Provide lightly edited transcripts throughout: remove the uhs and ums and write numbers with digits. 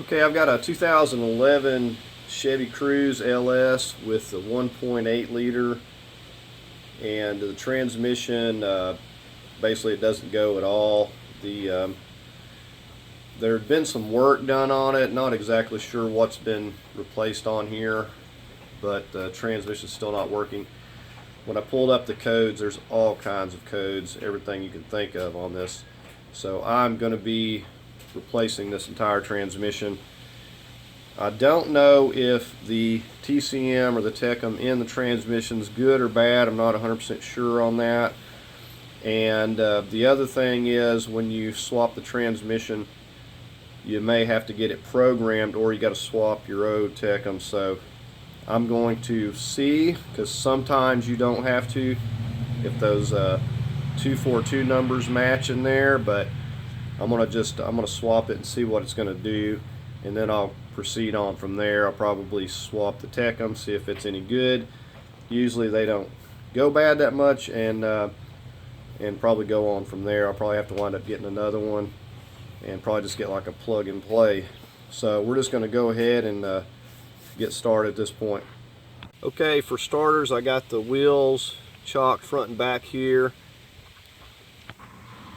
Okay, I've got a 2011 Chevy Cruze LS with the 1.8 liter, and the transmission basically it doesn't go at all. There had been some work done on it, not exactly sure what's been replaced on here, but the transmission's still not working. When I pulled up the codes, there's all kinds of codes, everything you can think of on this. So I'm going to be replacing this entire transmission. I don't know if the TCM or the Tecum in the transmission is good or bad. I'm not 100% sure on that. And the other thing is, when you swap the transmission, you may have to get it programmed, or you got to swap your old Tecum. So I'm going to see, because sometimes you don't have to if those 242 numbers match in there, but I'm gonna swap it and see what it's gonna do, and then I'll proceed on from there. I'll probably swap the Tecum, see if it's any good. Usually they don't go bad that much, and probably go on from there. I'll probably have to wind up getting another one and probably just get like a plug and play. So we're just gonna go ahead and get started at this point. Okay, for starters, I got the wheels chocked front and back here.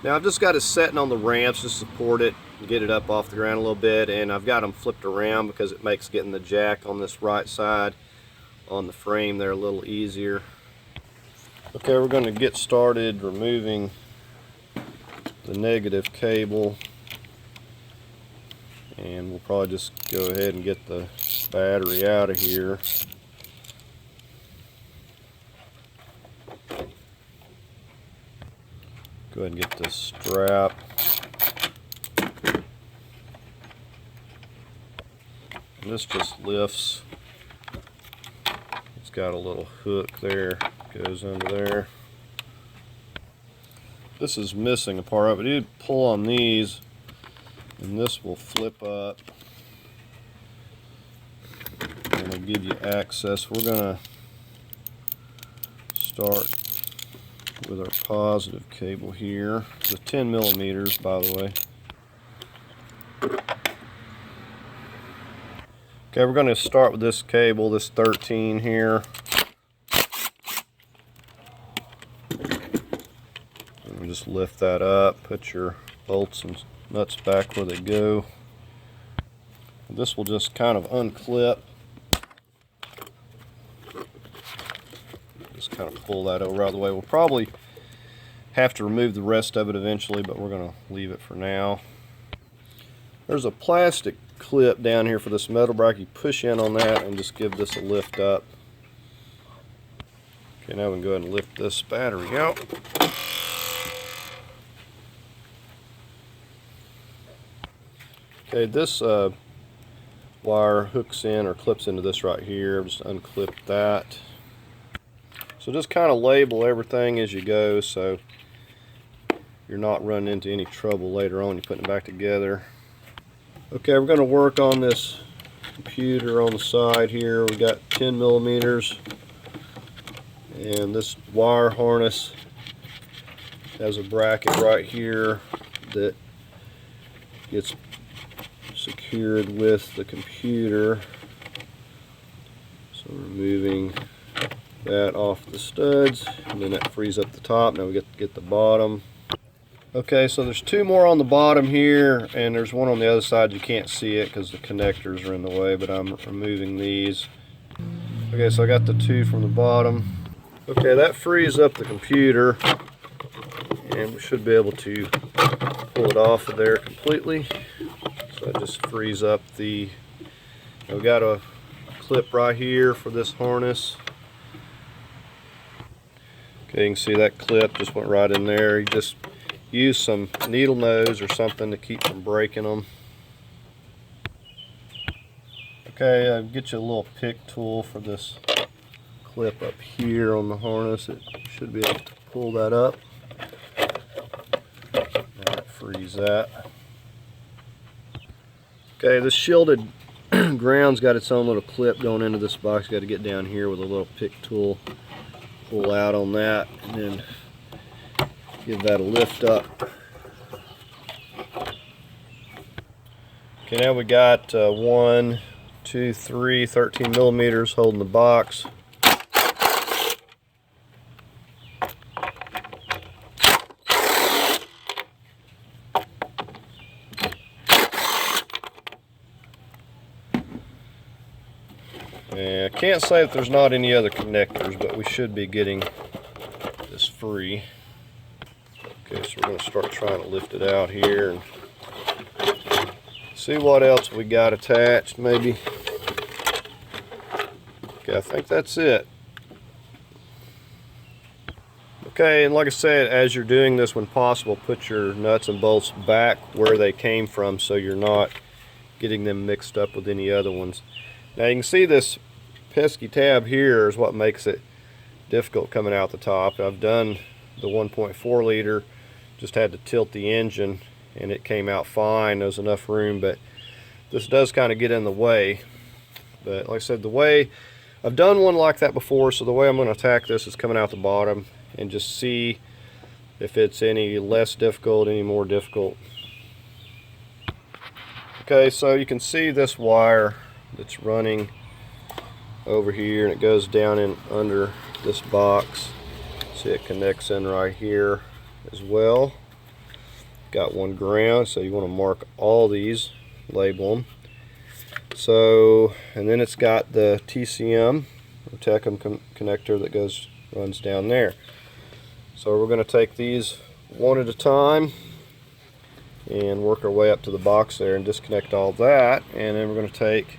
Now I've just got it setting on the ramps to support it and get it up off the ground a little bit, and I've got them flipped around because it makes getting the jack on this right side on the frame there a little easier. Okay, we're going to get started removing the negative cable, and we'll probably just go ahead and get the battery out of here. Go ahead and get this strap. And this just lifts. It's got a little hook there, goes under there. This is missing a part of it. You pull on these, and this will flip up, and it'll give you access. We're gonna start with our positive cable here. It's 10 millimeters, by the way. Okay, we're going to start with this cable, this 13 here. And just lift that up, put your bolts and nuts back where they go. This will just kind of unclip. Just kind of pull that over out of the way. We'll probably have to remove the rest of it eventually, but we're going to leave it for now. There's a plastic clip down here for this metal bracket. You push in on that and just give this a lift up. Okay, now we can go ahead and lift this battery out. Okay, this wire hooks in or clips into this right here. Just unclip that. So just kind of label everything as you go, so you're not running into any trouble later on you're putting it back together. Okay, we're going to work on this computer on the side here. We got 10 millimeters, and this wire harness has a bracket right here that gets secured with the computer. So removing that off the studs, and then that frees up the top. Now we get the bottom. Okay, so there's two more on the bottom here, and there's one on the other side. You can't see it because the connectors are in the way, but I'm removing these. Okay, so I got the two from the bottom. Okay, that frees up the computer, and we should be able to pull it off of there completely. So that just frees up the, we've got a clip right here for this harness. Okay, you can see that clip just went right in there. You just use some needle nose or something to keep from breaking them. Okay, get you a little pick tool for this clip up here on the harness. It should be able to pull that up. That frees that. Okay, this shielded ground's got its own little clip going into this box. Got to get down here with a little pick tool, pull out on that, and then give that a lift up. Okay, now we got 1, 2, 3, 13 millimeters holding the box. And I can't say that there's not any other connectors, but we should be getting this free. Okay, so we're going to start trying to lift it out here and see what else we got attached, maybe. Okay, I think that's it. Okay, and like I said, as you're doing this, when possible, put your nuts and bolts back where they came from so you're not getting them mixed up with any other ones. Now you can see this pesky tab here is what makes it difficult coming out the top. I've done the 1.4 liter, just had to tilt the engine and it came out fine. There's enough room, but this does kind of get in the way. But like I said, the way I've done one like that before, so the way I'm going to attack this is coming out the bottom and just see if it's any less difficult, any more difficult. Okay, so you can see this wire that's running over here and it goes down in under this box. See, it connects in right here as well. Got one ground, so you want to mark all these, label them. So, and then it's got the TCM or Tecum connector that runs down there. So we're going to take these one at a time and work our way up to the box there and disconnect all that, and then we're going to take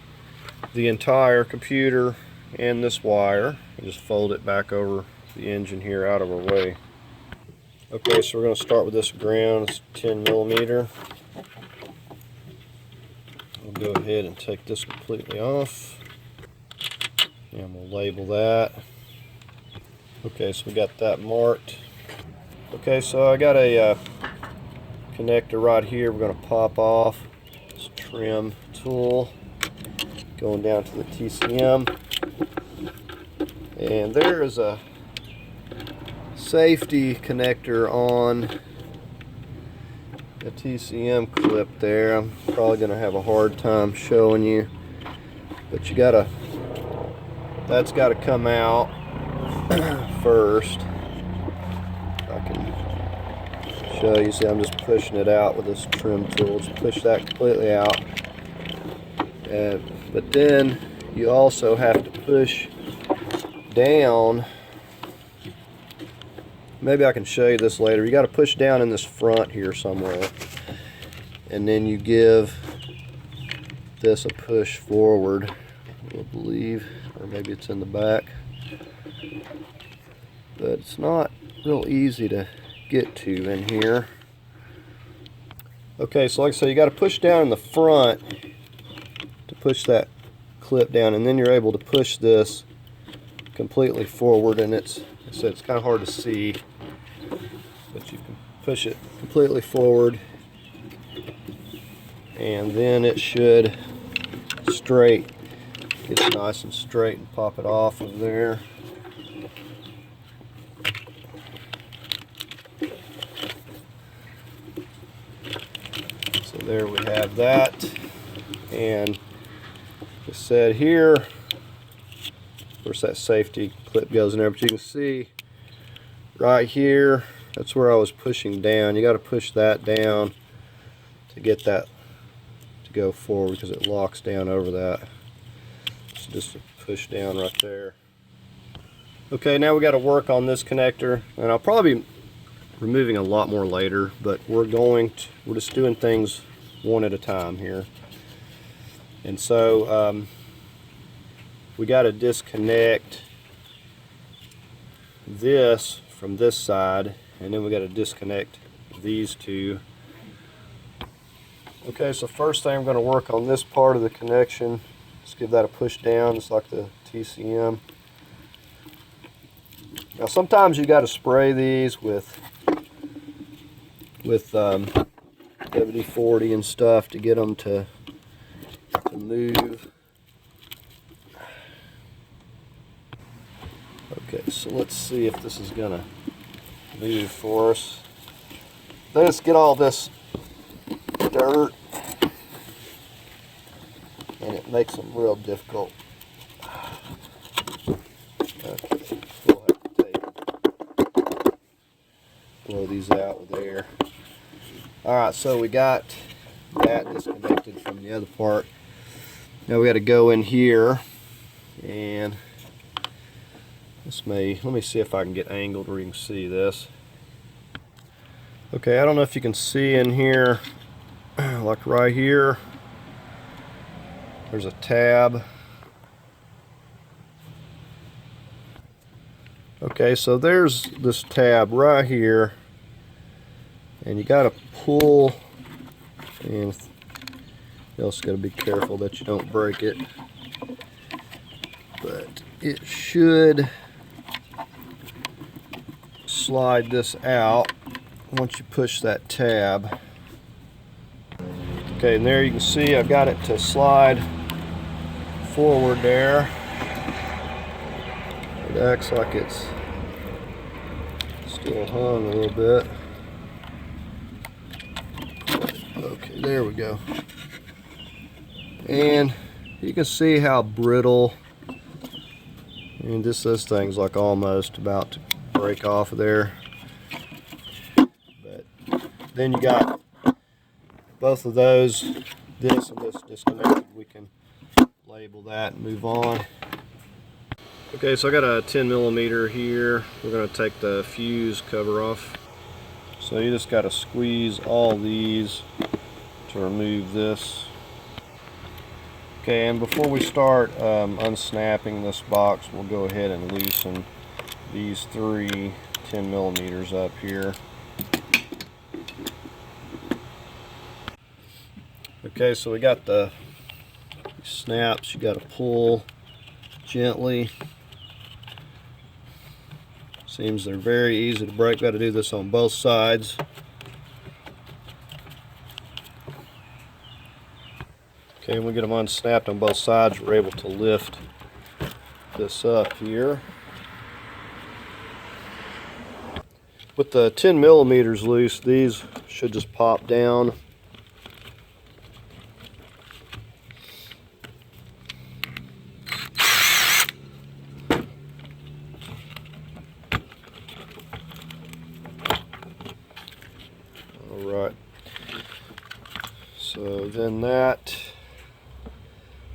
the entire computer and this wire and just fold it back over the engine here out of our way. Okay, so we're going to start with this ground. It's 10 millimeter. We'll go ahead and take this completely off and we'll label that. Okay, so we got that marked. Okay, so I got a connector right here. We're going to pop off this trim tool going down to the TCM, and there is a safety connector on the TCM clip there. I'm probably going to have a hard time showing you, but that's got to come out first. I can show you. See, I'm just pushing it out with this trim tool. Just push that completely out. But then you also have to push down. Maybe I can show you this later. You got to push down in this front here somewhere, and then you give this a push forward, I believe, or maybe it's in the back. But it's not real easy to get to in here. Okay, so like I said, you got to push down in the front to push that clip down, and then you're able to push this completely forward, and it's kind of hard to see, but you can push it completely forward and then it should get nice and straight and pop it off of there. So there we have that, and like I said here, of course that safety clip goes in there, but you can see right here, that's where I was pushing down. You got to push that down to get that to go forward because it locks down over that. So just a push down right there. Okay, now we got to work on this connector, and I'll probably be removing a lot more later, but we're just doing things one at a time here. And so we got to disconnect this from this side, and then we got to disconnect these two. Okay, so first thing I'm going to work on this part of the connection. Just give that a push down, just like the TCM. Now sometimes you got to spray these with WD-40 and stuff to get them to move. Okay, so let's see if this is gonna move for us. Let's get all this dirt makes them real difficult. Okay, we'll have to blow these out with air. Alright, so we got that disconnected from the other part. Now we got to go in here, and let me see if I can get angled where you can see this. Okay, I don't know if you can see in here, like right here, there's a tab. Okay, so there's this tab right here, and you got to pull, and you also got to be careful that you don't break it, but it should slide this out once you push that tab. Okay, and there you can see I've got it to slide forward there. It acts like it's still hung a little bit. Okay, there we go. And you can see how brittle, and this thing's like almost about to break off of there. But then you got both of those, this and this disconnected. We can label that and move on. Okay, so I got a 10mm here. We're going to take the fuse cover off. So you just got to squeeze all these to remove this. Okay, and before we start unsnapping this box, we'll go ahead and loosen these 3 10mm up here. Okay, so we got the snaps. You got to pull gently. Seems they're very easy to break. Got to do this on both sides. Okay, when we get them unsnapped on both sides, we're able to lift this up here. With the 10mm loose, these should just pop down. Alright, so then that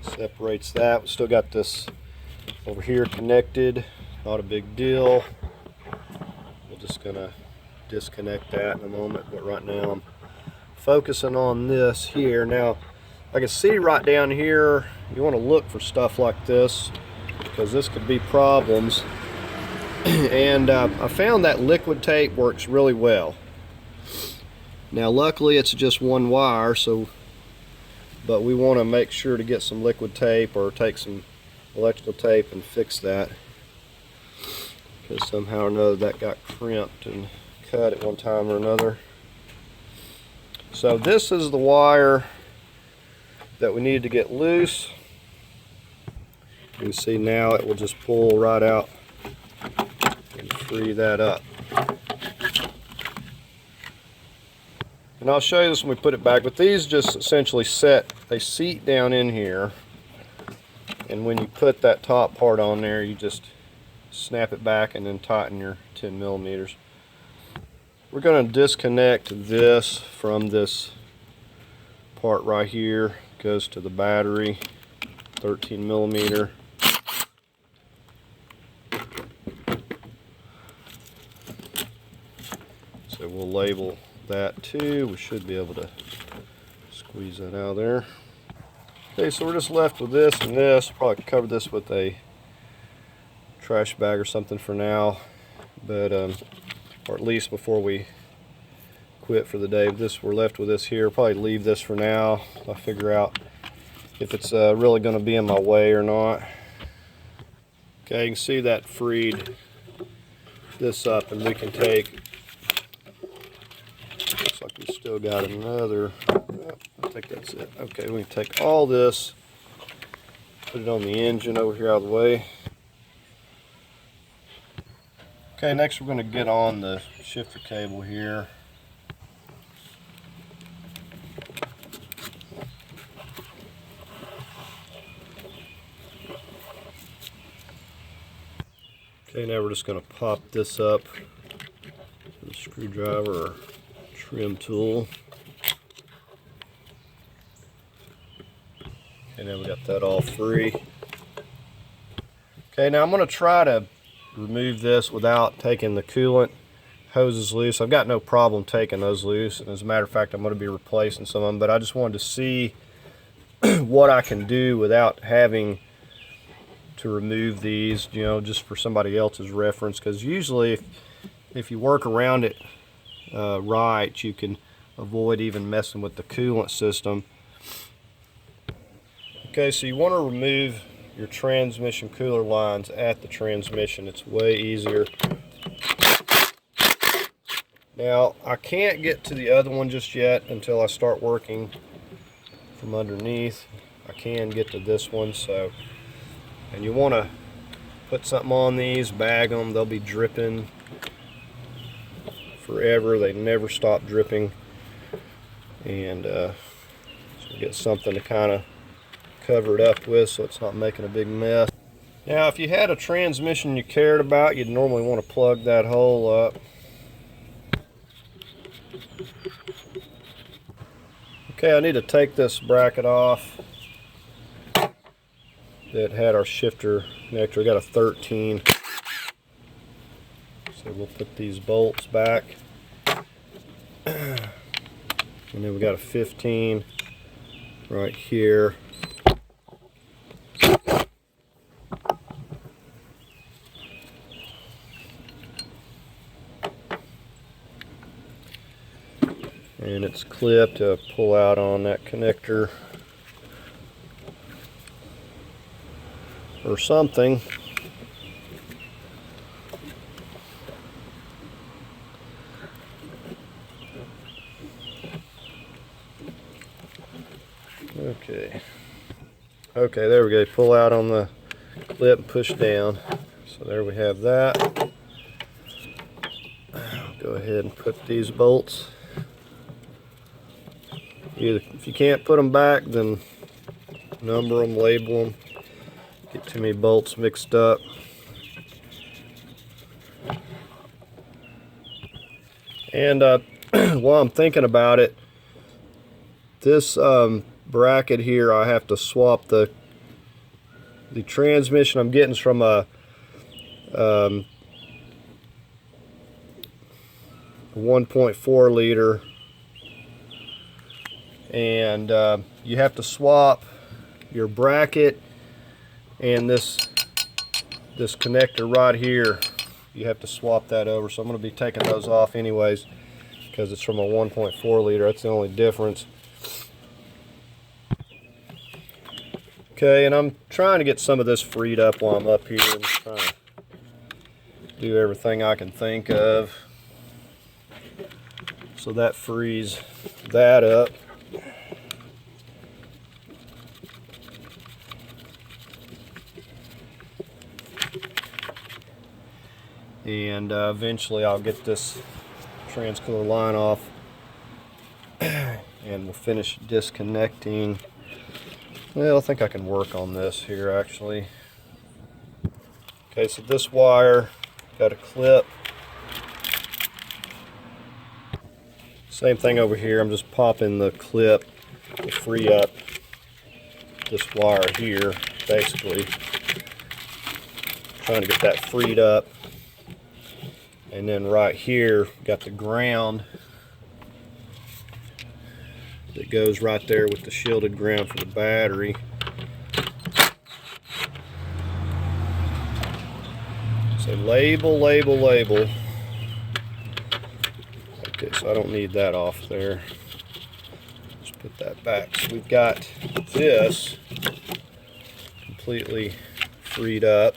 separates that. We still got this over here connected, not a big deal. We're just gonna disconnect that in a moment, but right now I'm focusing on this here. Now I can see right down here, you want to look for stuff like this because this could be problems. And I found that liquid tape works really well. Now luckily it's just one wire, but we want to make sure to get some liquid tape or take some electrical tape and fix that, because somehow or another that got crimped and cut at one time or another. So this is the wire that we need to get loose. You can see now it will just pull right out and free that up. And I'll show you this when we put it back, but these just essentially set a seat down in here, and when you put that top part on there, you just snap it back and then tighten your 10mm. We're going to disconnect this from this part right here. It goes to the battery, 13mm. So we'll label that too. We should be able to squeeze that out of there. Okay, so we're just left with this and this. Probably cover this with a trash bag or something for now, but or at least before we quit for the day. We're left with this here. Probably leave this for now. I'll figure out if it's really going to be in my way or not. Okay, you can see that freed this up, and we can take, looks like we still got another, I think that's it. Okay, we can take all this, put it on the engine over here out of the way. Okay, next we're going to get on the shifter cable here. Okay, now we're just going to pop this up with a screwdriver or trim tool. And then we got that all free. Okay, now I'm going to try to remove this without taking the coolant hoses loose. I've got no problem taking those loose, and as a matter of fact I'm going to be replacing some of them, but I just wanted to see what I can do without having to remove these, you know, just for somebody else's reference, because usually if you work around it right, you can avoid even messing with the coolant system. Okay, so you want to remove your transmission cooler lines at the transmission. It's way easier. Now, I can't get to the other one just yet until I start working from underneath. I can get to this one, so, and you want to put something on these, bag them. They'll be dripping forever. They never stop dripping. And so get something to kind of cover it up with so it's not making a big mess. Now, if you had a transmission you cared about, you'd normally want to plug that hole up. Okay, I need to take this bracket off that had our shifter connector. I got a 13. So we'll put these bolts back. And then we got a 15 right here. And it's clipped to pull out on that connector or something. Okay, there we go. Pull out on the clip and push down. So there we have that. I'll go ahead and put these bolts. If you can't put them back, then number them, label them. Get too many bolts mixed up. And while I'm thinking about it, this bracket here, I have to swap the transmission I'm getting from a 1.4 liter. And you have to swap your bracket and this connector right here. You have to swap that over, so I'm going to be taking those off anyways because it's from a 1.4 liter. That's the only difference. Okay, and I'm trying to get some of this freed up while I'm up here. I'm just trying to do everything I can think of, so that frees that up. And eventually I'll get this transcooler line off and we'll finish disconnecting. Well, I think I can work on this here actually. Okay, so this wire got a clip. Same thing over here. I'm just popping the clip to free up this wire here, basically. Trying to get that freed up. And then right here, got the ground that goes right there with the shielded ground for the battery. So label, label, label. Okay, so I don't need that off there. Let's put that back. So we've got this completely freed up.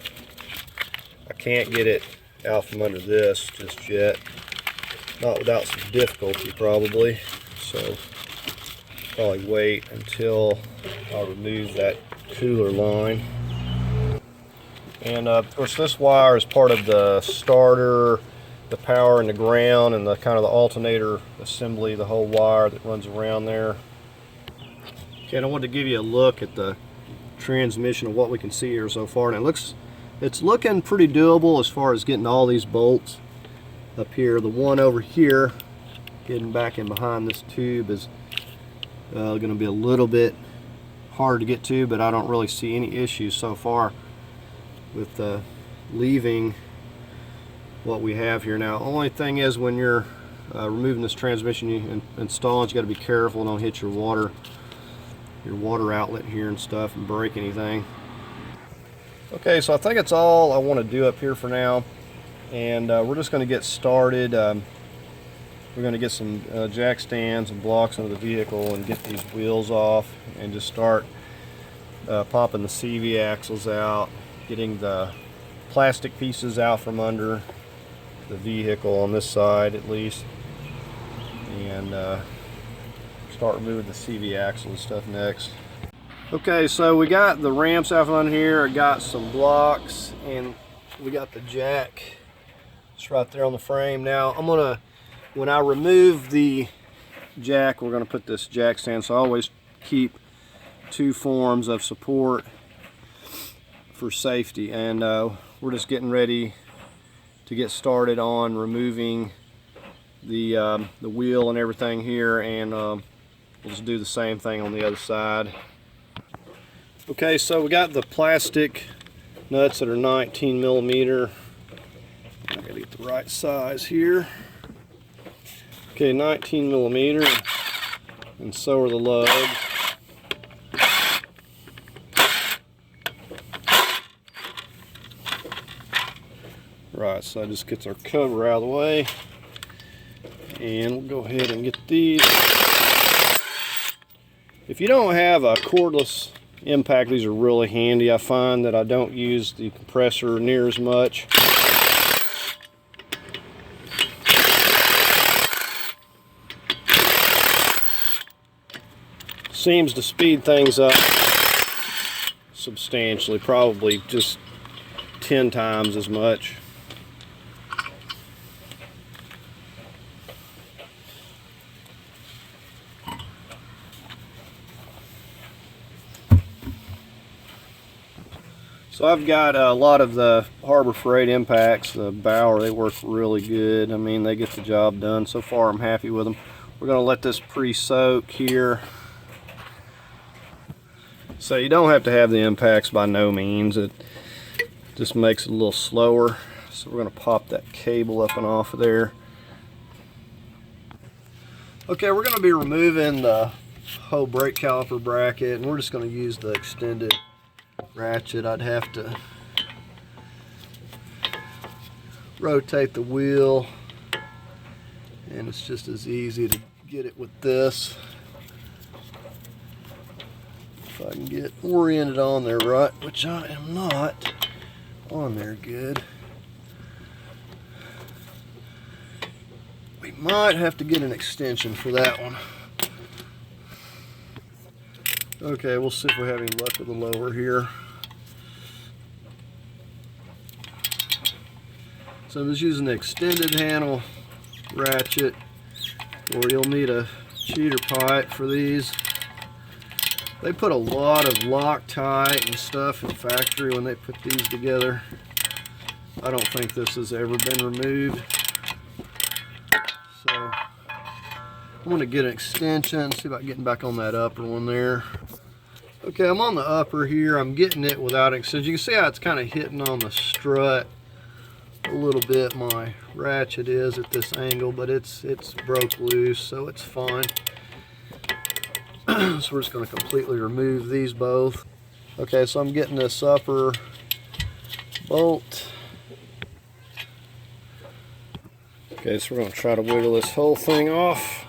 I can't get it out from under this just yet, not without some difficulty probably, so probably wait until I remove that cooler line. And of course this wire is part of the starter, the power and the ground, and the kind of the alternator assembly, the whole wire that runs around there. Okay, and I wanted to give you a look at the transmission of what we can see here so far, and it looks It's looking pretty doable as far as getting all these bolts up here. The one over here, getting back in behind this tube, is going to be a little bit hard to get to, but I don't really see any issues so far with leaving what we have here. Now, only thing is, when you're removing this transmission, you installing, you got to be careful, don't hit your water outlet here and stuff and break anything. Okay, so I think that's all I want to do up here for now, and we're just going to get started. We're going to get some jack stands and blocks into the vehicle and get these wheels off and just start popping the CV axles out, getting the plastic pieces out from under the vehicle on this side at least, and start removing the CV axle and stuff next. Okay, so we got the ramps out from under here, I got some blocks, and we got the jack. It's right there on the frame. Now I'm gonna, when I remove the jack, we're gonna put this jack stand, so I always keep two forms of support for safety, and we're just getting ready to get started on removing the wheel and everything here, and we'll just do the same thing on the other side. Okay, so we got the plastic nuts that are 19 millimeter. I gotta get the right size here. Okay, 19 millimeter, and so are the lugs. Right, so that just gets our cover out of the way, and we'll go ahead and get these. If you don't have a cordless impact, these are really handy. I find that I don't use the compressor near as much. Seems to speed things up substantially, probably just 10 times as much. So I've got a lot of the Harbor Freight impacts, the Bauer, they work really good. I mean, they get the job done. So far I'm happy with them. We're going to let this pre-soak here. So you don't have to have the impacts by no means. It just makes it a little slower. So we're going to pop that cable up and off of there. Okay, we're going to be removing the whole brake caliper bracket, and we're just going to use the extended ratchet. I'd have to rotate the wheel, and it's just as easy to get it with this. If I can get oriented on there right, which I am not on there good. We might have to get an extension for that one. Okay, we'll see if we have any luck with the lower here. So I'm just using the extended handle ratchet, or you'll need a cheater pipe for these. They put a lot of Loctite and stuff in factory when they put these together. I don't think this has ever been removed. So I'm going to get an extension, see about getting back on that upper one there. Okay, I'm on the upper here. I'm getting it without extension. You can see how it's kind of hitting on the strut a little bit. My ratchet is at this angle, but it's broke loose, so it's fine. So we're just going to completely remove these both. Okay, so I'm getting this upper bolt. Okay, so we're going to try to wiggle this whole thing off.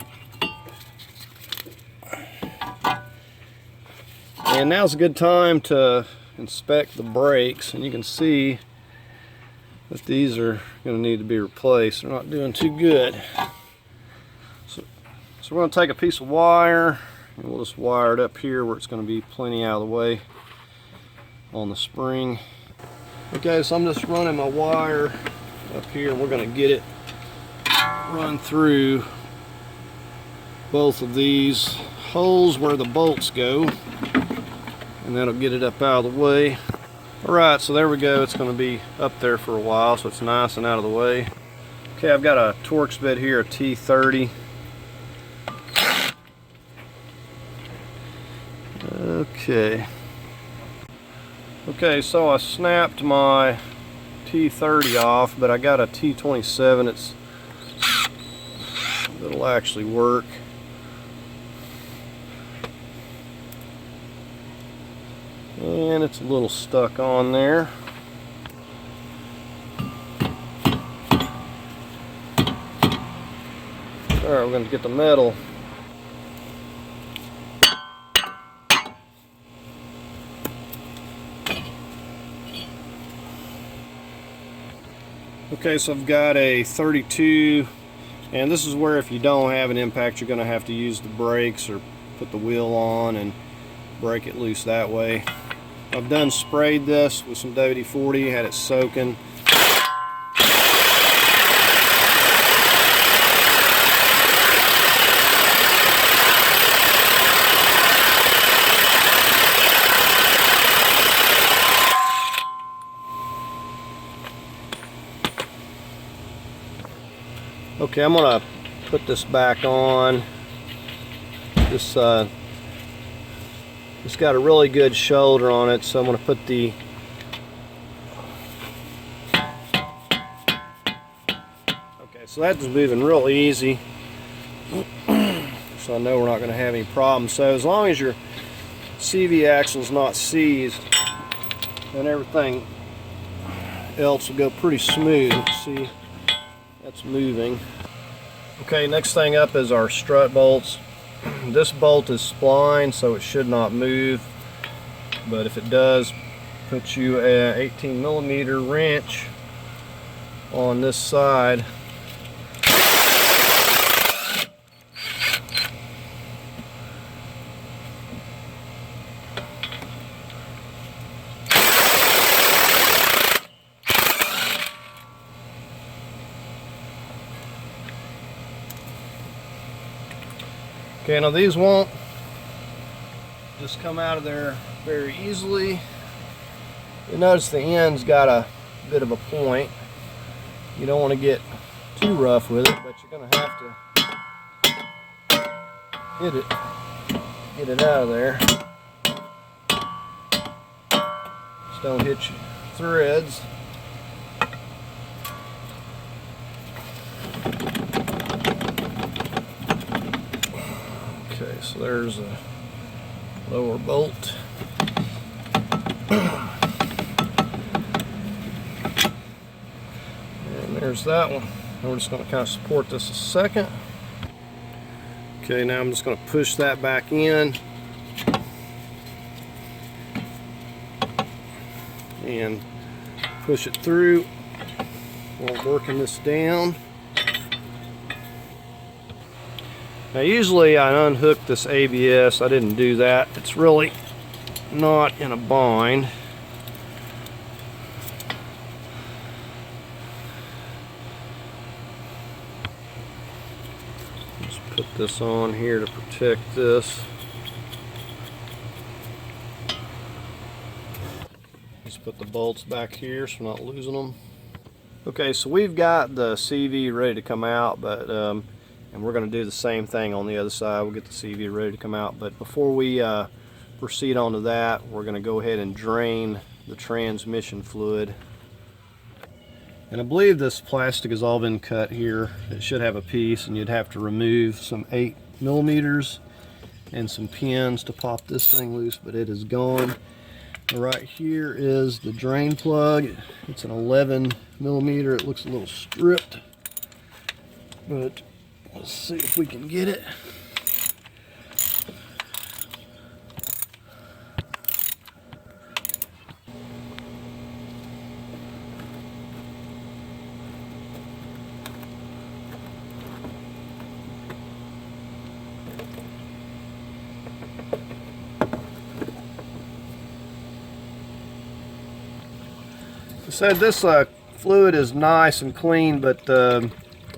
And now's a good time to inspect the brakes, and you can see that these are going to need to be replaced. They're not doing too good. So we're going to take a piece of wire, and we'll just wire it up here where it's going to be plenty out of the way on the spring. Okay, so I'm just running my wire up here, and we're going to get it run through both of these holes where the bolts go, and that'll get it up out of the way. Alright, so there we go. It's going to be up there for a while, so it's nice and out of the way. Okay, I've got a Torx bit here, a T30. Okay, so I snapped my T30 off, but I got a T27 that'll actually work. And it's a little stuck on there. Alright, we're going to get the metal. Okay, so I've got a 32, and this is where if you don't have an impact, you're going to have to use the brakes or put the wheel on and break it loose that way. I've done sprayed this with some WD-40, had it soaking. Okay, I'm gonna put this back on. It's got a really good shoulder on it, so I'm gonna put the so that's moving real easy. So I know we're not gonna have any problems. So as long as your CV axle is not seized, then everything else will go pretty smooth. See, that's moving. Okay, next thing up is our strut bolts. This bolt is splined, so it should not move, but if it does, put you an 18mm wrench on this side. Okay, now these won't just come out of there very easily. You notice the end's got a bit of a point. You don't want to get too rough with it, but you're going to have to get it out of there. Just don't hit your threads. Okay, so there's a lower bolt. And there's that one. We're just going to kind of support this a second. Okay, now I'm just going to push that back in and push it through while working this down. Now usually I unhook this ABS. I didn't do that. It's really not in a bind. Just put this on here to protect this. Just put the bolts back here so we're not losing them. Okay, so we've got the CV ready to come out, but and we're going to do the same thing on the other side. We'll get the CV ready to come out, but before we proceed on to that, we're going to go ahead and drain the transmission fluid. And I believe this plastic has all been cut here. It should have a piece, and you'd have to remove some 8mm and some pins to pop this thing loose, but it is gone. Right here is the drain plug. It's an 11mm. It looks a little stripped, but let's see if we can get it. I said this fluid is nice and clean, but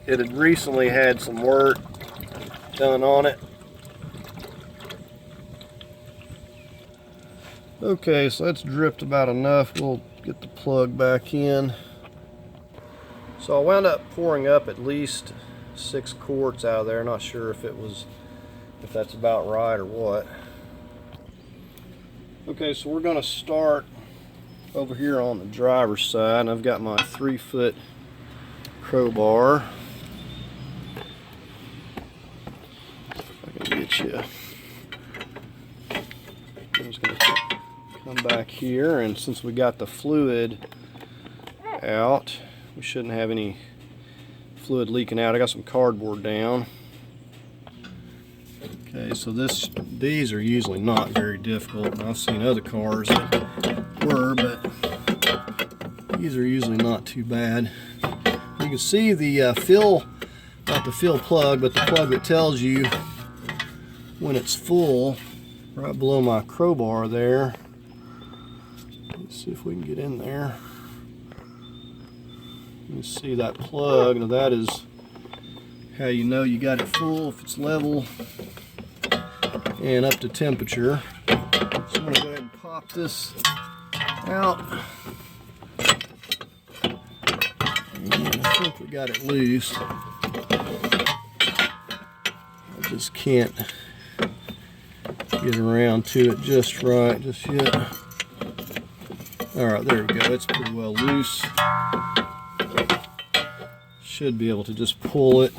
it had recently had some work done on it. Okay, so that's dripped about enough. We'll get the plug back in. So I wound up pouring up at least 6 quarts out of there. Not sure if that's about right or what. Okay, so we're going to start over here on the driver's side, and I've got my 3-foot crowbar. If I can get you. I'm just going to come back here, and since we got the fluid out, we shouldn't have any fluid leaking out. I got some cardboard down. Okay, so these are usually not very difficult. I've seen other cars that were, but these are usually not too bad. You can see the not the fill plug, but the plug that tells you when it's full, right below my crowbar there. Let's see if we can get in there. You see that plug. Now that is how you know you got it full, if it's level and up to temperature. So I'm going to go ahead and pop this out. And I think we got it loose. I just can't get around to it just right just yet. Alright, there we go. It's pretty well loose. Should be able to just pull it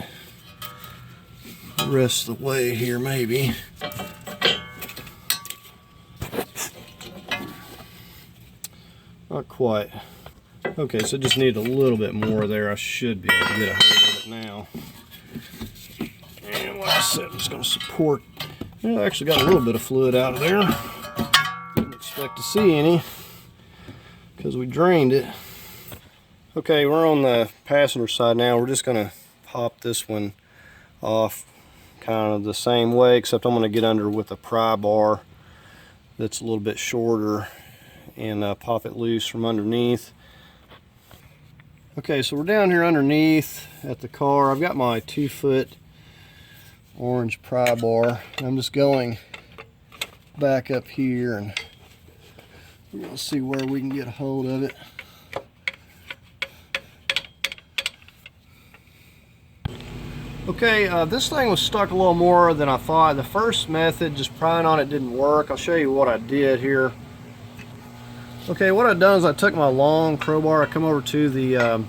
the rest of the way here, maybe. Not quite. Okay, so just need a little bit more there. I should be able to get a hold of it now. And like I said, I'm just going to support. Well, I actually got a little bit of fluid out of there. Didn't expect to see any because we drained it. Okay, we're on the passenger side now. We're just going to pop this one off kind of the same way, except I'm going to get under with a pry bar that's a little bit shorter and pop it loose from underneath. Okay, so we're down here underneath at the car. I've got my 2-foot orange pry bar. I'm just going back up here, and we're going to see where we can get a hold of it. Okay, this thing was stuck a little more than I thought. The first method, just prying on it, didn't work. I'll show you what I did here. Okay, what I've done is I took my long crowbar, I come over to the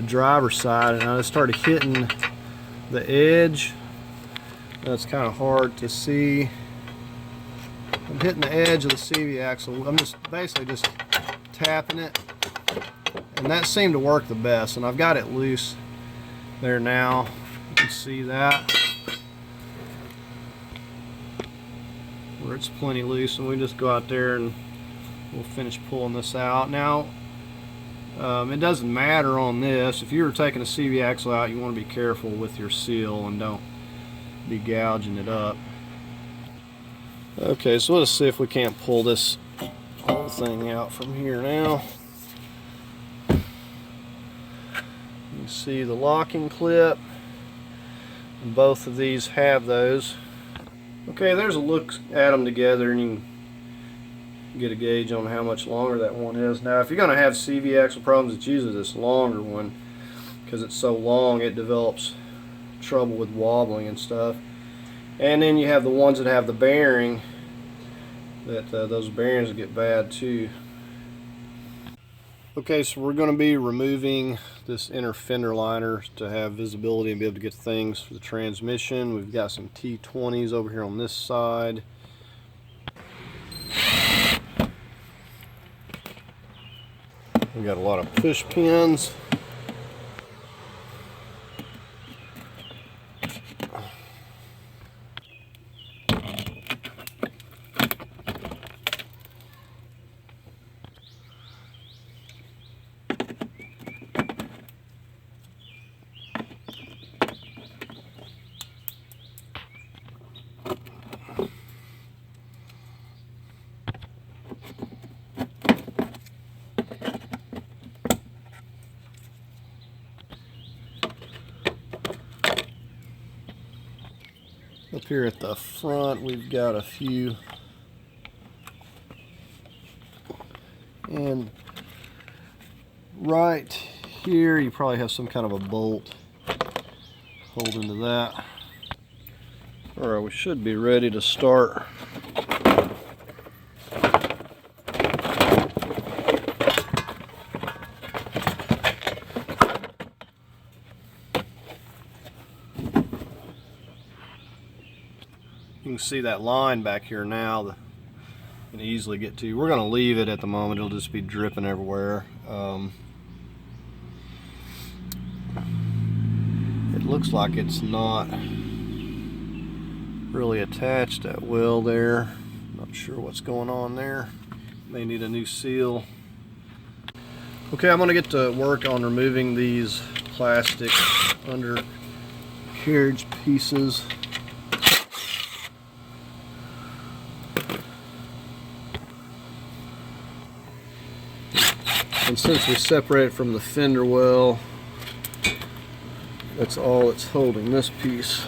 driver's side, and I just started hitting the edge. That's kind of hard to see. I'm hitting the edge of the CV axle. I'm just basically just tapping it, and that seemed to work the best. And I've got it loose there now. You can see that where it's plenty loose, and we just go out there and we'll finish pulling this out. Now it doesn't matter on this. If you were taking a CV axle out, you want to be careful with your seal and don't be gouging it up. Okay, so let's see if we can't pull this whole thing out from here now. You see the locking clip, and both of these have those. Okay, there's a look at them together, and you can get a gauge on how much longer that one is. Now, if you're going to have CV axle problems, it's usually this longer one, because it's so long it develops trouble with wobbling and stuff. And then you have the ones that have the bearing, that those bearings get bad too. Okay, so we're going to be removing this inner fender liner to have visibility and be able to get things for the transmission. We've got some T20s over here on this side. We've got a lot of push pins. Up here at the front, we've got a few And right here you probably have some kind of a bolt holding to that. Alright, we should be ready to start. You can see that line back here now that you can easily get to. We're going to leave it at the moment. It'll just be dripping everywhere. It looks like it's not really attached that well there. Not sure what's going on there. May need a new seal. Okay, I'm going to get to work on removing these plastic undercarriage pieces. And since we separate it from the fender well, that's all that's holding this piece.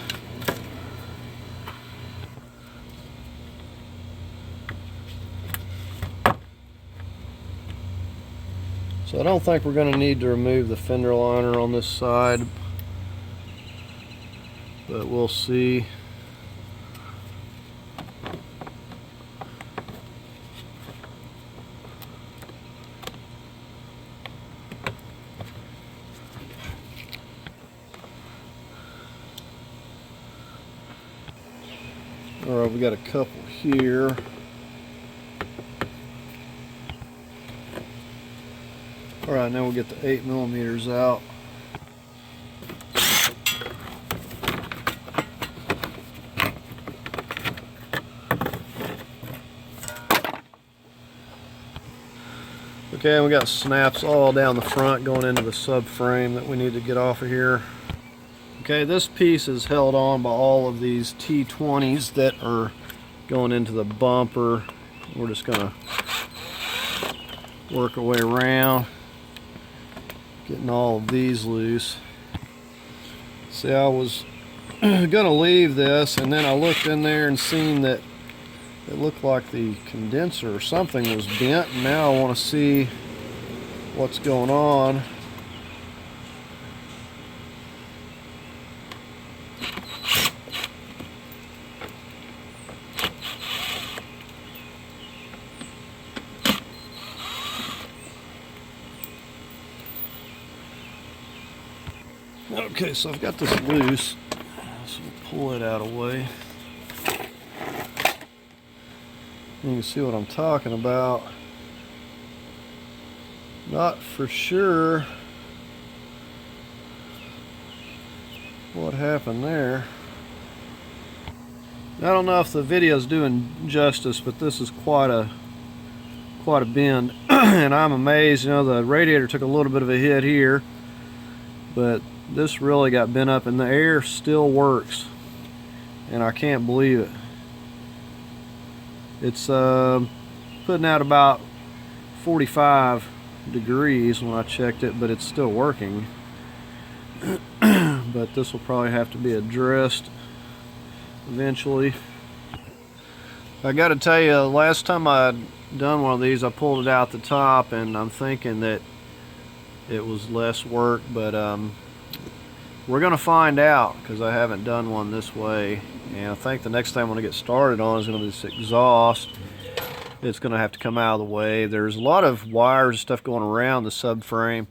So I don't think we're going to need to remove the fender liner on this side, but we'll see. Alright, we got a couple here. Alright, now we'll get the 8mm out. Okay, and we got snaps all down the front going into the subframe that we need to get off of here. Okay, this piece is held on by all of these T20s that are going into the bumper. We're just going to work our way around, getting all of these loose. See, I was going to leave this, and then I looked in there and seen that it looked like the condenser or something was bent, and now I want to see what's going on. Okay, so I've got this loose, so we'll pull it out of the way. You can see what I'm talking about. Not for sure what happened there. I don't know if the video's doing justice, but this is quite a bend. And I'm amazed, you know, the radiator took a little bit of a hit here, but this really got bent up, and the air still works, and I can't believe it. It's putting out about 45 degrees when I checked it, but it's still working. But this will probably have to be addressed eventually. I got to tell you, last time I'd done one of these, I pulled it out the top, and I'm thinking that it was less work, but we're going to find out, because I haven't done one this way. And I think the next time I'm going to get started on is going to be this exhaust. It's going to have to come out of the way. There's a lot of wires and stuff going around the subframe,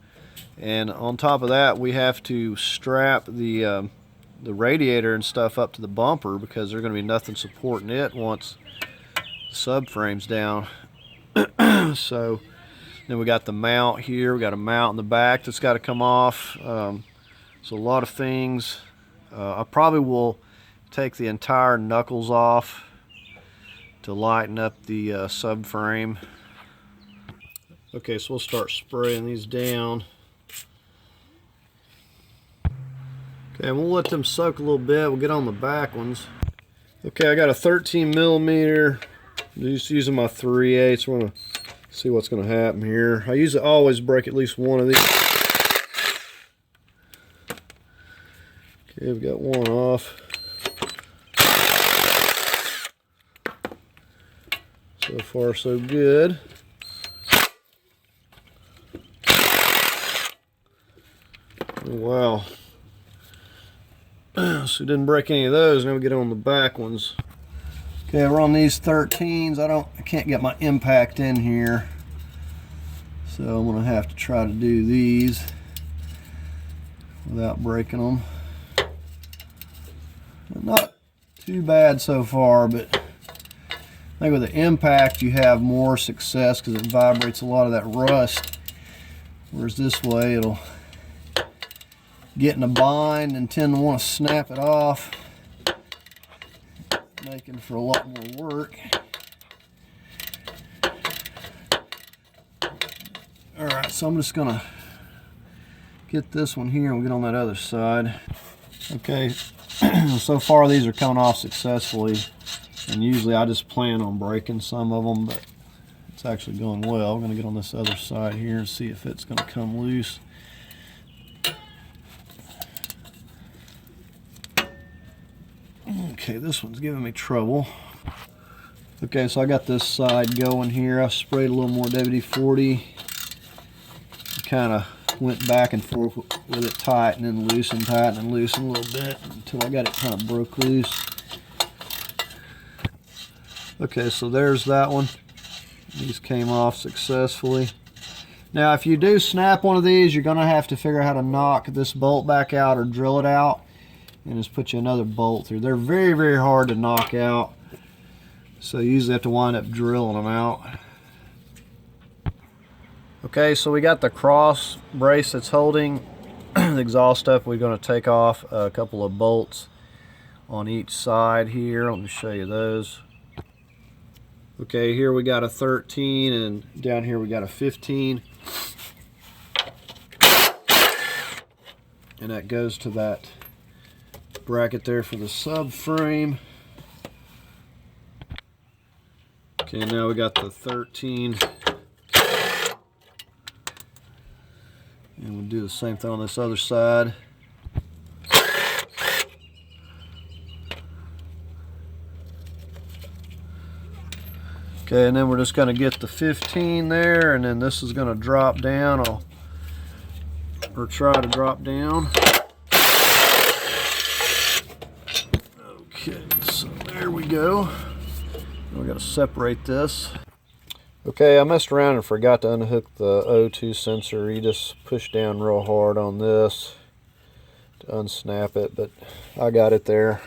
and on top of that we have to strap the radiator and stuff up to the bumper, because there's going to be nothing supporting it once the subframe's down. So then we got the mount here. We got a mount in the back that's got to come off. So a lot of things. I probably will take the entire knuckles off to lighten up the subframe. Okay, so we'll start spraying these down. Okay, and we'll let them soak a little bit. We'll get on the back ones. Okay, I got a 13mm. Just using my 3/8. We're gonna see what's gonna happen here. I usually always break at least one of these. Okay, we've got one off. So far, so good. Wow. So didn't break any of those. Now we get on the back ones. Okay, we're on these 13s. I can't get my impact in here, so I'm gonna have to try to do these without breaking them. Not too bad so far, but I think with the impact you have more success because it vibrates a lot of that rust, whereas this way it'll get in a bind and tend to want to snap it off, making for a lot more work. Alright, so I'm just gonna get this one here and we'll get on that other side. Okay, so far these are coming off successfully, and usually I just plan on breaking some of them, but it's actually going well. I'm gonna get on this other side here and see if it's gonna come loose. Okay, this one's giving me trouble. Okay, so I got this side going here. I sprayed a little more WD-40. Kind of went back and forth with it tight and then loosened, tighten and loosen a little bit until I got it kind of broke loose. Okay, so there's that one. These came off successfully. Now, if you do snap one of these, you're going to have to figure out how to knock this bolt back out or drill it out and just put you another bolt through. They're very, very hard to knock out, so you usually have to wind up drilling them out. Okay, so we got the cross brace that's holding the exhaust stuff. We're going to take off a couple of bolts on each side here. Let me show you those. Okay, here we got a 13 and down here we got a 15. And that goes to that bracket there for the subframe. Okay, now we got the 13. And we'll do the same thing on this other side. Okay, and then we're just going to get the 15 there, and then this is going to drop down, or try to drop down. Okay, so there we go. We've got to separate this. Okay, I messed around and forgot to unhook the O2 sensor. You just push down real hard on this to unsnap it, but I got it there.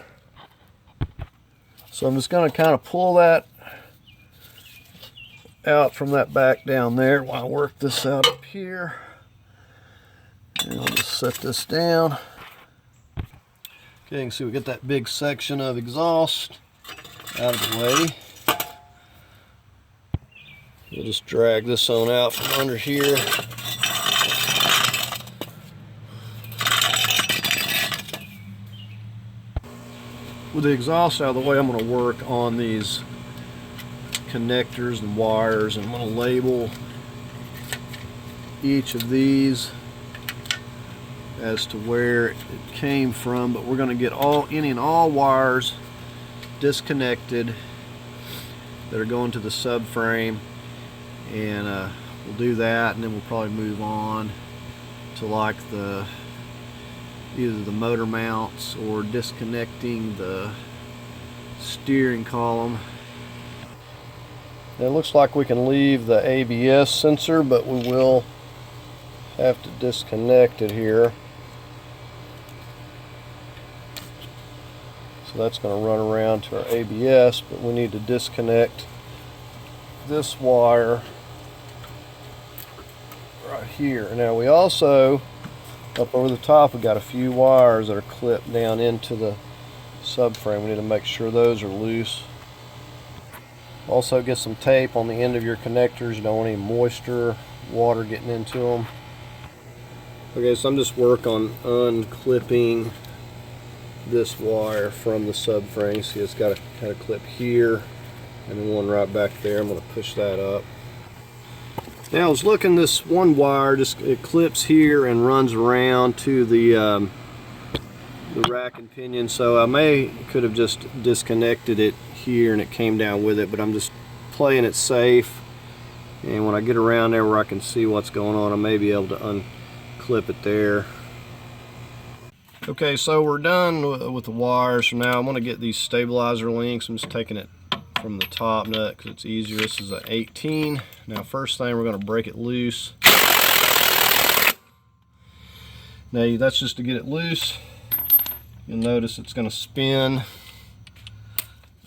So I'm just going to kind of pull that out from that back down there while I work this out up here. And I'll just set this down. Okay, you can see we got that big section of exhaust out of the way. We'll just drag this on out from under here. With the exhaust out of the way, I'm going to work on these connectors and wires, and I'm going to label each of these as to where it came from, but we're going to get any and all wires disconnected that are going to the subframe, and we'll do that, and then we'll probably move on to like either the motor mounts or disconnecting the steering column. It looks like we can leave the ABS sensor, but we will have to disconnect it here. So that's going to run around to our ABS, but we need to disconnect this wire right here. Now we also, up over the top, we've got a few wires that are clipped down into the subframe. We need to make sure those are loose. Also get some tape on the end of your connectors. You don't want any moisture, water getting into them. Okay, so I'm just working on unclipping this wire from the subframe. See, it's got a kind of clip here and then one right back there. I'm going to push that up. Now I was looking, this one wire just, it clips here and runs around to the rack and pinion, so I could have just disconnected it here and it came down with it, but I'm just playing it safe, and when I get around there where I can see what's going on, I may be able to unclip it there Okay, so we're done with the wires. So now I'm going to get these stabilizer links. I'm just taking it from the top nut because it's easier. This is an 18. Now first thing, we're going to break it loose. Now that's just to get it loose. You'll notice it's going to spin.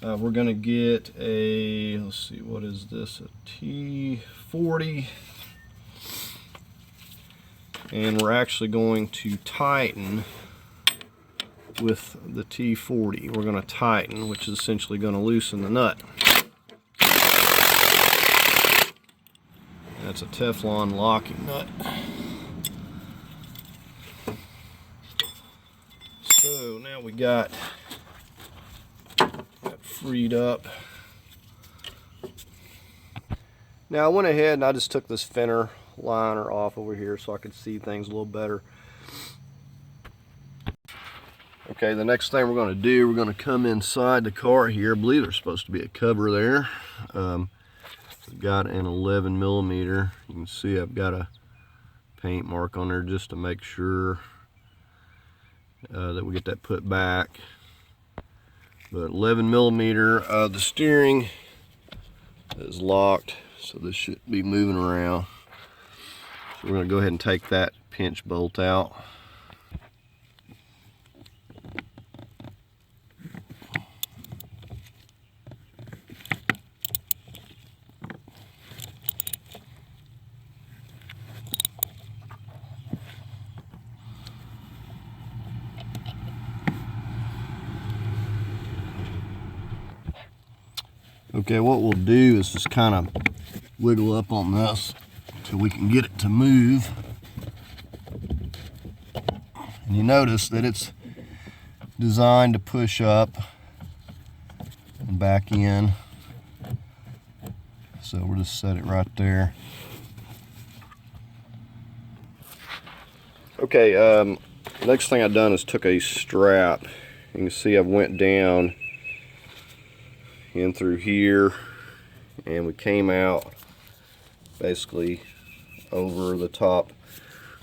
We're going to get a, let's see, what is this, a T40. And we're actually going to tighten with the T40. We're going to tighten, which is essentially going to loosen the nut. That's a Teflon locking nut. So now we got that freed up. Now I went ahead and I just took this Fender liner off over here so I could see things a little better. Okay, the next thing we're going to do, we're going to come inside the car here. I believe there's supposed to be a cover there. I've got an 11mm. You can see I've got a paint mark on there just to make sure that we get that put back. But 11mm, the steering is locked, so this should be moving around. So we're going to go ahead and take that pinch bolt out. Okay, what we'll do is just kind of wiggle up on this until we can get it to move. And you notice that it's designed to push up and back in. So we'll just set it right there. Okay, next thing I've done is took a strap. You can see I've went down in through here and we came out basically over the top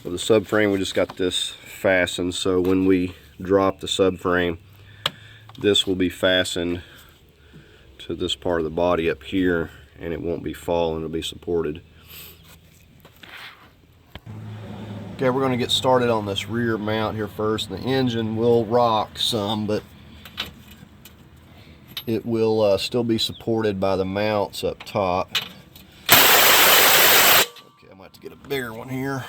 of the subframe. We just got this fastened, so when we drop the subframe, this will be fastened to this part of the body up here and it won't be falling, it'll be supported. Okay, we're going to get started on this rear mount here first. The engine will rock some, but it will still be supported by the mounts up top. Okay, I might have to get a bigger one here.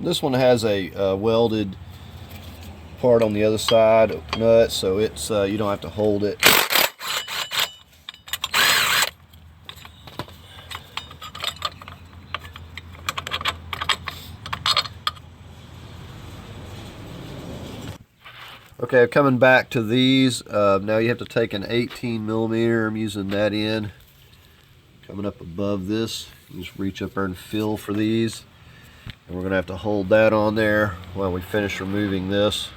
This one has a welded part on the other side nut, so it's you don't have to hold it. Okay, coming back to these, now you have to take an 18mm, I'm using that end. Coming up above this, you just reach up there and feel for these. And we're going to have to hold that on there while we finish removing this.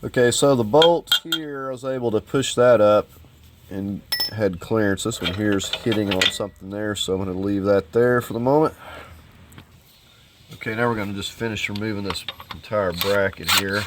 Okay, so the bolt here, I was able to push that up and had clearance. This one here is hitting on something there, so I'm going to leave that there for the moment. Okay, now we're going to just finish removing this entire bracket here.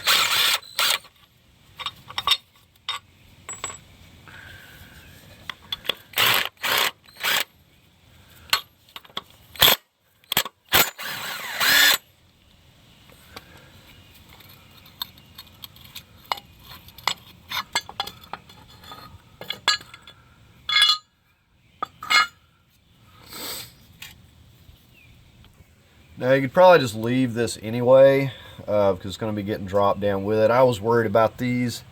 Now you could probably just leave this anyway because it's going to be getting dropped down with it. I was worried about these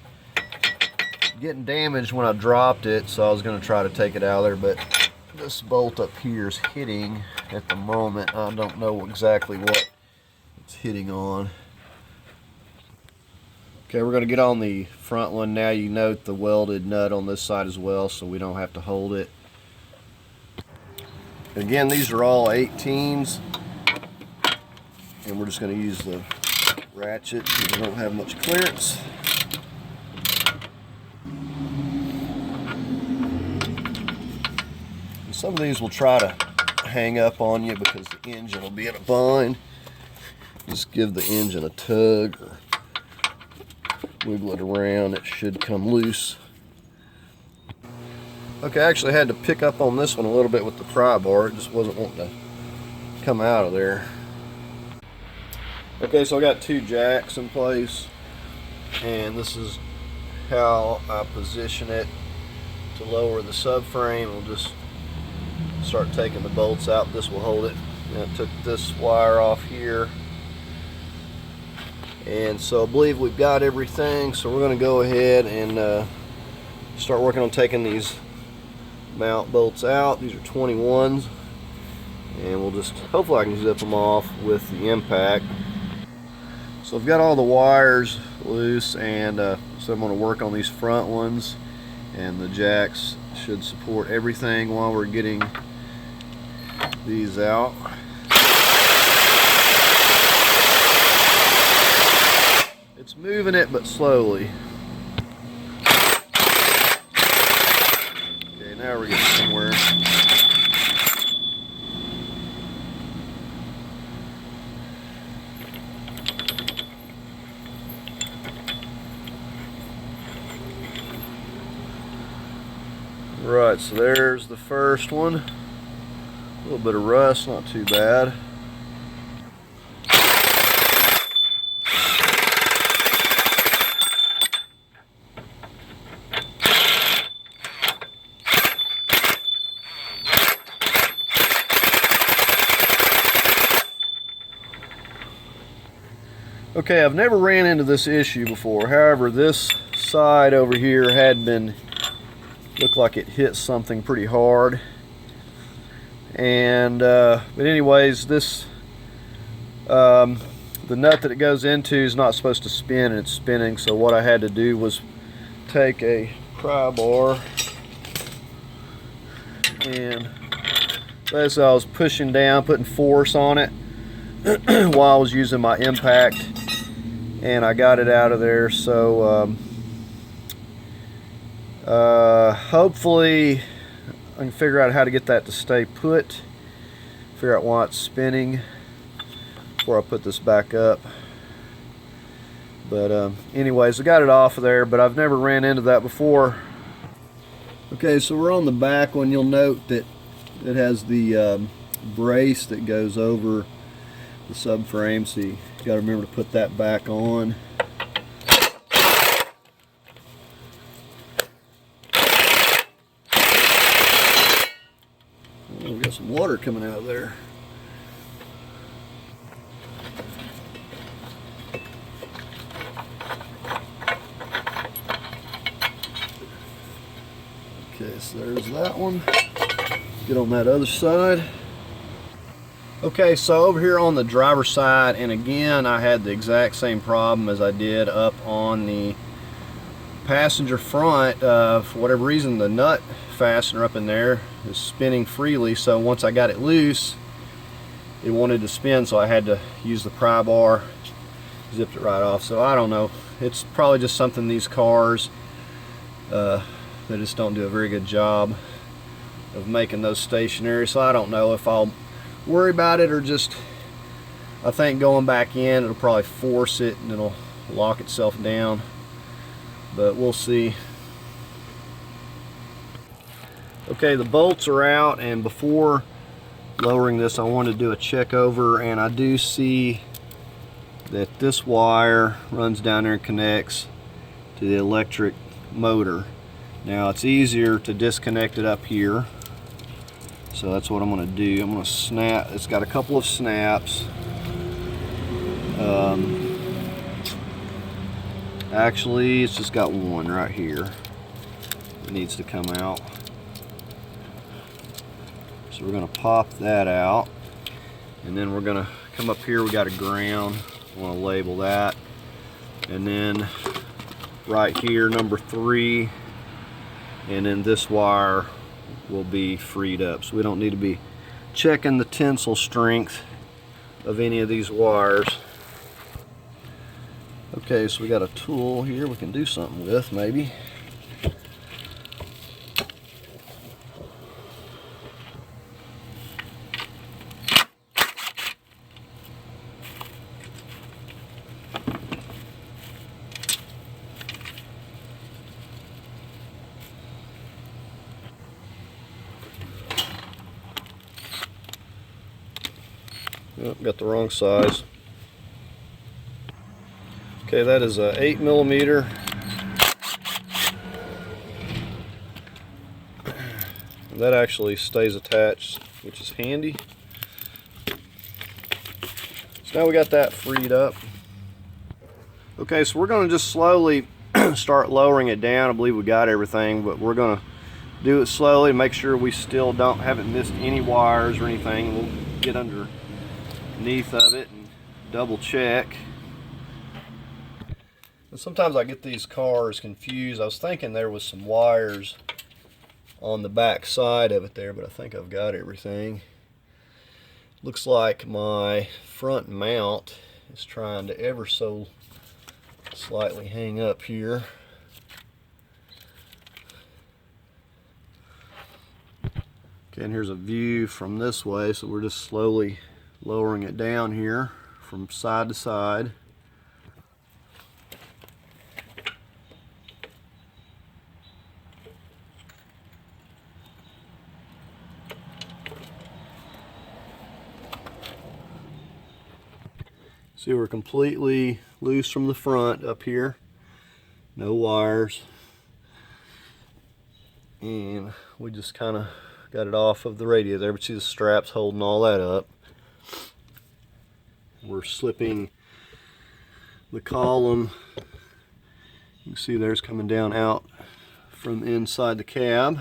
getting damaged when I dropped it, so I was going to try to take it out of there, but this bolt up here is hitting at the moment. I don't know exactly what it's hitting on. Okay, we're going to get on the front one now. You note the welded nut on this side as well, so we don't have to hold it. Again, these are all 18s, and we're just going to use the ratchet because we don't have much clearance. And some of these will try to hang up on you because the engine will be in a bind. Just give the engine a tug or wiggle it around, it should come loose. Okay, I actually had to pick up on this one a little bit with the pry bar. It just wasn't wanting to come out of there. Okay, so I got 2 jacks in place, and this is how I position it to lower the subframe. We'll just start taking the bolts out. This will hold it. And I took this wire off here. And so I believe we've got everything, so we're going to go ahead and start working on taking these mount bolts out. These are 21s, and we'll just, hopefully I can zip them off with the impact. So I've got all the wires loose, and so I'm going to work on these front ones, and the jacks should support everything while we're getting these out. It's moving it, but slowly. Okay, now we're getting somewhere. Right, so there's the first one. A little bit of rust, not too bad. Okay, I've never ran into this issue before. However, this side over here had been, looked like it hit something pretty hard. And but anyways, this the nut that it goes into is not supposed to spin, and it's spinning. So what I had to do was take a pry bar, and as I was pushing down, putting force on it while I was using my impact, and I got it out of there. So hopefully I can figure out how to get that to stay put, figure out why it's spinning before I put this back up. But anyways, I got it off of there, but I've never ran into that before. Okay, so we're on the back one. You'll note that it has the brace that goes over the subframe, so you got to remember to put that back on. Oh, we got some water coming out of there. Okay, so there's that one. Get on that other side. Okay, so over here on the driver's side, and again I had the exact same problem as I did up on the passenger front. For whatever reason, the nut fastener up in there is spinning freely, so once I got it loose, it wanted to spin, so I had to use the pry bar, zipped it right off. So I don't know, it's probably just something these cars they just don't do a very good job of making those stationary. So I don't know if I'll worry about it or just, I think going back in, it'll probably force it and it'll lock itself down, but we'll see. Okay, the bolts are out, and before lowering this I wanted to do a check over, and I do see that this wire runs down there and connects to the electric motor. Now it's easier to disconnect it up here, so that's what I'm going to do. I'm going to snap. It's got a couple of snaps. Actually, it's just got one right here. It needs to come out. So we're going to pop that out, and then we're going to come up here. We got a ground. I want to label that, and then right here, number 3, and then this wire will be freed up. So we don't need to be checking the tensile strength of any of these wires. Okay, so we got a tool here we can do something with, maybe. Oh, got the wrong size. Okay, that is a 8mm. That actually stays attached, which is handy. So now we got that freed up. Okay, so we're going to just slowly start lowering it down. I believe we got everything, but we're going to do it slowly, make sure we still haven't missed any wires or anything. We'll get underneath of it and double check. And sometimes I get these cars confused. I was thinking there was some wires on the back side of it there, but I think I've got everything. Looks like my front mount is trying to ever so slightly hang up here. Okay, and here's a view from this way, so we're just slowly lowering it down here from side to side. See, we're completely loose from the front up here. No wires. And we just kind of got it off of the radiator there, but see the straps holding all that up. We're slipping the column. You can see there's coming down out from inside the cab.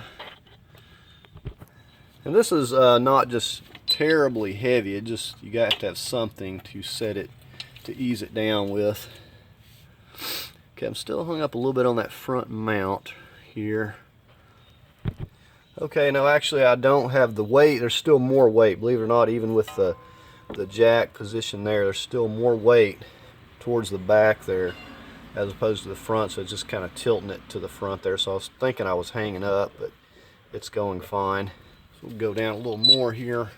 And this is not just terribly heavy, it just, you got to have something to set it, to ease it down with. Okay, I'm still hung up a little bit on that front mount here. Okay, now actually I don't have the weight. There's still more weight, believe it or not. Even with the jack position there's still more weight towards the back there as opposed to the front, so it's just kind of tilting it to the front there. So I was thinking I was hanging up, but it's going fine. So we'll go down a little more here.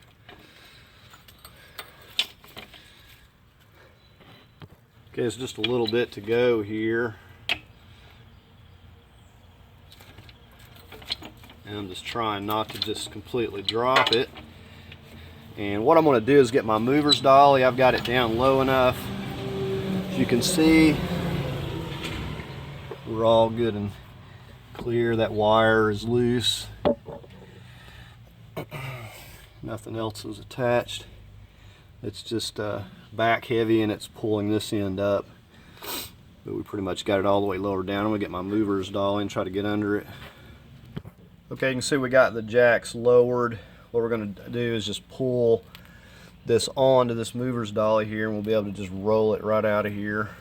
Okay, it's just a little bit to go here. And I'm just trying not to just completely drop it. And what I'm going to do is get my mover's dolly. I've got it down low enough. As you can see, we're all good and clear. That wire is loose. Nothing else is attached. It's just back heavy and it's pulling this end up. But we pretty much got it all the way lowered down. I'm going to get my mover's dolly and try to get under it. Okay, you can see we got the jacks lowered. What we're going to do is just pull this onto this mover's dolly here, and we'll be able to just roll it right out of here.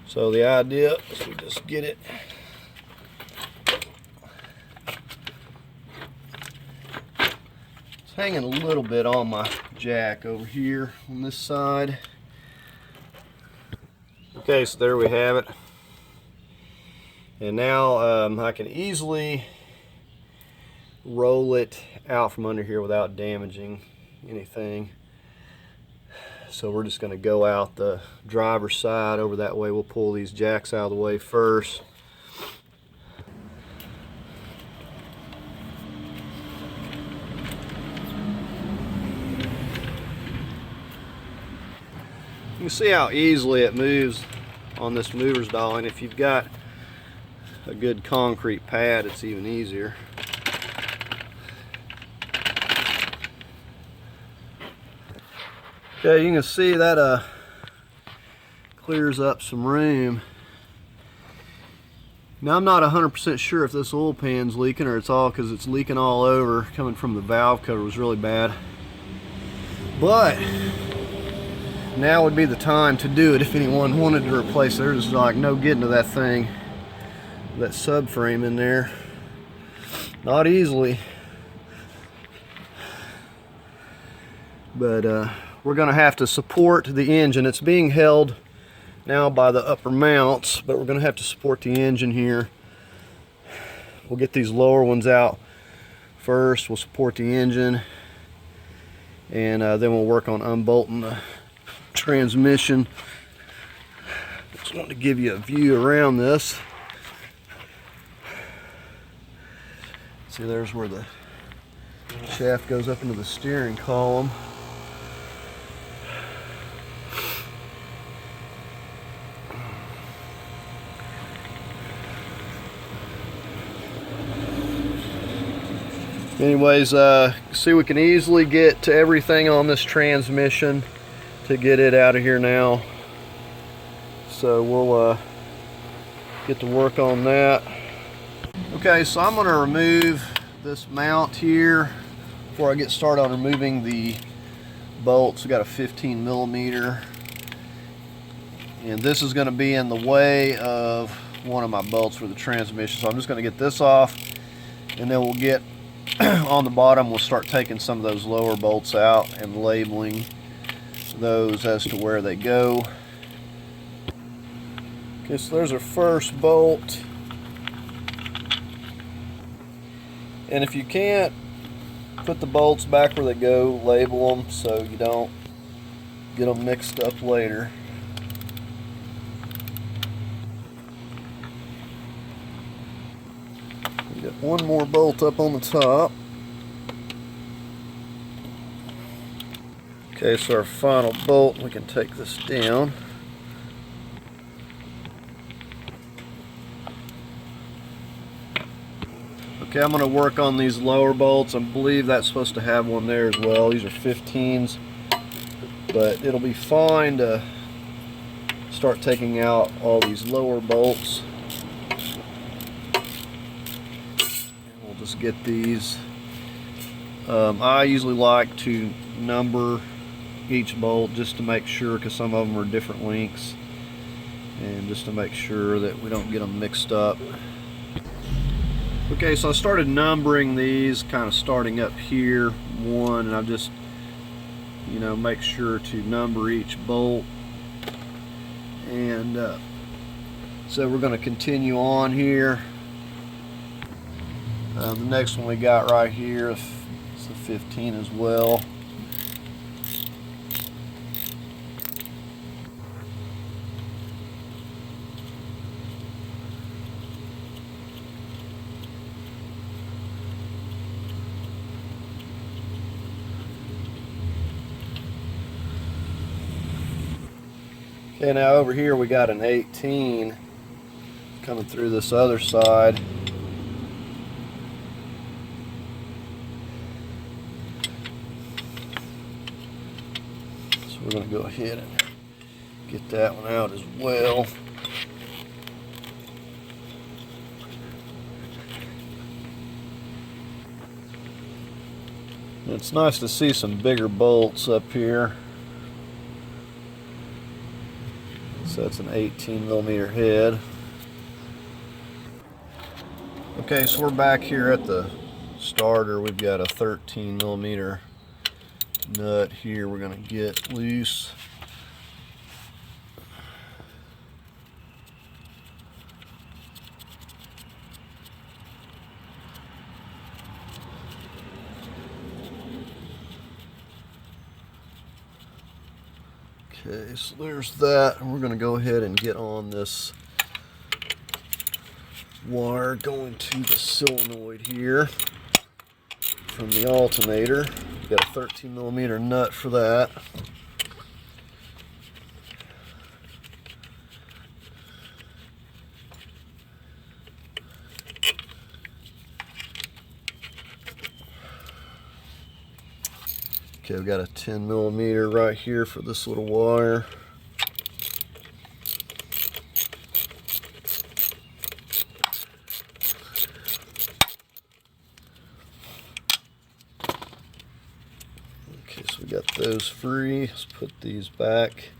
So the idea is we just get it it's hanging a little bit on my jack over here on this side. Okay, so there we have it. And now I can easily roll it out from under here without damaging anything. So we're just going to go out the driver's side over that way. We'll pull these jacks out of the way first. You can see how easily it moves on this mover's dolly, and if you've got a good concrete pad, it's even easier. Okay, you can see that clears up some room. Now I'm not 100% sure if this oil pan's leaking or it's all because it's leaking all over. Coming from the valve cover was really bad. But now would be the time to do it if anyone wanted to replace it. There's like no getting to that thing, that subframe in there. Not easily. But we're going to have to support the engine. It's being held now by the upper mounts, but we're going to have to support the engine here. We'll get these lower ones out first. We'll support the engine, and then we'll work on unbolting the transmission. Just want to give you a view around this. See, there's where the shaft goes up into the steering column. Anyways, see, we can easily get to everything on this transmission to get it out of here now. So we'll get to work on that. Okay, so I'm going to remove this mount here before I get started on removing the bolts. We got a 15 millimeter, and this is going to be in the way of one of my bolts for the transmission. So I'm just going to get this off, and then we'll get on the bottom. We'll start taking some of those lower bolts out and labeling those as to where they go. Okay, so there's our first bolt. And if you can't put the bolts back where they go, label them so you don't get them mixed up later. We got one more bolt up on the top. Okay, so our final bolt, we can take this down. Okay, I'm going to work on these lower bolts. I believe that's supposed to have one there as well. These are 15s, but it'll be fine to start taking out all these lower bolts. We'll just get these. I usually like to number each bolt just to make sure, because some of them are different lengths, and just to make sure that we don't get them mixed up. Okay, so I started numbering these, kind of starting up here, one, and I just, you know, make sure to number each bolt. And so we're going to continue on here. The next one we got right here is a 15 as well. Okay, now over here we got an 18 coming through this other side. So we're going to go ahead and get that one out as well. It's nice to see some bigger bolts up here. So it's an 18 millimeter head. Okay, so we're back here at the starter. We've got a 13 millimeter nut here we're going to get loose. Okay, so there's that, and we're going to go ahead and get on this wire going to the solenoid here from the alternator. We've got a 13 millimeter nut for that. Okay, we've got a 10 millimeter right here for this little wire. those free. Let's put these back.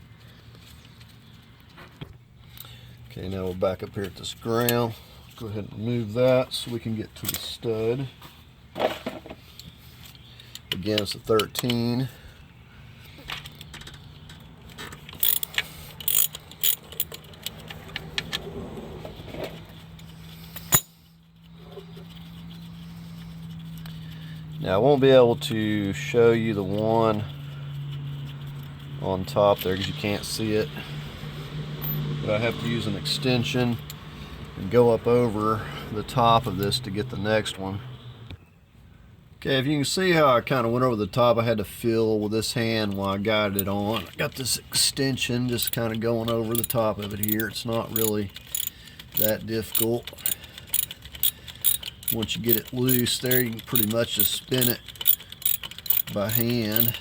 Okay, now we're back up here at this ground. Go ahead and remove that so we can get to the stud. Again, it's a 13. Now I won't be able to show you the one on top there because you can't see it. But I have to use an extension and go up over the top of this to get the next one. Okay, if you can see how I kind of went over the top, I had to fill with this hand while I got it on. I got this extension just kind of going over the top of it here. It's not really that difficult. Once you get it loose there, you can pretty much just spin it by hand.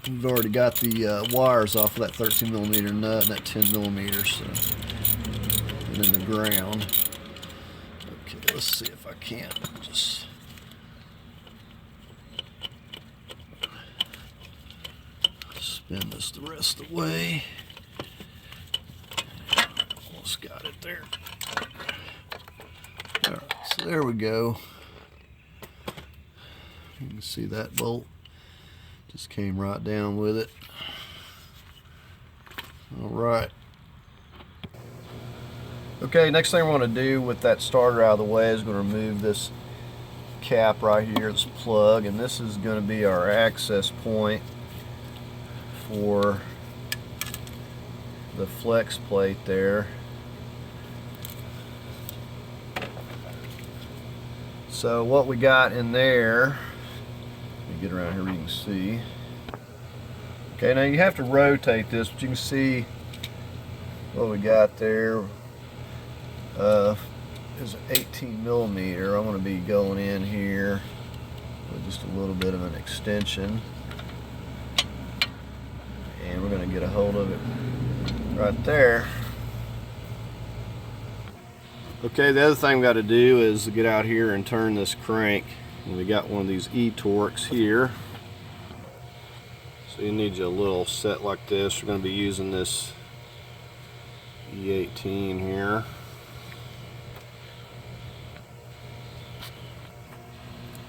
We've already got the wires off of that 13mm nut and that 10mm, so, and in the ground. Okay, let's see if I can't just spin this the rest of the way. Almost got it there. Alright, so there we go. You can see that bolt just came right down with it. Alright. Okay, next thing I want to do with that starter out of the way is going to remove this cap right here, this plug, and this is going to be our access point for the flex plate there. So what we got in there, let me get around here where you can see. Okay, now you have to rotate this, but you can see what we got there is an 18mm. I'm going to be going in here with just a little bit of an extension, and we're going to get a hold of it right there. Okay, the other thing we got to do is get out here and turn this crank. And we got one of these E-torques here. So you need you a little set like this. We're going to be using this E18 here.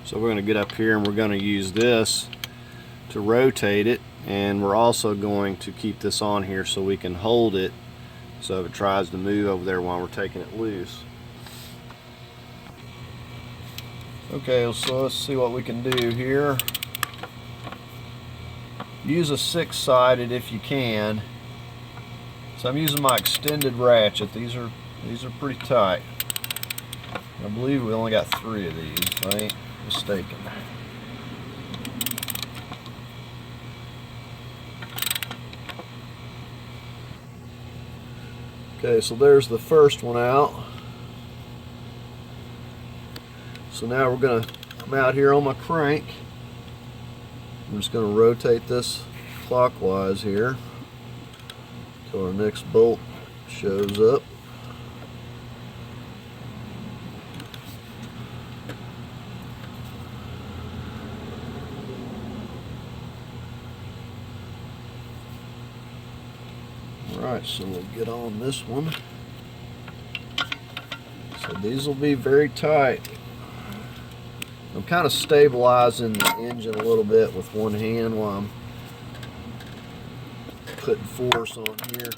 So we're going to get up here and we're going to use this to rotate it, and we're also going to keep this on here so we can hold it so if it tries to move over there while we're taking it loose. Okay, so let's see what we can do here. Use a 6-sided if you can. So I'm using my extended ratchet. These are pretty tight. I believe we only got 3 of these, if I ain't mistaken. Okay, so there's the first one out. So now I'm out here on my crank. I'm just going to rotate this clockwise here till our next bolt shows up. Alright, so we'll get on this one. So these will be very tight. I'm kind of stabilizing the engine a little bit with one hand while I'm putting force on here.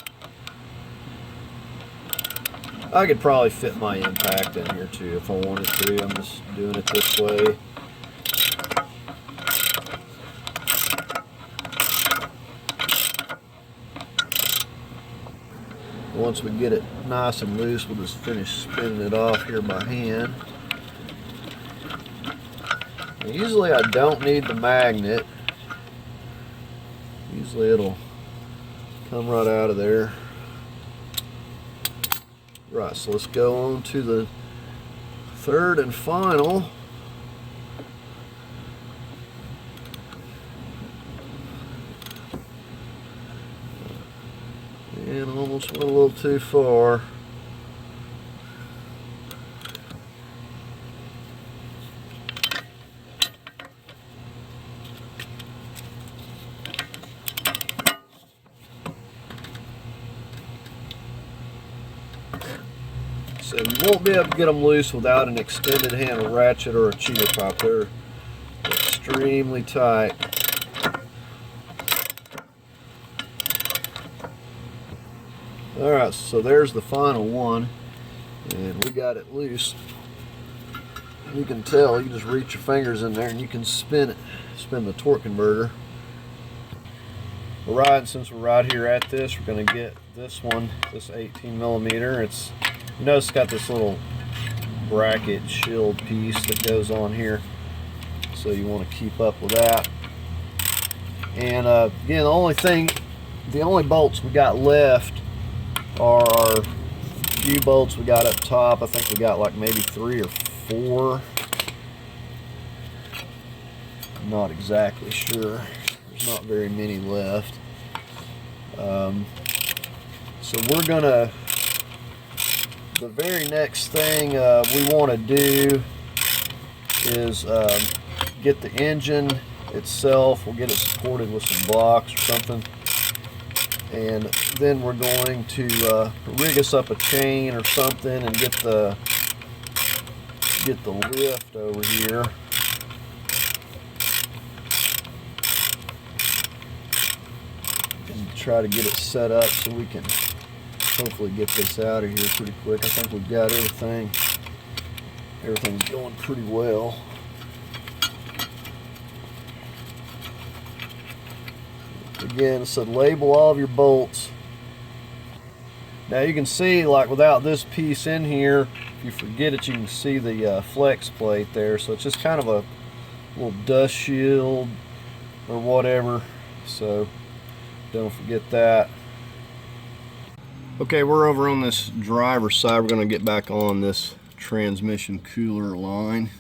I could probably fit my impact in here too if I wanted to. I'm just doing it this way. Once we get it nice and loose, we'll just finish spinning it off here by hand. And usually I don't need the magnet. Usually it'll come right out of there. Right, so let's go on to the third and final. And almost went a little too far. said, you won't be able to get them loose without an extended handle ratchet or a cheater pipe. They're extremely tight. Alright, so there's the final one, and we got it loose. You can tell, you just reach your fingers in there and you can spin it, spin the torque converter. Alright, since we're right here at this, we're going to get this one, this 18mm. It's, you notice it's got this little bracket shield piece that goes on here, so you want to keep up with that. And again, the only bolts we got left are our few bolts we got up top. I think we got like maybe 3 or 4. I'm not exactly sure. There's not very many left. So we're gonna, the very next thing we want to do is get the engine itself. We'll get it supported with some blocks or something, and then we're going to rig us up a chain or something and get the lift over here. And try to get it set up so we can hopefully get this out of here pretty quick. I think we've got everything. Everything's going pretty well. Again, it said label all of your bolts. Now you can see, like, without this piece in here, if you forget it, you can see the flex plate there. So it's just kind of a little dust shield or whatever. So don't forget that. Okay, we're over on this driver's side. We're going to get back on this transmission cooler line.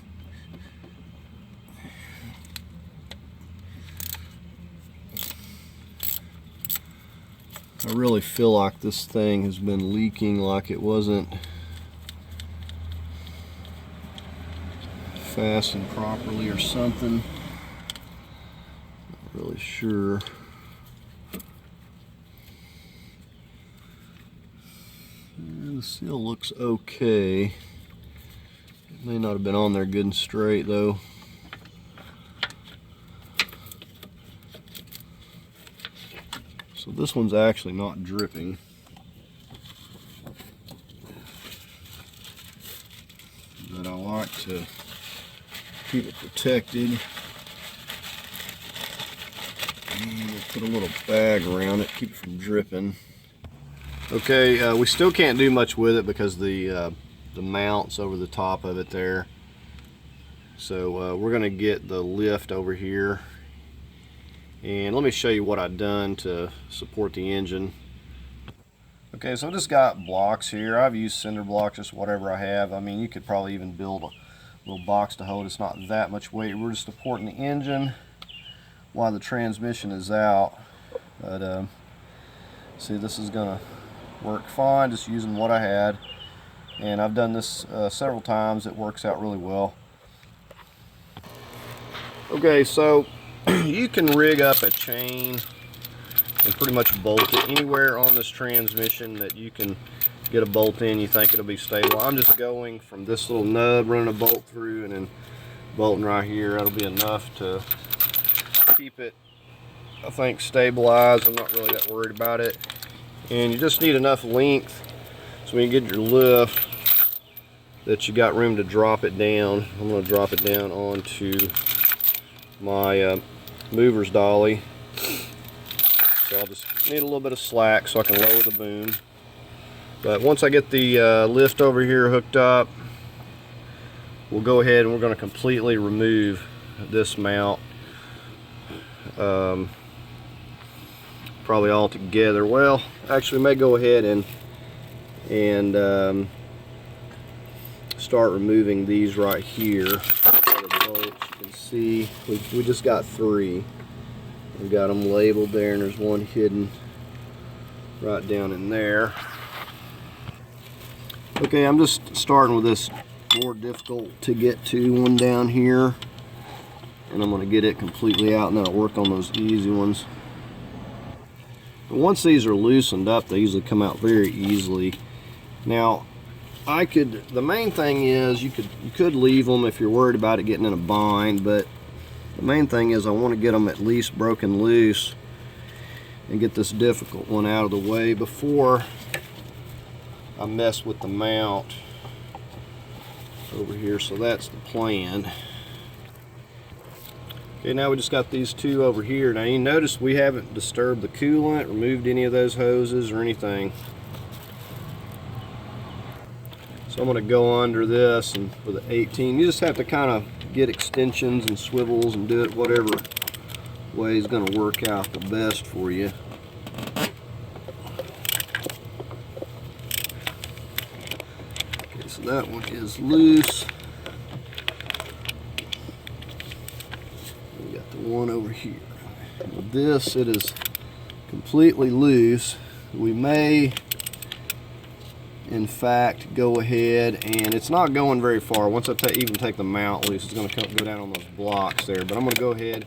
I really feel like this thing has been leaking, like it wasn't fastened properly or something. Not really sure. The seal looks okay. It may not have been on there good and straight though. So this one's actually not dripping. But I like to keep it protected. And we'll put a little bag around it, keep it from dripping. Okay, we still can't do much with it because the mount's over the top of it there. So we're going to get the lift over here. And let me show you what I've done to support the engine. Okay, so I just got blocks here. I've used cinder blocks, just whatever I have. I mean, you could probably even build a little box to hold. It's not that much weight. We're just supporting the engine while the transmission is out. But see, this is gonna work fine just using what I had. And I've done this several times. It works out really well. Okay, so you can rig up a chain and pretty much bolt it anywhere on this transmission that you can get a bolt in you think it'll be stable. I'm just going from this little nub, running a bolt through and then bolting right here. That'll be enough to keep it, I think, stabilized. I'm not really that worried about it. And you just need enough length so when you get your lift that you got room to drop it down. I'm going to drop it down onto my mover's dolly. So I'll just need a little bit of slack so I can lower the boom. But once I get the lift over here hooked up, we'll go ahead and we're going to completely remove this mount. Probably all together. Well, actually we may go ahead and start removing these right here. You can see we just got 3. We've got them labeled there, and there's one hidden right down in there. Okay, I'm just starting with this more difficult to get to one down here, and I'm going to get it completely out and then I'll work on those easy ones. But once these are loosened up, they usually come out very easily. Now, the main thing is you could leave them if you're worried about it getting in a bind, but the main thing is I want to get them at least broken loose and get this difficult one out of the way before I mess with the mount over here. So that's the plan. Okay, now we just got these two over here. Now you notice we haven't disturbed the coolant, removed any of those hoses or anything. So I'm going to go under this, and for the 18, you just have to kind of get extensions and swivels and do it whatever way is going to work out the best for you. Okay, so that one is loose. We got the one over here. With this, it is completely loose. We may in fact go ahead, and it's not going very far. Once I even take the mount loose, it's going to go down on those blocks there. But I'm going to go ahead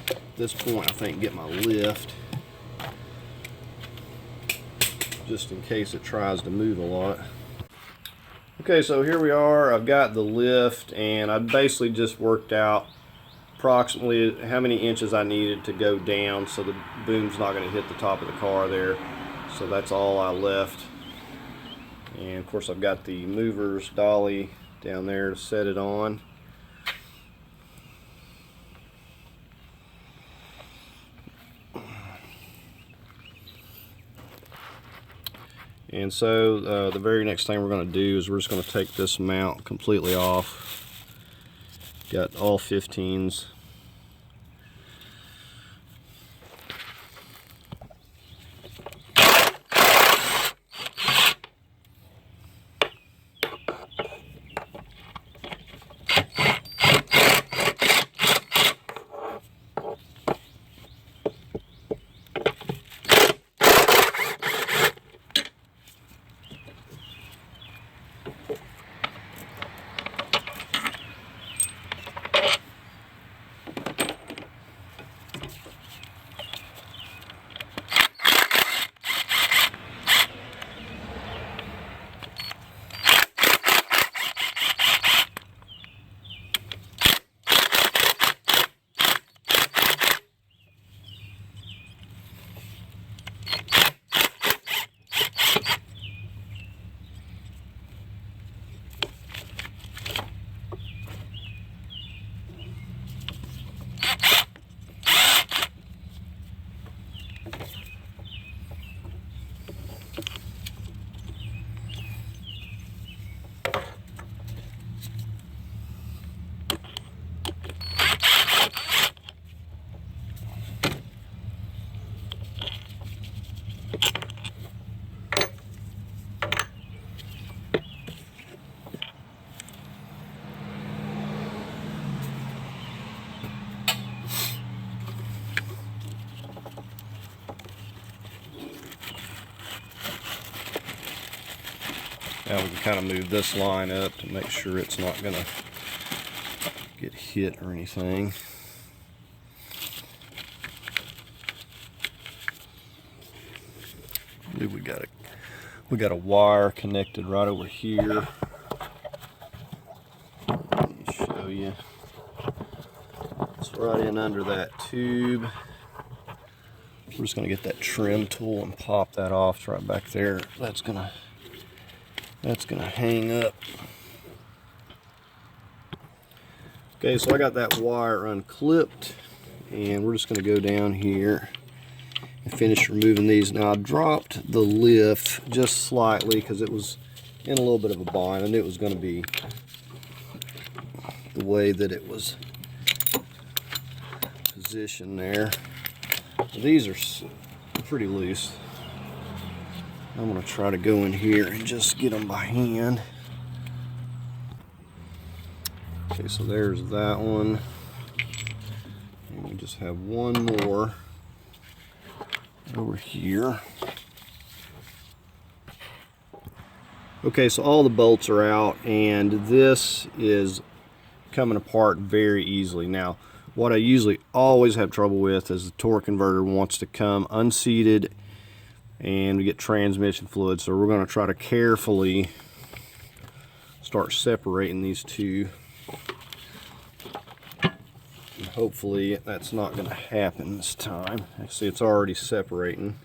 at this point, I think, get my lift just in case it tries to move a lot. Okay, so here we are. I've got the lift, and I basically just worked out approximately how many inches I needed to go down so the boom's not going to hit the top of the car there. So that's all I left. And of course I've got the movers dolly down there to set it on. And so the very next thing we're going to do is we're just going to take this mount completely off. Got all 15s. Now we can kind of move this line up to make sure it's not going to get hit or anything. We got a wire connected right over here. Let me show you. It's right in under that tube. We're just going to get that trim tool and pop that off. It's right back there. That's gonna hang up. Okay, so I got that wire unclipped, and we're just going to go down here and finish removing these. Now I dropped the lift just slightly because it was in a little bit of a bind, and it was going to be the way that it was positioned there. These are pretty loose. I'm going to try to go in here and just get them by hand. Okay, so there's that one. And we just have one more over here. Okay, so all the bolts are out, and this is coming apart very easily. Now, what I usually always have trouble with is the torque converter wants to come unseated and we get transmission fluid. So we're going to try to carefully start separating these two. And hopefully that's not going to happen this time. See, it's already separating.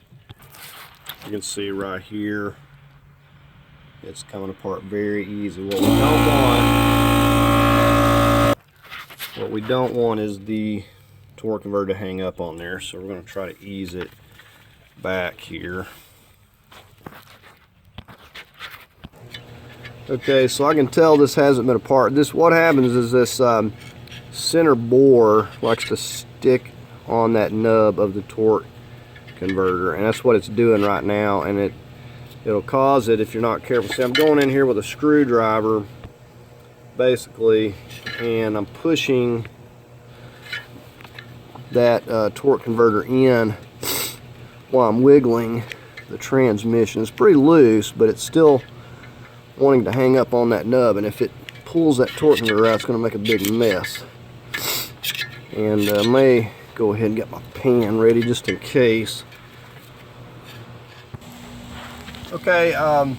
You can see right here, it's coming apart very easy. What we don't want is the torque converter to hang up on there, so we're going to try to ease it back here. Okay, so I can tell this hasn't been apart. What happens is this center bore likes to stick on that nub of the torque converter, and that's what it's doing right now, and it'll cause it if you're not careful. See, I'm going in here with a screwdriver basically, and I'm pushing that torque converter in while I'm wiggling the transmission. It's pretty loose, but it's still wanting to hang up on that nub, and if it pulls that torque converter out, it's going to make a big mess. And I may go ahead and get my pan ready just in case. Okay, I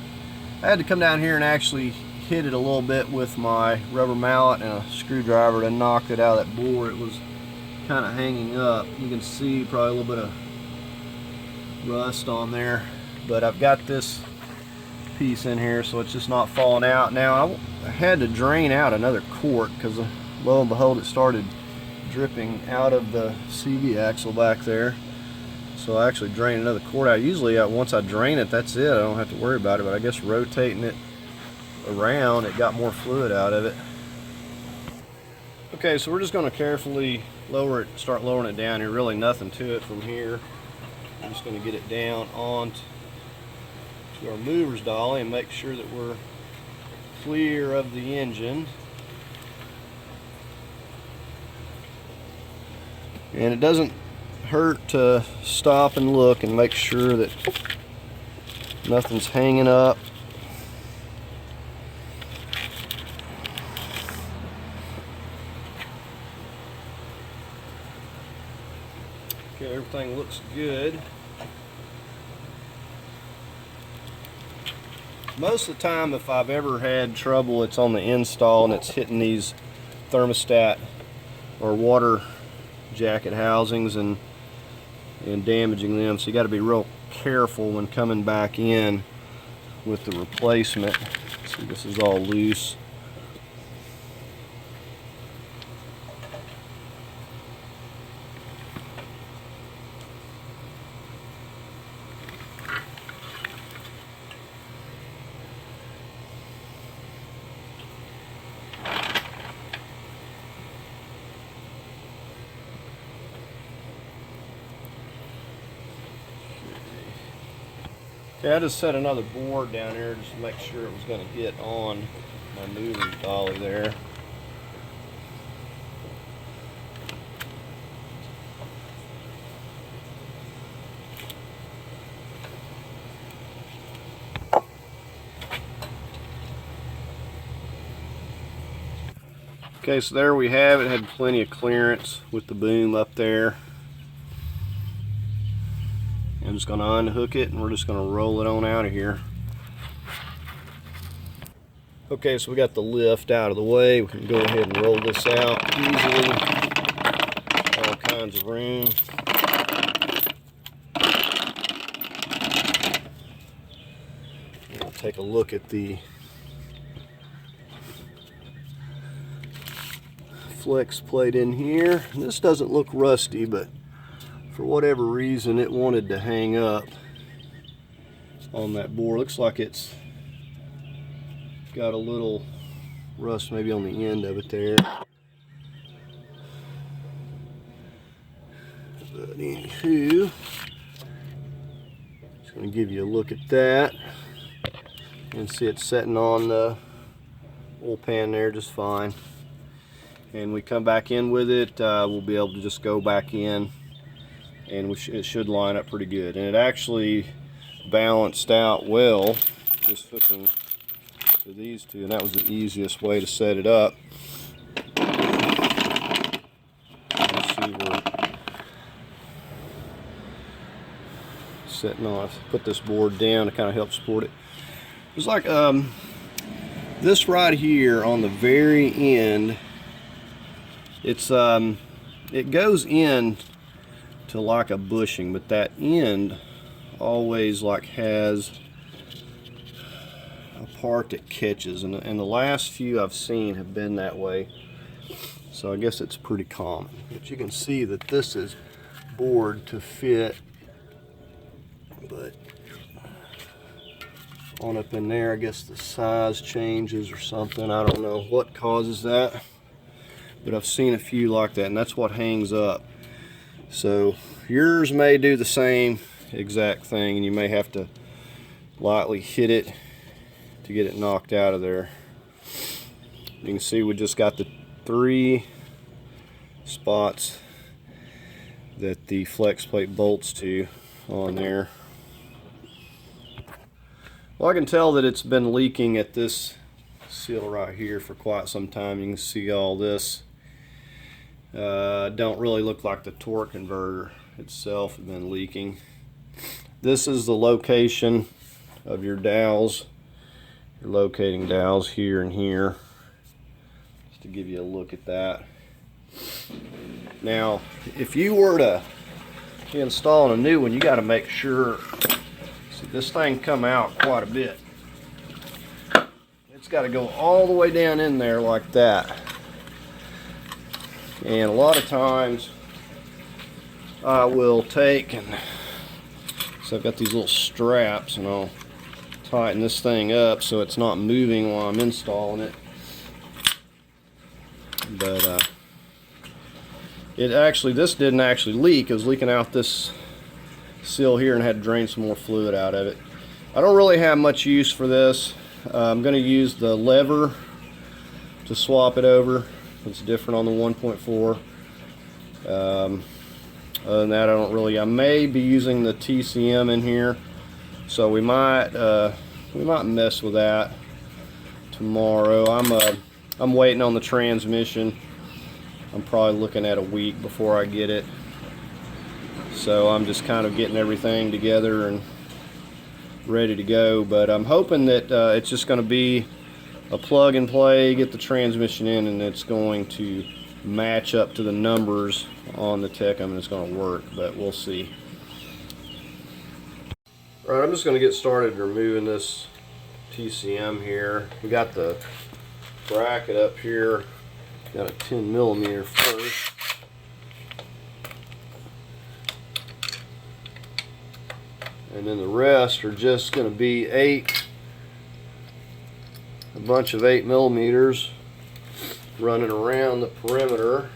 had to come down here and actually hit it a little bit with my rubber mallet and a screwdriver to knock it out of that bore. It was kind of hanging up. You can see probably a little bit of rust on there, but I've got this piece in here so it's just not falling out. Now I had to drain out another quart because lo and behold it started dripping out of the CV axle back there, so I actually drained another quart out. Usually once I drain it, that's it, I don't have to worry about it, but I guess rotating it around, it got more fluid out of it. Okay, so we're just going to carefully start lowering it down here. Really nothing to it from here. I'm just going to get it down onto our mover's dolly and make sure that we're clear of the engine. And it doesn't hurt to stop and look and make sure that nothing's hanging up. Okay, everything looks good. Most of the time, if I've ever had trouble, it's on the install and it's hitting these thermostat or water jacket housings and damaging them. So you got to be real careful when coming back in with the replacement. See, this is all loose. Okay, I just set another board down here just to make sure it was going to hit on my moving dolly there. Okay, so there we have it. It had plenty of clearance with the boom up there. I'm just going to unhook it and we're just going to roll it on out of here. Okay, so we got the lift out of the way. We can go ahead and roll this out easily. All kinds of room. We'll take a look at the flex plate in here. This doesn't look rusty, but for whatever reason it wanted to hang up on that board. Looks like it's got a little rust maybe on the end of it there. But anywho, just going to give you a look at that and see it's setting on the oil pan there just fine. And we come back in with it, we'll be able to just go back in and it should line up pretty good. And it actually balanced out well, just hooking to these two, and that was the easiest way to set it up. Let's see, we're setting off. Put this board down to kind of help support it. It's like This right here on the very end, it goes in to like a bushing, but that end always like has a part that catches, and the last few I've seen have been that way, so I guess it's pretty common. But you can see that this is bored to fit, but on up in there, I guess the size changes or something. I don't know what causes that, but I've seen a few like that, and that's what hangs up. So yours may do the same exact thing, and you may have to lightly hit it to get it knocked out of there. You can see we just got the 3 spots that the flex plate bolts to on there. Well, I can tell that it's been leaking at this seal right here for quite some time. You can see all this. Don't really look like the torque converter itself has been leaking. This is the location of your dowels. Your locating dowels here and here. Just to give you a look at that. Now, if you were to install a new one, you got to make sure. See, this thing come out quite a bit. It's got to go all the way down in there like that. And a lot of times I will take, and so I've got these little straps, and I'll tighten this thing up so it's not moving while I'm installing it. But this didn't actually leak. It was leaking out this seal here, and had to drain some more fluid out of it. I don't really have much use for this. I'm going to use the lever to swap it over. It's different on the 1.4. Other than that, I may be using the TCM in here, so we might mess with that tomorrow. I'm waiting on the transmission. I'm probably looking at a week before I get it. So I'm just kind of getting everything together and ready to go. But I'm hoping that it's just going to be a plug and play, get the transmission in, and it's going to match up to the numbers on the Tecum, and it's going to work, but we'll see. All right, I'm just going to get started removing this TCM here. We got the bracket up here, got a 10mm first. And then the rest are just going to be a bunch of 8mm running around the perimeter.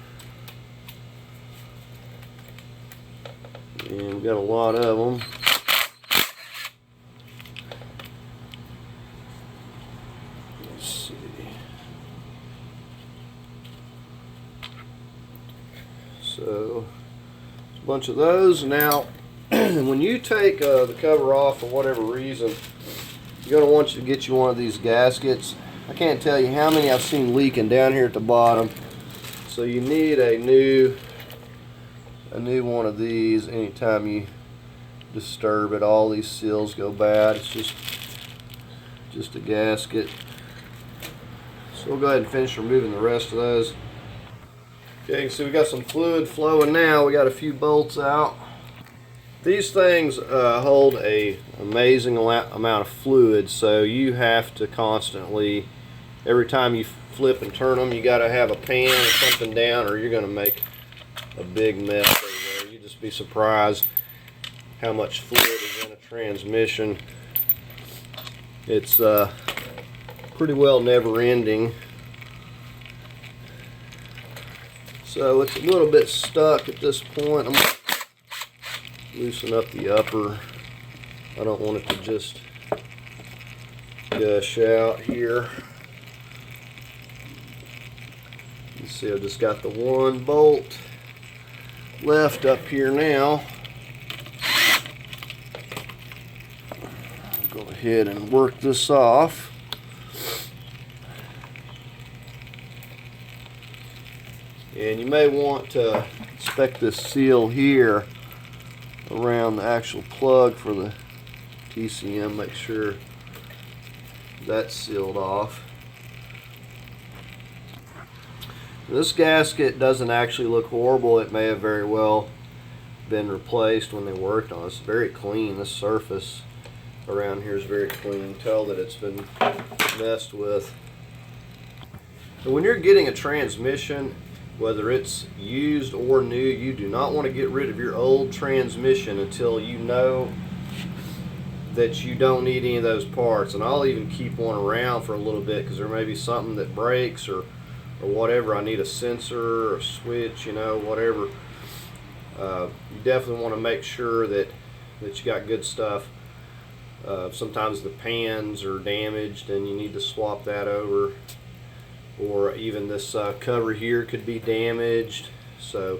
And we've got a lot of them. Let's see. So, a bunch of those. Now, when you take the cover off for whatever reason, you're going to want you to get you one of these gaskets. I can't tell you how many I've seen leaking down here at the bottom. So you need a new one of these anytime you disturb it. All these seals go bad. It's just a gasket. So we'll go ahead and finish removing the rest of those. Okay, you can see we got some fluid flowing now. We got a few bolts out. These things hold an amazing amount of fluid, so you have to constantly, every time you flip and turn them, you got to have a pan or something down, or you're going to make a big mess over there. You'd just be surprised how much fluid is in a transmission. It's pretty well never ending. So it's a little bit stuck at this point. I'm going to loosen up the upper. I don't want it to just gush out here. You see, I just got the one bolt left up here now. I'll go ahead and work this off. And you may want to inspect this seal here around the actual plug for the TCM. Make sure that's sealed off. This gasket doesn't actually look horrible. It may have very well been replaced when they worked on it. It's very clean. This surface around here is very clean. Tell that it's been messed with. And when you're getting a transmission, whether it's used or new, you do not want to get rid of your old transmission until you know that you don't need any of those parts. And I'll even keep one around for a little bit because there may be something that breaks or whatever. I need a sensor or a switch, you know, whatever. You definitely want to make sure that you got good stuff. Sometimes the pans are damaged and you need to swap that over, or even this cover here could be damaged. So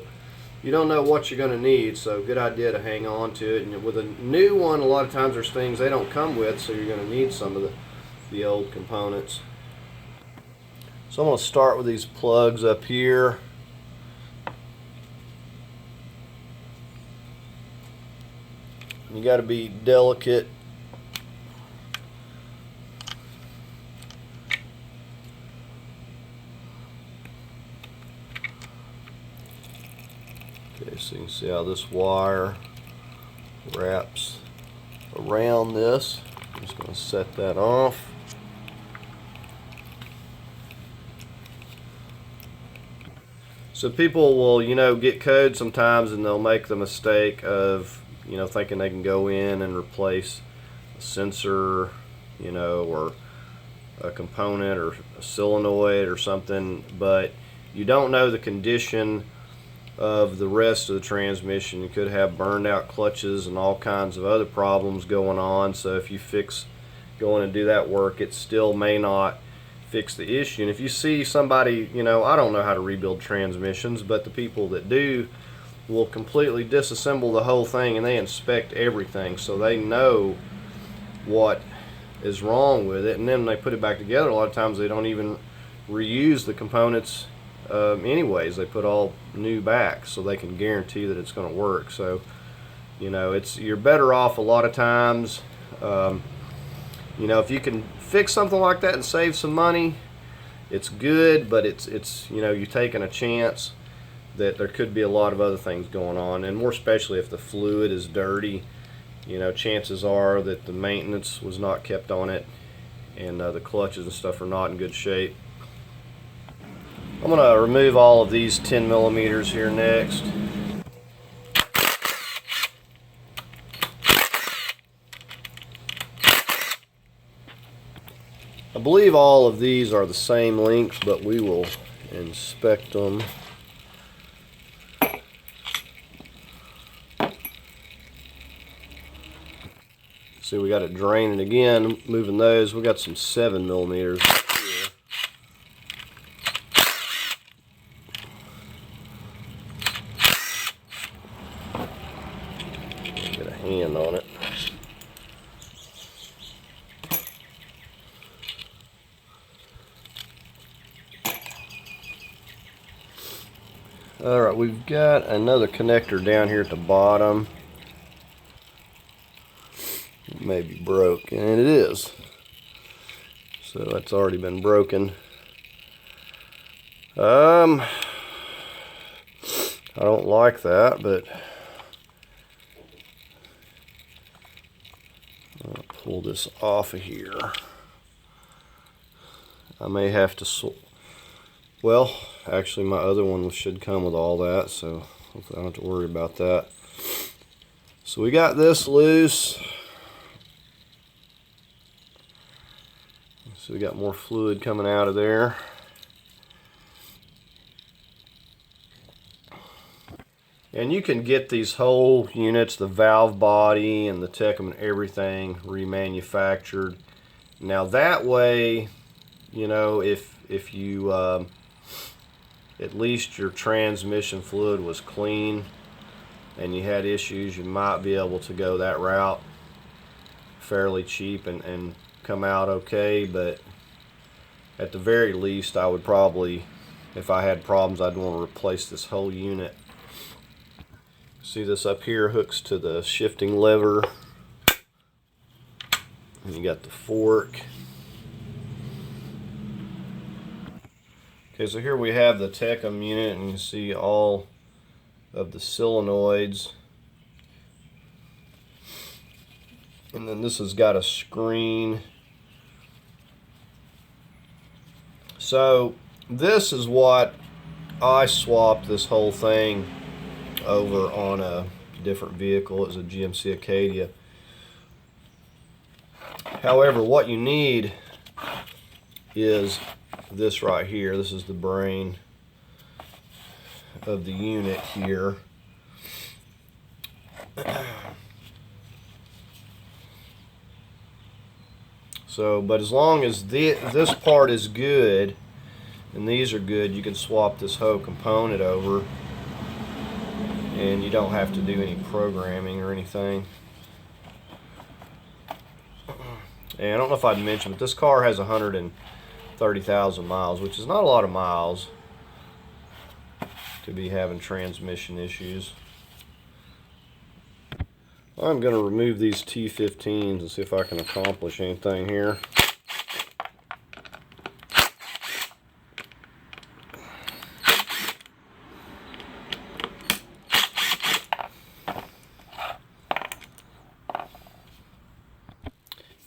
you don't know what you're going to need, so good idea to hang on to it. And with a new one, a lot of times there's things they don't come with, so you're going to need some of the old components. So I'm going to start with these plugs up here. You got to be delicate. Okay, so you can see how this wire wraps around this. I'm just going to set that off. So people will, you know, get codes sometimes and they'll make the mistake of, you know, thinking they can go in and replace a sensor, you know, or a component or a solenoid or something, but you don't know the condition of the rest of the transmission. You could have burned out clutches and all kinds of other problems going on. So if you go in and do that work, it still may not fix the issue. And if you see somebody, you know, I don't know how to rebuild transmissions, but the people that do will completely disassemble the whole thing and they inspect everything so they know what is wrong with it, and then they put it back together. A lot of times they don't even reuse the components anyways. They put all new back so they can guarantee that it's going to work. So, you know, you're better off a lot of times, you know, if you can fix something like that and save some money, it's good, but it's you know, you're taking a chance that there could be a lot of other things going on, and more especially if the fluid is dirty. You know, chances are that the maintenance was not kept on it, and the clutches and stuff are not in good shape. I'm going to remove all of these 10 millimeters here next. I believe all of these are the same length, but we will inspect them. See, we got it draining again, moving those. We got some 7 millimeters here. Get a hand on it. Alright, we've got another connector down here at the bottom. It may be broke, and it is. So that's already been broken. I don't like that, but I'll pull this off of here. I may have to well, actually my other one should come with all that, so I don't have to worry about that. So we got this loose. So we got more fluid coming out of there. And you can get these whole units, the valve body and the Tecum and everything, remanufactured. Now that way, you know, if you at least your transmission fluid was clean and you had issues, you might be able to go that route fairly cheap and come out okay. But at the very least, I would probably, if I had problems, I'd want to replace this whole unit. See, this up here hooks to the shifting lever, and you got the fork. Okay, so here we have the Tecum unit, and you see all of the solenoids. And then this has got a screen. So this is what I swapped this whole thing over on a different vehicle. It's a GMC Acadia. However, what you need is this right here. This is the brain of the unit here. So, but as long as this part is good and these are good, you can swap this whole component over and you don't have to do any programming or anything. And I don't know if I'd mentioned, but this car has 130,000 miles, which is not a lot of miles to be having transmission issues. I'm going to remove these T15s and see if I can accomplish anything here.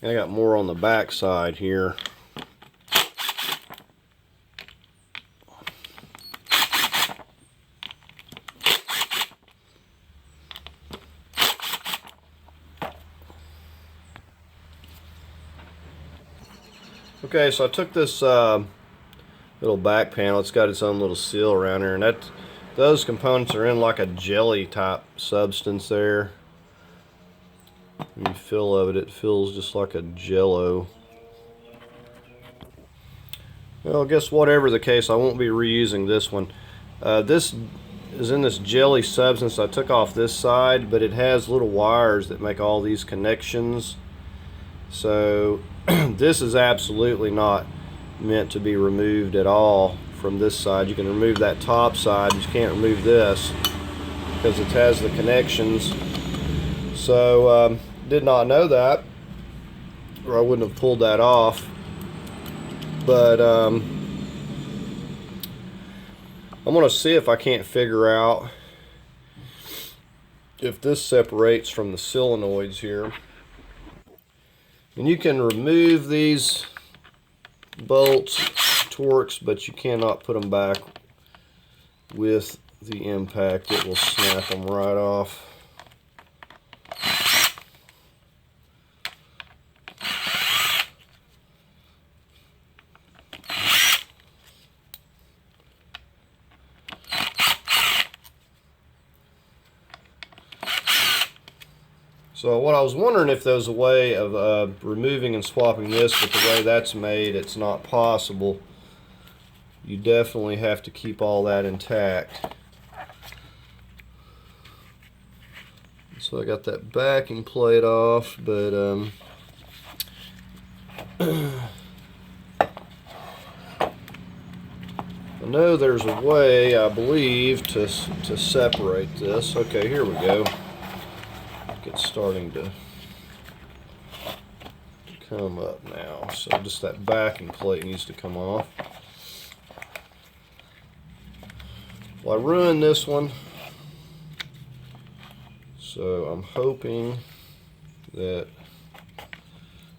I got more on the back side here. Okay, so I took this little back panel. It's got its own little seal around here, and those components are in like a jelly type substance there. When you feel of it, it feels just like a jello. Well, I guess whatever the case, I won't be reusing this one. This is in this jelly substance. I took off this side, but it has little wires that make all these connections. So this is absolutely not meant to be removed at all from this side. You can remove that top side, you can't remove this because it has the connections. So did not know that, or I wouldn't have pulled that off. But I'm going to see if I can't figure out if this separates from the solenoids here. And you can remove these bolts, Torx, but you cannot put them back with the impact. It will snap them right off. So what I was wondering if there's a way of removing and swapping this, but the way that's made, it's not possible. You definitely have to keep all that intact. So I got that backing plate off, but I know there's a way, I believe, to separate this. Okay, here we go. It's starting to come up now, so just that backing plate needs to come off. Well, I ruined this one, so I'm hoping that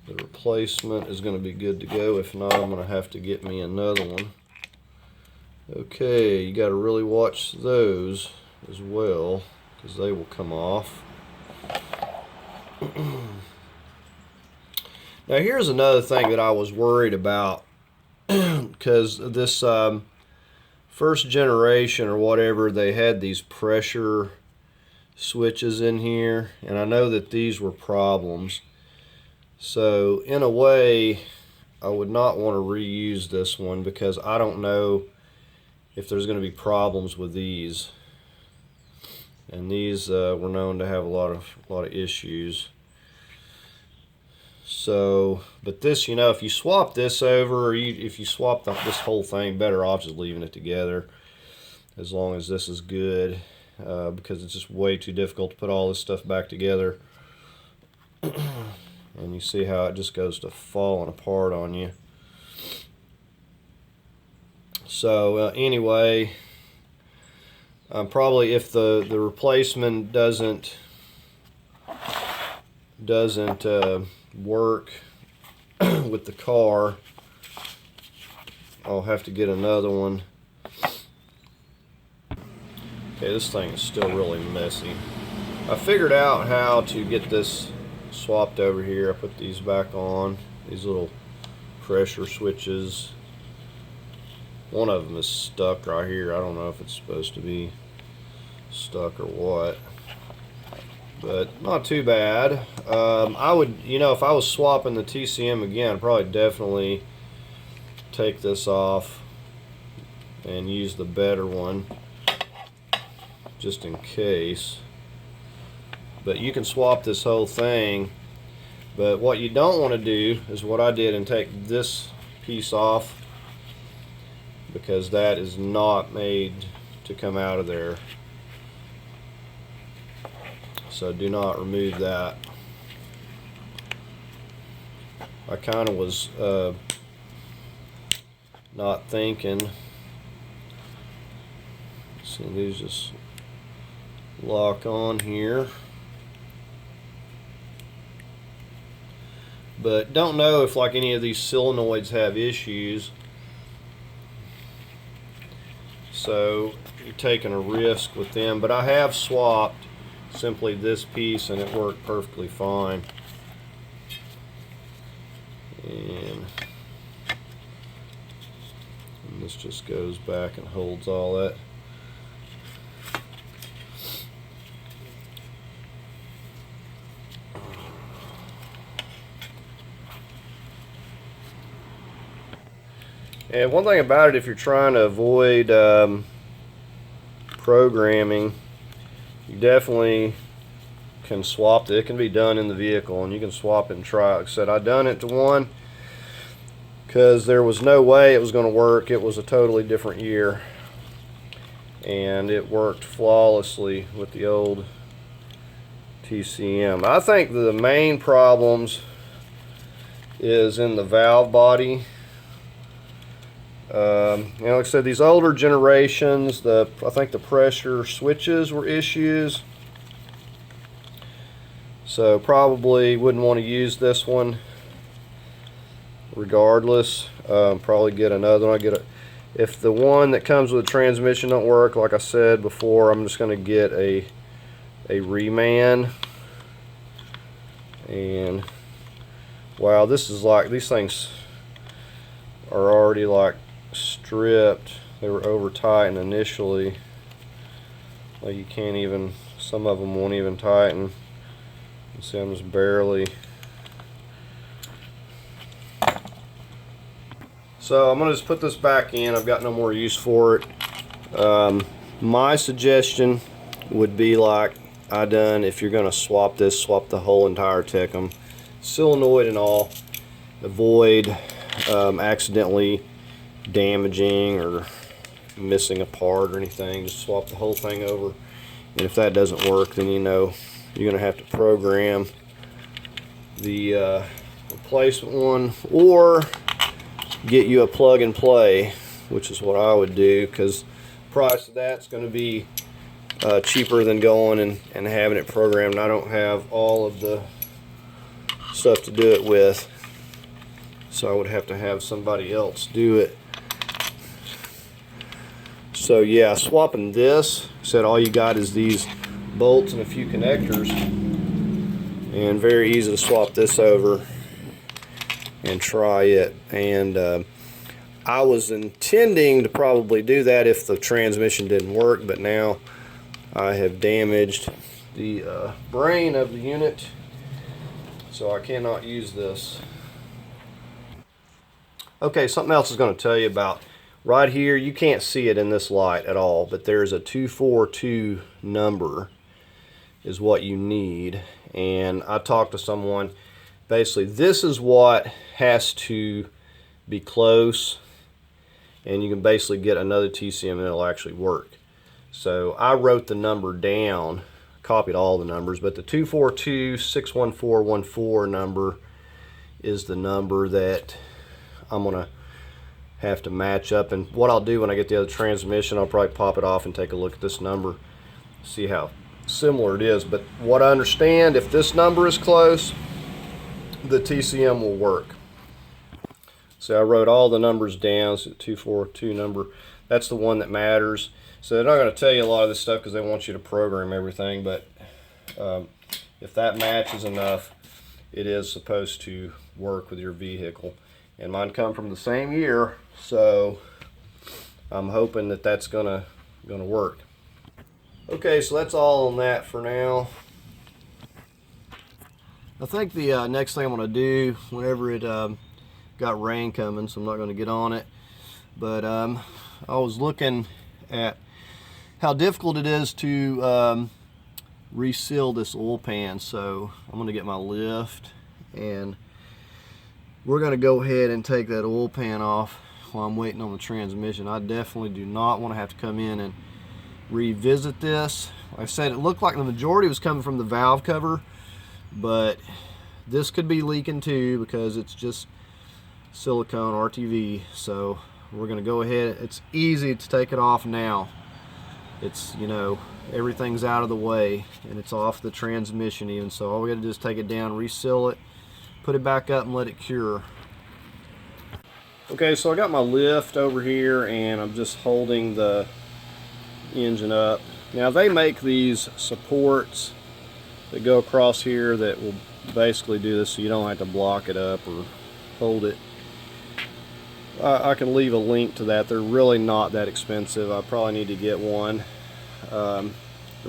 the replacement is going to be good to go. If not, I'm going to have to get me another one. Okay, you got to really watch those as well, because they will come off. Now here's another thing that I was worried about, because this first generation or whatever, they had these pressure switches in here, and I know that these were problems. So in a way, I would not want to reuse this one, because I don't know if there's going to be problems with these. And these were known to have a lot of issues. So, but this, you know, if you swap this over, or if you swap this whole thing, better off just leaving it together, as long as this is good, because it's just way too difficult to put all this stuff back together. And you see how it just goes to falling apart on you. So anyway, probably if the replacement doesn't work with the car, I'll have to get another one. Okay, this thing is still really messy. I figured out how to get this swapped over here. I put these back on, these little pressure switches. One of them is stuck right here. I don't know if it's supposed to be stuck or what, but not too bad. I would, if I was swapping the TCM again, I'd probably definitely take this off and use the better one just in case. But you can swap this whole thing, but what you don't want to do is what I did and take this piece off, because that is not made to come out of there. So do not remove that. I kind of was not thinking. See, these just lock on here. But don't know if like any of these solenoids have issues. So you're taking a risk with them. But I have swapped simply this piece and it worked perfectly fine. And this just goes back and holds all that. And one thing about it, if you're trying to avoid programming, you definitely can swap it. It can be done in the vehicle, and you can swap it and try it. Like I said, I done it to one because there was no way it was going to work. It was a totally different year, and it worked flawlessly with the old TCM. I think the main problems is in the valve body. Like I said, these older generations, I think the pressure switches were issues. So probably wouldn't want to use this one regardless. Probably get another one. If the one that comes with the transmission don't work, like I said before, I'm just going to get a reman. And wow, this is like, these things are already like stripped. They were over tightened initially. Like you can't even, some of them won't even tighten. You see, I'm just barely. So I'm gonna just put this back in. I've got no more use for it. My suggestion would be like I done, if you're gonna swap this, swap the whole entire Tecum, solenoid and all. Avoid accidentally damaging or missing a part or anything. Just swap the whole thing over, and if that doesn't work, then you're gonna have to program the replacement one, or get you a plug and play, which is what I would do, because the price of that's going to be cheaper than going and having it programmed. I don't have all of the stuff to do it with, so I would have to have somebody else do it. So yeah, swapping this, said all you got is these bolts and a few connectors, and very easy to swap this over and try it. And I was intending to probably do that if the transmission didn't work, but now I have damaged the brain of the unit, so I cannot use this. Okay, something else I was going to tell you about. Right here, you can't see it in this light at all, but there's a 242 number is what you need. And I talked to someone. Basically, this is what has to be close, and you can basically get another TCM and it'll actually work. So I wrote the number down, copied all the numbers, but the 242-61414 number is the number that I'm gonna have to match up. And what I'll do when I get the other transmission, I'll probably pop it off and take a look at this number, see how similar it is. But what I understand, if this number is close, the TCM will work. So I wrote all the numbers down. So 242 number, that's the one that matters. So they're not going to tell you a lot of this stuff because they want you to program everything, but if that matches enough, it is supposed to work with your vehicle. And mine come from the same year, so I'm hoping that that's gonna work. Okay, so that's all on that for now. I think the next thing I'm gonna do, whenever it got rain coming, so I'm not gonna get on it, but I was looking at how difficult it is to reseal this oil pan. So I'm gonna get my lift and we're gonna go ahead and take that oil pan off while I'm waiting on the transmission. I definitely do not want to have to come in and revisit this. Like I said, it looked like the majority was coming from the valve cover, but this could be leaking too because it's just silicone RTV. So we're gonna go ahead. It's easy to take it off now. It's, you know, everything's out of the way and it's off the transmission even. So all we gotta do is take it down, reseal it, put it back up and let it cure. Okay, so I got my lift over here and I'm just holding the engine up. Now they make these supports that go across here that will basically do this so you don't have to block it up or hold it. I can leave a link to that. They're really not that expensive. I probably need to get one. They're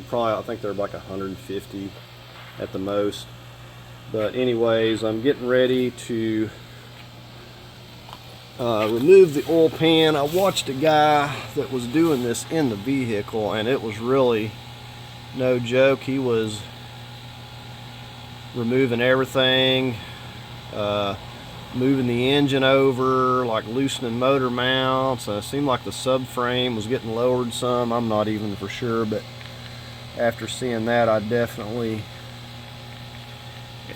probably, I think they're like 150 at the most. But anyways, I'm getting ready to remove the oil pan. I watched a guy that was doing this in the vehicle and it was really no joke. He was removing everything, moving the engine over, like loosening motor mounts. It seemed like the subframe was getting lowered some. I'm not even for sure, but after seeing that, I definitely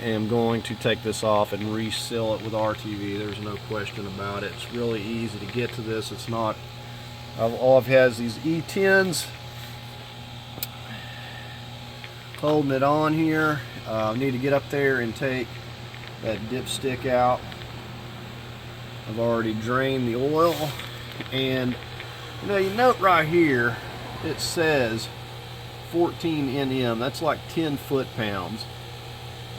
am going to take this off and reseal it with RTV. There's no question about it. It's really easy to get to this. It's not, all I've had is these E10s holding it on here. I need to get up there and take that dipstick out. I've already drained the oil, and you note right here it says 14 Nm. That's like 10 foot-pounds.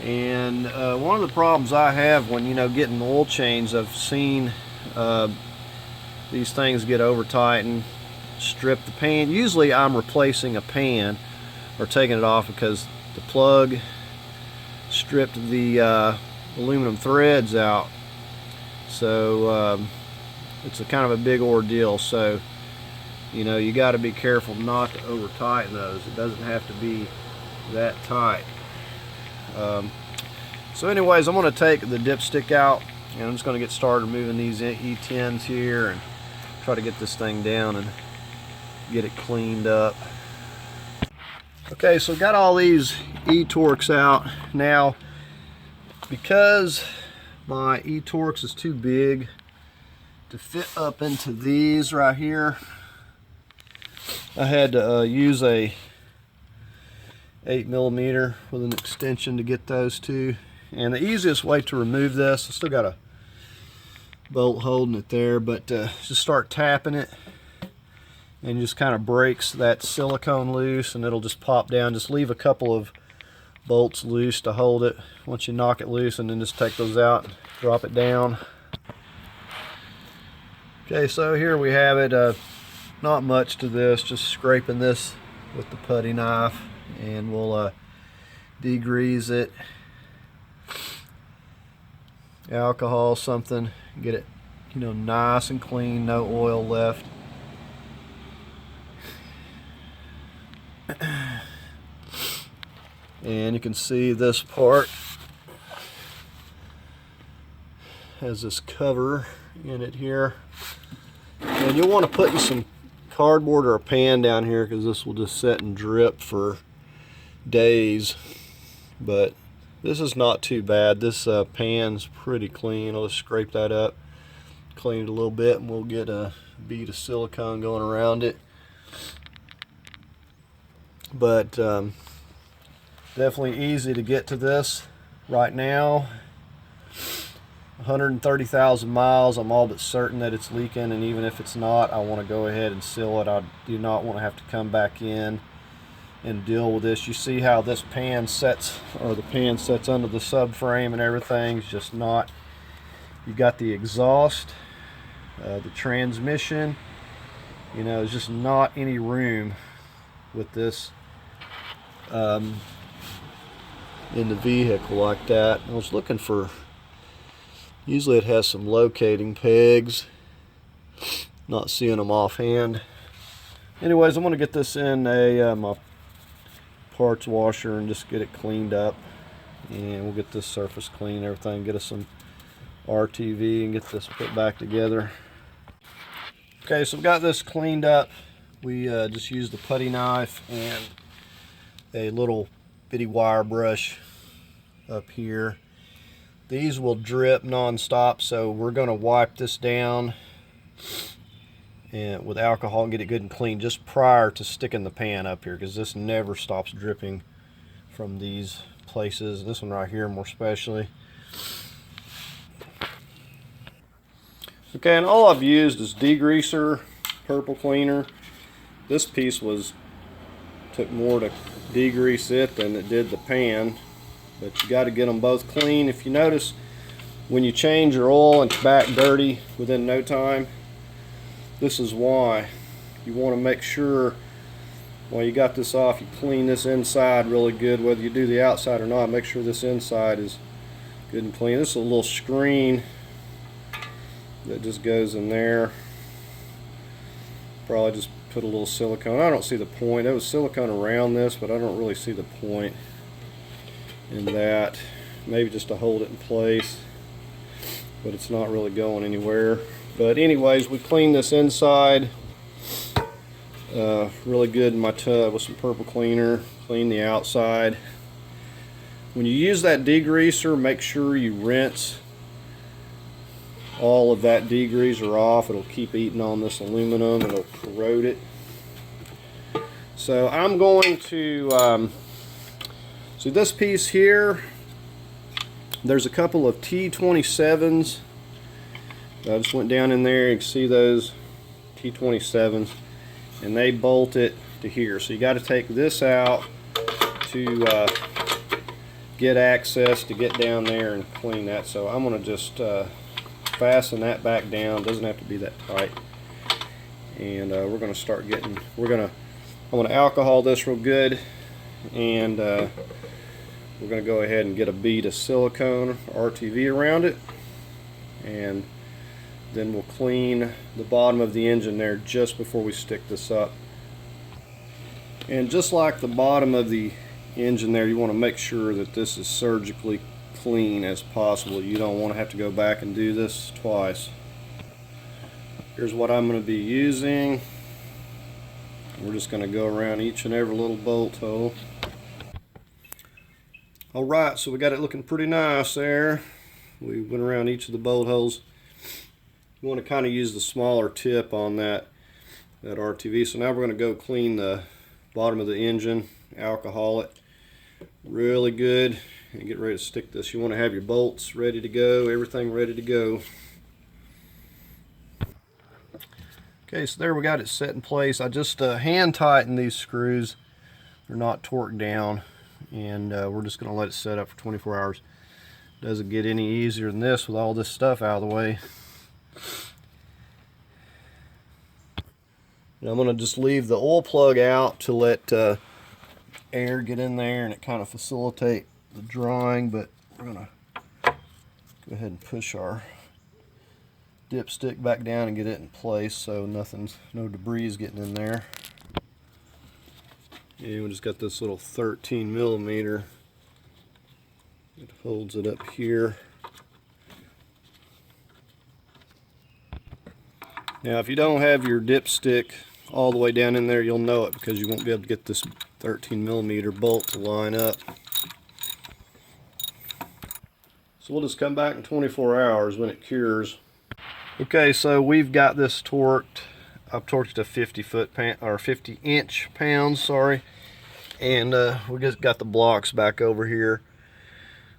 And one of the problems I have when getting oil change, I've seen these things get over tightened, strip the pan. Usually I'm replacing a pan or taking it off because the plug stripped the aluminum threads out. So it's a kind of a big ordeal. So you got to be careful not to over tighten those. It doesn't have to be that tight. So anyways, I'm going to take the dipstick out and I'm just going to get started moving these E10s here and try to get this thing down and get it cleaned up. Okay, so got all these E-Torx out. Now, because my E-Torx is too big to fit up into these right here, I had to use a 8mm with an extension to get those two. And the easiest way to remove this, I still got a bolt holding it there, but just start tapping it and just kind of breaks that silicone loose and it'll just pop down. Just leave a couple of bolts loose to hold it once you knock it loose, and then just take those out and drop it down. Okay, so here we have it. Not much to this, just scraping this with the putty knife, and we'll degrease it. Alcohol, something, get it nice and clean, no oil left. And you can see this part has this cover in it here, and you'll want to put in some cardboard or a pan down here because this will just sit and drip for days. But this is not too bad. This pan's pretty clean. I'll just scrape that up clean it a little bit, and we'll get a bead of silicone going around it. But definitely easy to get to this right now. 130,000 miles. I'm all but certain that it's leaking, and even if it's not, I want to go ahead and seal it. I do not want to have to come back in and deal with this. You see how this pan sets, or the pan sets under the subframe and everything's just not. You got the exhaust, the transmission, you know, there's just not any room with this in the vehicle like that. I was looking for, usually it has some locating pegs, not seeing them offhand. Anyways, I'm going to get this in a my parts washer and just get it cleaned up, and we'll get this surface clean, everything, get us some RTV and get this put back together. Okay, so we've got this cleaned up. We just used the putty knife and a little bitty wire brush up here. These will drip non-stop, so we're going to wipe this down and with alcohol and get it good and clean just prior to sticking the pan up here, because this never stops dripping from these places. This one right here more especially. Okay, and all I've used is degreaser, purple cleaner. This piece took more to degrease it than it did the pan, but you got to get them both clean. If you notice, when you change your oil and it's back dirty within no time, this is why. You want to make sure while you got this off, you clean this inside really good. Whether you do the outside or not, make sure this inside is good and clean. This is a little screen that just goes in there. Probably just put a little silicone. I don't see the point. There was silicone around this, but I don't really see the point in that. Maybe just to hold it in place, but it's not really going anywhere. But anyways, we cleaned this inside really good in my tub with some purple cleaner. Clean the outside. When you use that degreaser, make sure you rinse all of that degreaser off. It'll keep eating on this aluminum. It'll corrode it. So I'm going to see this piece here. There's a couple of T27s. I just went down in there. You can see those T27s, and they bolt it to here. So you got to take this out to get access to get down there and clean that. So I'm going to just fasten that back down. Doesn't have to be that tight. And we're going to start getting. I'm going to alcohol this real good, and we're going to go ahead and get a bead of silicone RTV around it, and then we'll clean the bottom of the engine there just before we stick this up. And just like the bottom of the engine there, you want to make sure that this is surgically clean as possible. You don't want to have to go back and do this twice. Here's what I'm going to be using. We're just going to go around each and every little bolt hole. Alright, so we got it looking pretty nice there. We went around each of the bolt holes. You want to kind of use the smaller tip on that RTV. So now we're going to go clean the bottom of the engine, alcohol it really good, and get ready to stick this. You want to have your bolts ready to go, everything ready to go. Okay, so there we got it set in place. I just hand tighten these screws. They're not torqued down, and we're just going to let it set up for 24 hours. Doesn't get any easier than this with all this stuff out of the way. And I'm going to just leave the oil plug out to let air get in there and it kind of facilitate the drying, but we're going to go ahead and push our dipstick back down and get it in place so no debris is getting in there. And we just got this little 13 millimeter. It holds it up here. Now if you don't have your dipstick all the way down in there, you'll know it because you won't be able to get this 13 millimeter bolt to line up. So we'll just come back in 24 hours when it cures. Okay, so we've got this torqued. I've torqued to 50 inch pounds, sorry. And we just got the blocks back over here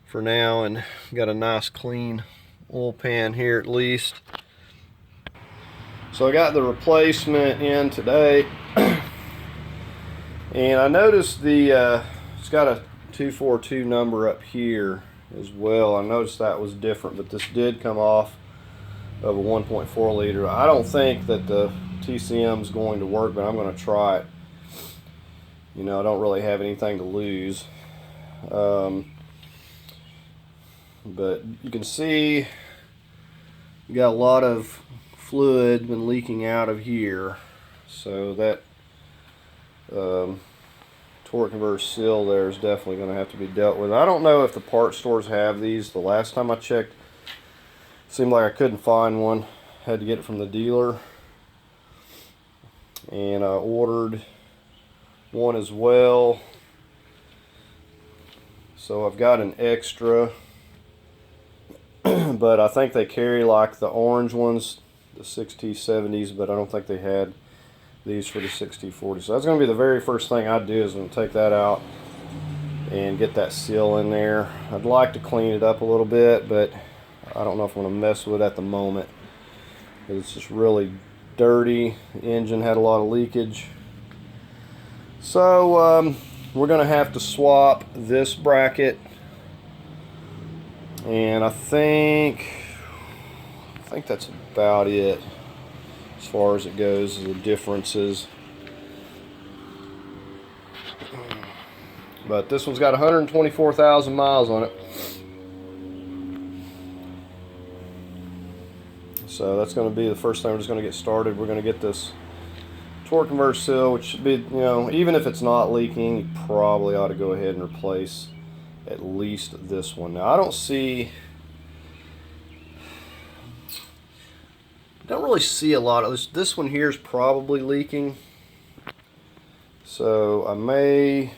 for now, and got a nice clean oil pan here at least. So I got the replacement in today, and I noticed it's got a 242 number up here as well. I noticed that was different, but this did come off of a 1.4 liter. I don't think that the TCM is going to work, but I'm going to try it. You know, I don't really have anything to lose. But you can see you got a lot of fluid been leaking out of here, so that torque converter seal there is definitely going to have to be dealt with. I don't know if the parts stores have these. The last time I checked, it seemed like I couldn't find one. Had to get it from the dealer, and I ordered one as well. So I've got an extra, but I think they carry like the orange ones, the 6T70s, but I don't think they had these for the 6T40. So that's going to be the very first thing I do, is I'm going to take that out and get that seal in there. I'd like to clean it up a little bit, but I don't know if I'm going to mess with it at the moment. It's just really dirty. The engine had a lot of leakage. So we're going to have to swap this bracket, and I think that's about it as far as it goes, the differences. But this one's got 124,000 miles on it. So that's going to be the first thing we're just going to get started. We're going to get this torque converter seal, which should be, you know, even if it's not leaking, you probably ought to go ahead and replace at least this one. Now I don't really see a lot of this. This one here is probably leaking, so I may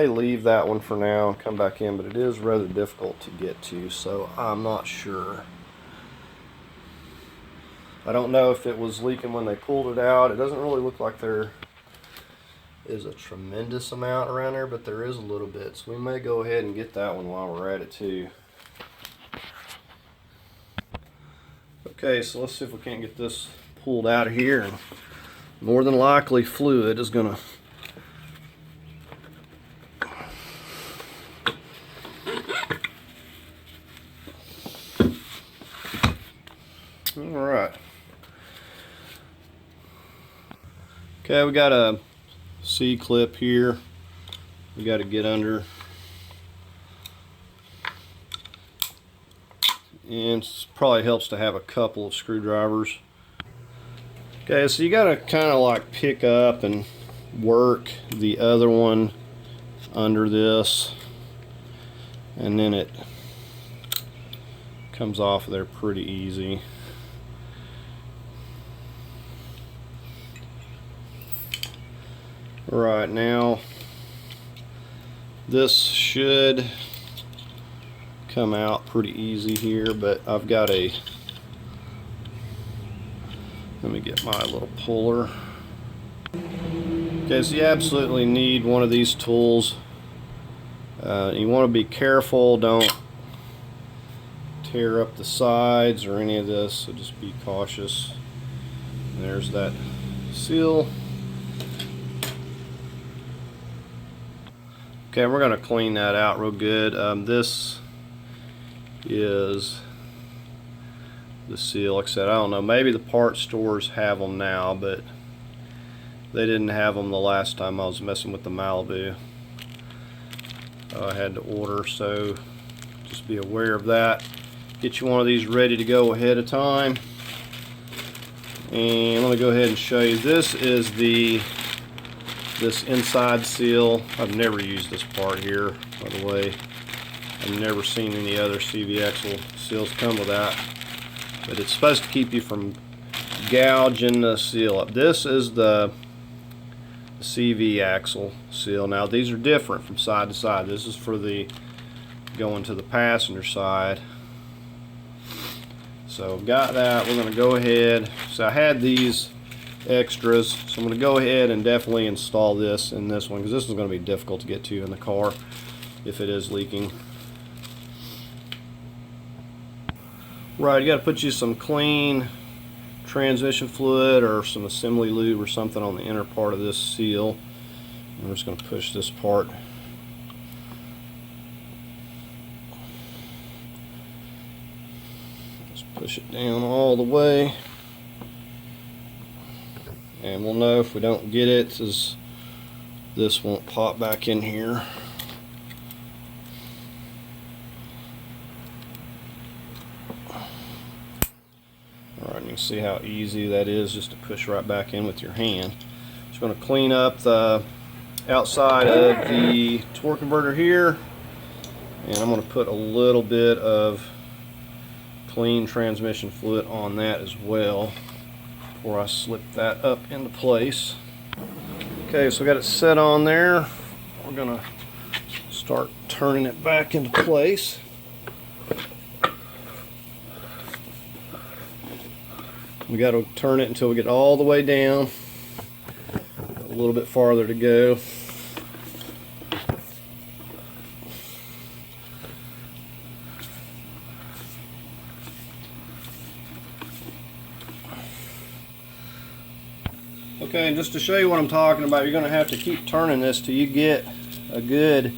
leave that one for now and come back in, but it is rather difficult to get to, so I'm not sure. I don't know if it was leaking when they pulled it out. It doesn't really look like there is a tremendous amount around there, but there is a little bit, so we may go ahead and get that one while we're at it too. Okay, so let's see if we can't get this pulled out of here, and more than likely fluid is gonna Alright. Okay, we got a C-clip here we got to get under, and it probably helps to have a couple of screwdrivers. Okay, so you got to kind of like pick up and work the other one under this, and then it comes off of there pretty easy. Right, now this should come out pretty easy here, but I've got a, let me get my little puller. Okay, so you absolutely need one of these tools. You want to be careful, don't tear up the sides or any of this, so just be cautious. And there's that seal. Okay, we're going to clean that out real good. This is the seal. Like I said, I don't know, maybe the part stores have them now, but they didn't have them the last time I was messing with the Malibu. I had to order, so just be aware of that. Get you one of these ready to go ahead of time. And let me go ahead and show you. This is this inside seal. I've never used this part here, by the way. I've never seen any other CV axle seals come with that, but it's supposed to keep you from gouging the seal up. This is the CV axle seal. Now these are different from side to side. This is for the going to the passenger side. So got that. We're going to go ahead. So I had these extras, so I'm going to go ahead and definitely install this in this one, because this is going to be difficult to get to in the car if it is leaking. Right, you got to put you some clean transmission fluid or some assembly lube or something on the inner part of this seal. And we're just going to push this part. Just push it down all the way. And we'll know if we don't get it, as this won't pop back in here. Alright, you can see how easy that is just to push right back in with your hand. Just going to clean up the outside of the torque converter here, and I'm going to put a little bit of clean transmission fluid on that as well before I slip that up into place. Okay, so I got it set on there. We're going to start turning it back into place. We got to turn it until we get all the way down. A little bit farther to go. Okay, and just to show you what I'm talking about, you're going to have to keep turning this till you get a good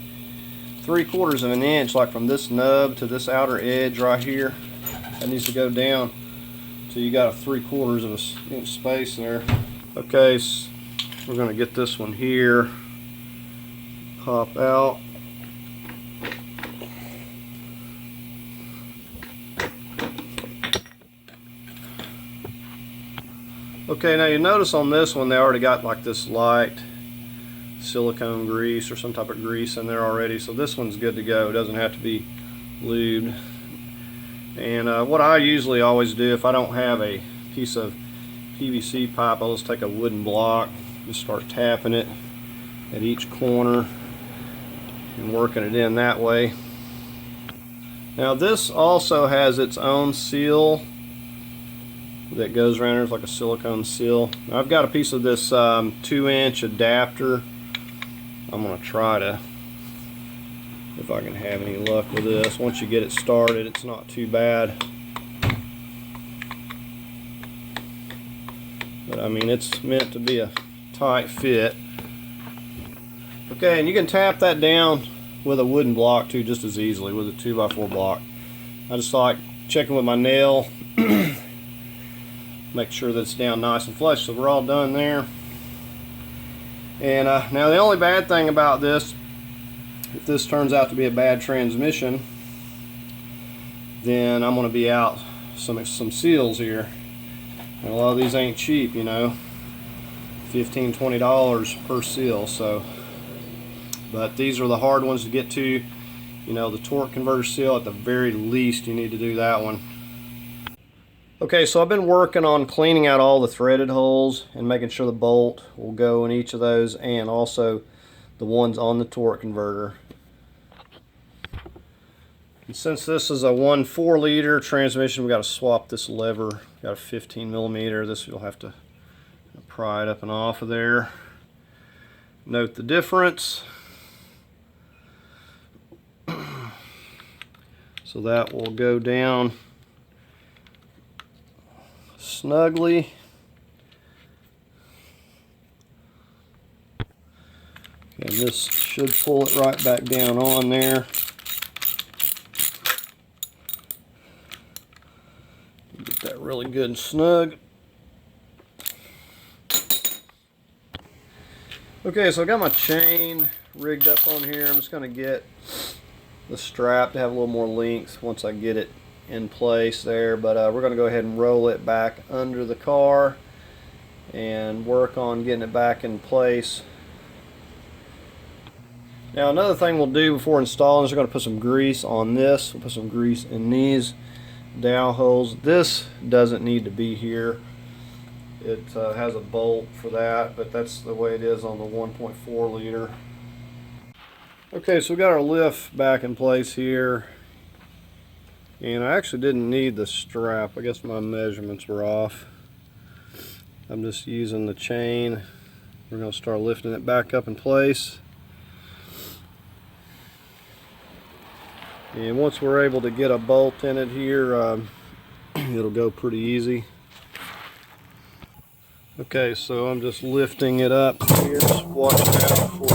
3/4 of an inch, like from this nub to this outer edge right here. That needs to go down till you got a 3/4 of an inch space there. Okay, so we're going to get this one here, pop out. Okay, now you notice on this one they already got like this light silicone grease or some type of grease in there already, so this one's good to go. It doesn't have to be lubed. And what I usually always do, if I don't have a piece of PVC pipe, I'll just take a wooden block, just start tapping it at each corner and working it in that way. Now this also has its own seal that goes around. There's like a silicone seal. Now I've got a piece of this 2-inch adapter. I'm going to try to, if I can have any luck with this. Once you get it started, it's not too bad. But I mean, it's meant to be a tight fit. Okay, and you can tap that down with a wooden block too, just as easily with a 2x4 block. I just like checking with my nail, make sure that it's down nice and flush. So we're all done there. And now the only bad thing about this, if this turns out to be a bad transmission, then I'm going to be out some seals here. And a lot of these ain't cheap, you know, $15–20 per seal. So, but these are the hard ones to get to. You know, the torque converter seal, at the very least you need to do that one. Okay, so I've been working on cleaning out all the threaded holes and making sure the bolt will go in each of those, and also the ones on the torque converter. And since this is a 1.4 liter transmission, we got to swap this lever. Got a 15mm. This you'll have to pry it up and off of there. Note the difference. So that will go down snugly. And this should pull it right back down on there. Get that really good and snug. Okay, so I got my chain rigged up on here. I'm just going to get the strap to have a little more length once I get it in place there, but we're going to go ahead and roll it back under the car and work on getting it back in place. Now another thing we'll do before installing is we're going to put some grease on this. We'll put some grease in these dowel holes. This doesn't need to be here. It has a bolt for that, but that's the way it is on the 1.4 liter. Okay, so we got our lift back in place here. And I actually didn't need the strap. I guess my measurements were off. I'm just using the chain. We're going to start lifting it back up in place. And once we're able to get a bolt in it here, it'll go pretty easy. Okay, so I'm just lifting it up here, just watching out for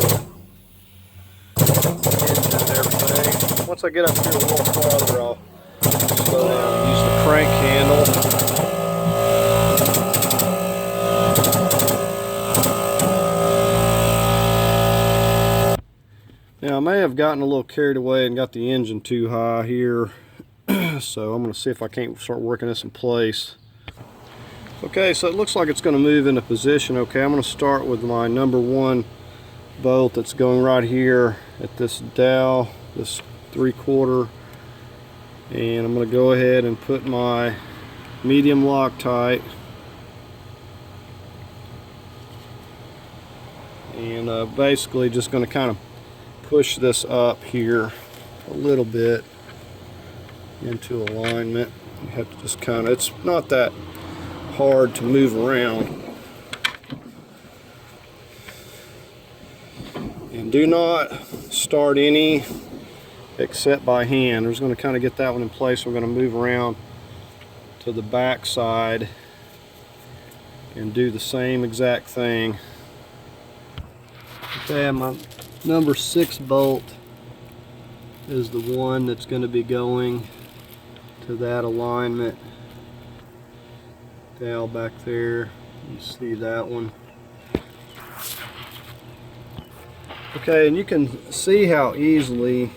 hinges and everything. Once I get up here a little farther, I'll slow down, use the crank handle. Now I may have gotten a little carried away and got the engine too high here, so I'm going to see if I can't start working this in place. Okay, so it looks like it's going to move into position. Okay, I'm going to start with my number 1 bolt that's going right here at this dowel, this 3/4, and I'm going to go ahead and put my medium Loctite, and basically just going to kind of push this up here a little bit into alignment. You have to just kind of, it's not that hard to move around. And do not start any except by hand. We're just going to kind of get that one in place. We're going to move around to the back side and do the same exact thing. Okay, my number 6 bolt is the one that's going to be going to that alignment. Dowel back there, you see that one. Okay, and you can see how easily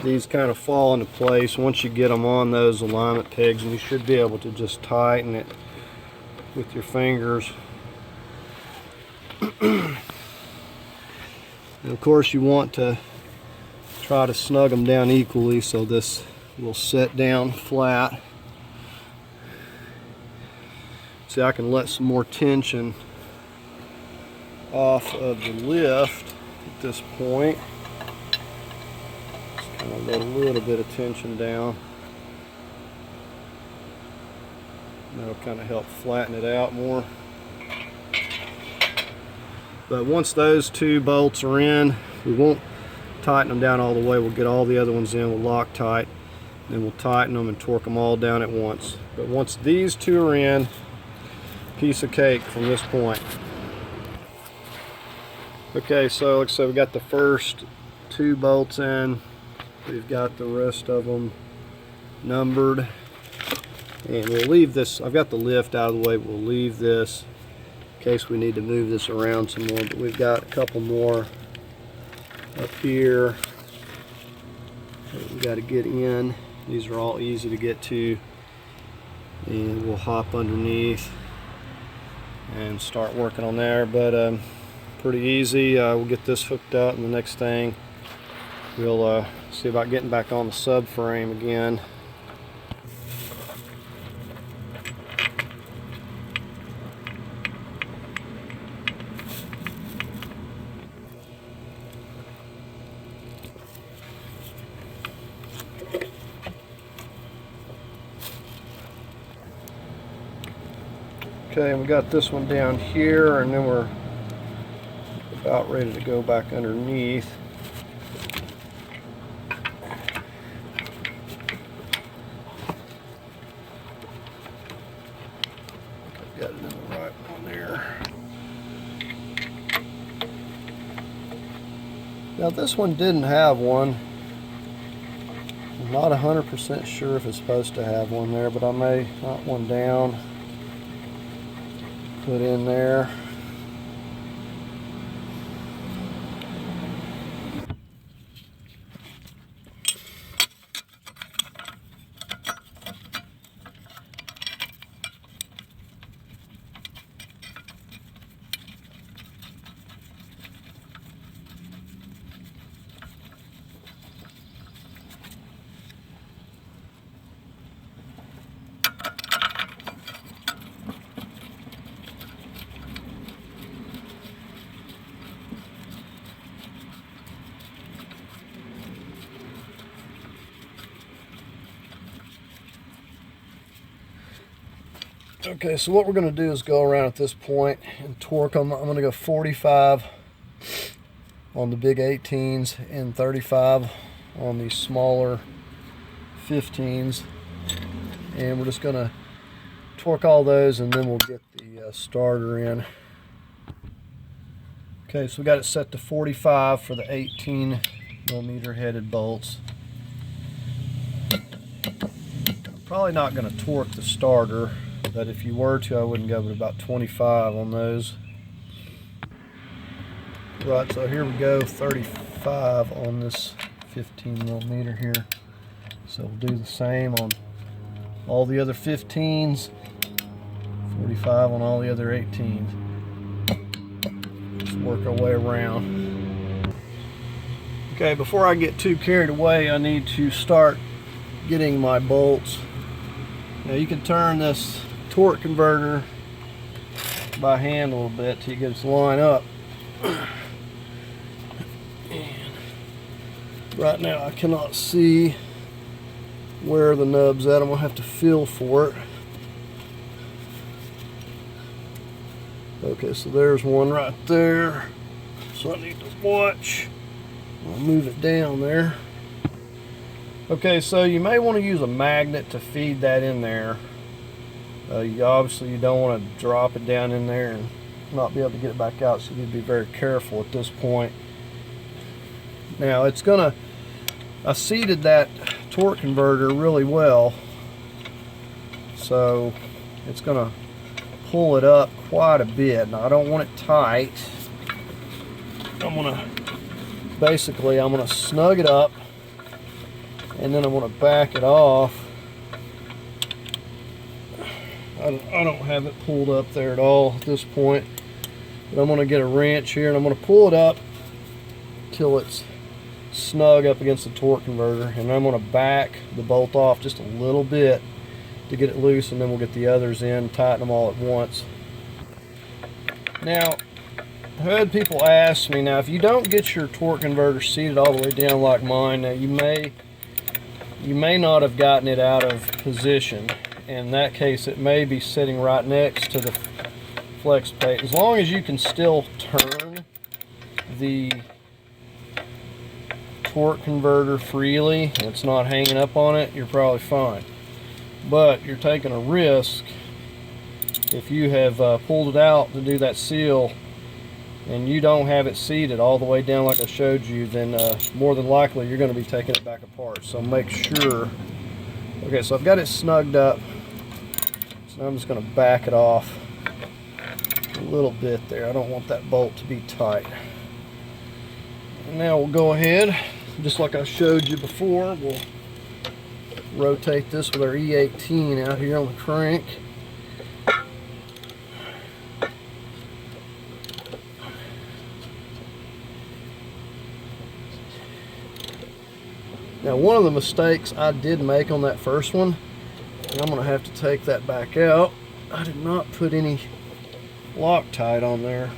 these kind of fall into place once you get them on those alignment pegs, and you should be able to just tighten it with your fingers. And of course you want to try to snug them down equally so this will set down flat. See, I can let some more tension off of the lift at this point. Just kind of let a little bit of tension down. That'll kind of help flatten it out more. But once those 2 bolts are in, we won't tighten them down all the way. We'll get all the other ones in with Loctite, then we'll tighten them and torque them all down at once. But once these 2 are in, piece of cake from this point. Okay, so like I said, we got the first 2 bolts in. We've got the rest of them numbered, and we'll leave this. I've got the lift out of the way, but we'll leave this in case we need to move this around some more. But we've got a couple more up here that we got to get in. These are all easy to get to, and we'll hop underneath and start working on there. But pretty easy. We'll get this hooked up, and the next thing we'll see about getting back on the subframe again. Okay, and we got this one down here, and then we're about ready to go back underneath. Got it in the right one there. Now this one didn't have one. I'm not 100% sure if it's supposed to have one there, but I may knock one down, put in there. Okay, so what we're going to do is go around at this point and torque them. I'm going to go 45 on the big 18s and 35 on the smaller 15s. And we're just going to torque all those, and then we'll get the starter in. Okay, so we got it set to 45 for the 18mm headed bolts. I'm probably not going to torque the starter, but if you were to, I wouldn't go but about 25 on those. Right, so here we go, 35 on this 15mm here. So we'll do the same on all the other 15s, 45 on all the other 18s. Let's work our way around. Okay, before I get too carried away, I need to start getting my bolts. Now you can turn this torque converter by hand a little bit till you get it to line up. And right now I cannot see where the nub's at. I'm gonna have to feel for it. Okay, so there's one right there. So I need to watch. I'll move it down there. Okay, so you may want to use a magnet to feed that in there. Obviously you don't want to drop it down in there and not be able to get it back out, so you need to be very careful at this point. Now I seated that torque converter really well, so it's gonna pull it up quite a bit. Now I don't want it tight. I'm gonna snug it up, and then I'm gonna back it off. I don't have it pulled up there at all at this point, but I'm gonna get a wrench here and I'm gonna pull it up till it's snug up against the torque converter, and I'm going to back the bolt off just a little bit to get it loose, and then we'll get the others in, tighten them all at once. Now, I've had people ask me, now if you don't get your torque converter seated all the way down like mine, now you may not have gotten it out of position. In that case, it may be sitting right next to the flex plate. As long as you can still turn the torque converter freely, it's not hanging up on it, you're probably fine. But you're taking a risk if you have pulled it out to do that seal and you don't have it seated all the way down like I showed you, then more than likely you're going to be taking it back apart. So make sure. Okay, so I've got it snugged up, so I'm just going to back it off a little bit there. I don't want that bolt to be tight. And now we'll go ahead, just like I showed you before, we'll rotate this with our E18 out here on the crank. Now, one of the mistakes I did make on that first one, and I'm going to have to take that back out, I did not put any Loctite on there.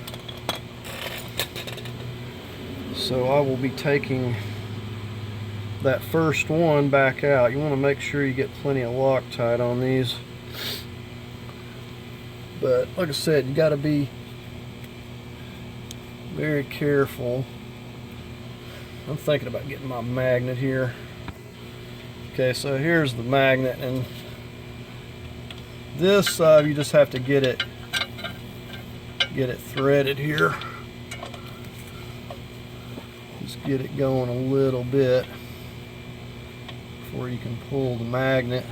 So I will be taking that first one back out. You want to make sure you get plenty of Loctite on these. But like I said, you got to be very careful. I'm thinking about getting my magnet here. Okay, so here's the magnet, and this you just have to get it threaded here. Just get it going a little bit before you can pull the magnet.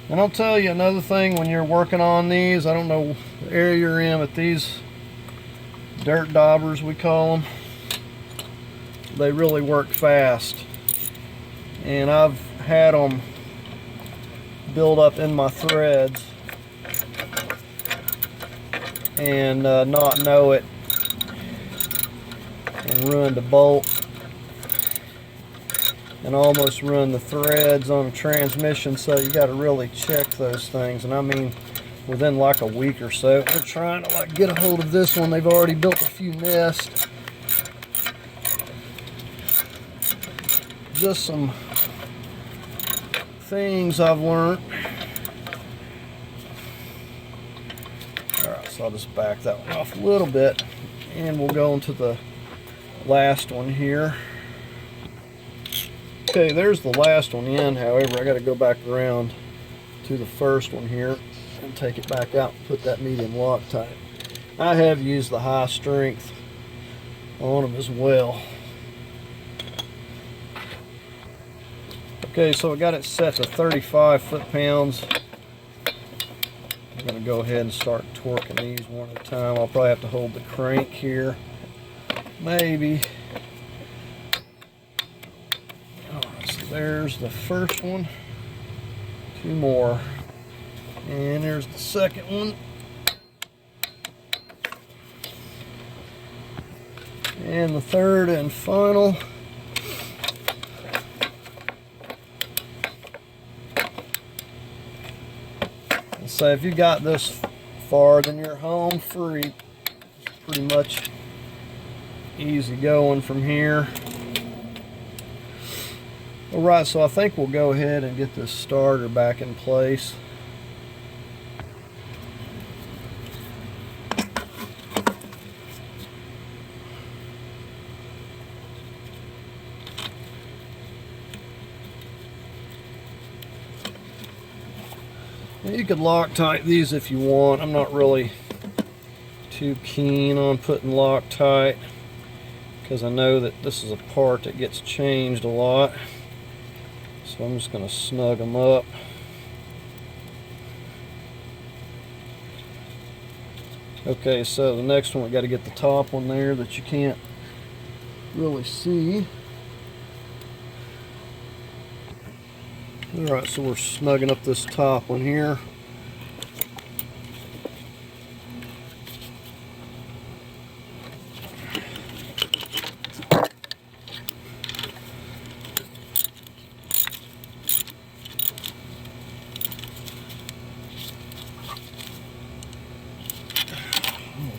And I'll tell you another thing, when you're working on these, I don't know the area you're in, but these dirt daubers, we call them, they really work fast. And I've had them build up in my threads and not know it and ruined the bolt and almost ruined the threads on the transmission. So you got to really check those things, and I mean within like a week or so. They're trying to like get a hold of this one. They've already built a few nests. Just some things I've learned. Alright, so I'll just back that one off a little bit, and we'll go into the last one here. Okay, there's the last one in. However, I got to go back around to the first one here and take it back out and put that medium Loctite. I have used the high strength on them as well. Okay, so I got it set to 35 foot-pounds. I'm going to go ahead and start torquing these one at a time. I'll probably have to hold the crank here. Maybe. Alright, so there's the first one. Two more. And there's the second one. And the third and final. So if you got this far, then you're home free. It's pretty much easy going from here. Alright, so I think we'll go ahead and get this starter back in place. You could Loctite these if you want. I'm not really too keen on putting Loctite because I know that this is a part that gets changed a lot. So I'm just going to snug them up. Okay, so the next one we got to get the top one there that you can't really see. Alright, so we're snugging up this top one here.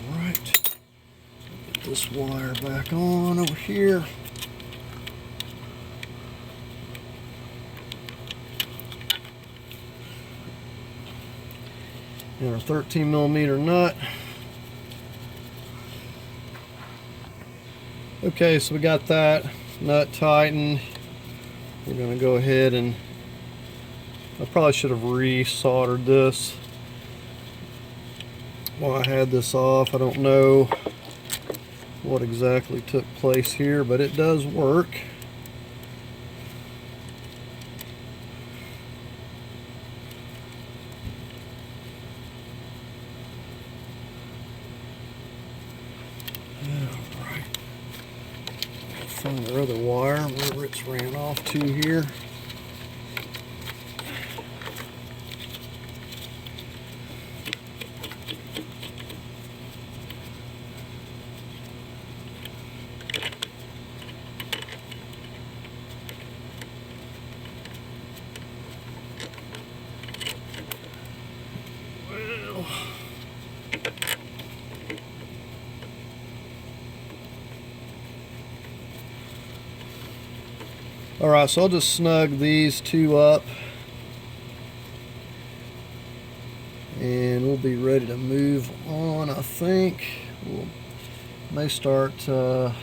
Alright, get this wire back on over here. And our 13mm nut. Okay, so we got that nut tightened. We're going to go ahead and I probably should have re-soldered this while I had this off. I don't know what exactly took place here, but it does work. Find our other wire wherever it's ran off to here. Alright, so I'll just snug these two up and we'll be ready to move on. I think we'll may start working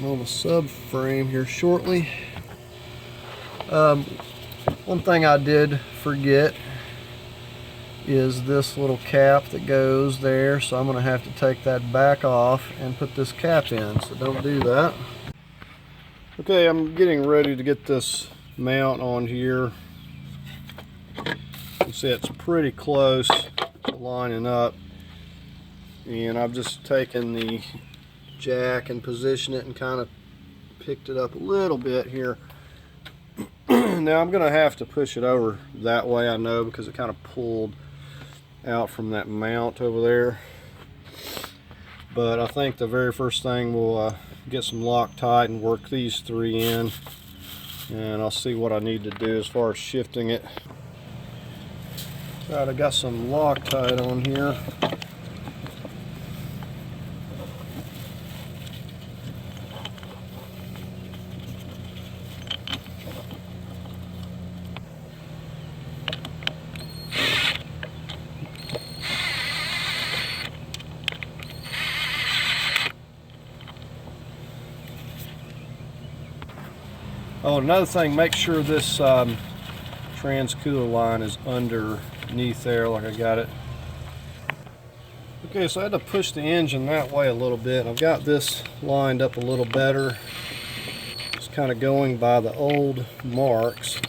on the subframe here shortly. One thing I did forget is this little cap that goes there, so I'm going to have to take that back off and put this cap in, so don't do that. Okay, I'm getting ready to get this mount on here. You see it's pretty close to lining up, and I've just taken the jack and positioned it and kind of picked it up a little bit here. Now I'm going to have to push it over that way, I know, because it kind of pulled out from that mount over there. But I think the very first thing we'll get some Loctite and work these three in, and I'll see what I need to do as far as shifting it. Alright, I got some Loctite on here. Oh, another thing, make sure this trans cooler line is underneath there like I got it. Okay, so I had to push the engine that way a little bit. I've got this lined up a little better. Just kind of going by the old marks.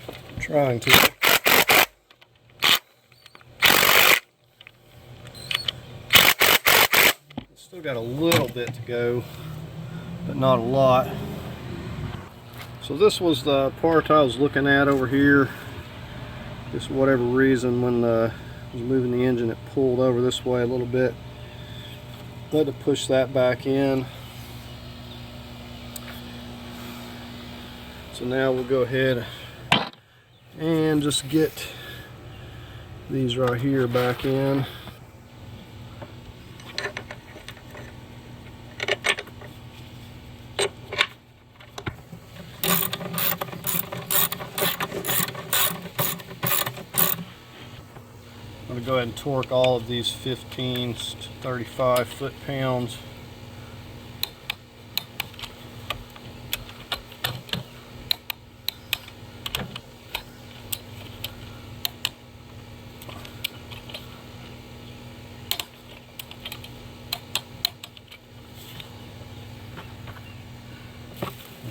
I'm trying to. Still got a little bit to go, but not a lot. So this was the part I was looking at over here. Just whatever reason, when I was moving the engine, it pulled over this way a little bit. I had to push that back in. So now we'll go ahead and just get these right here back in. I'm going to go ahead and torque all of these 15 to 35 foot-pounds.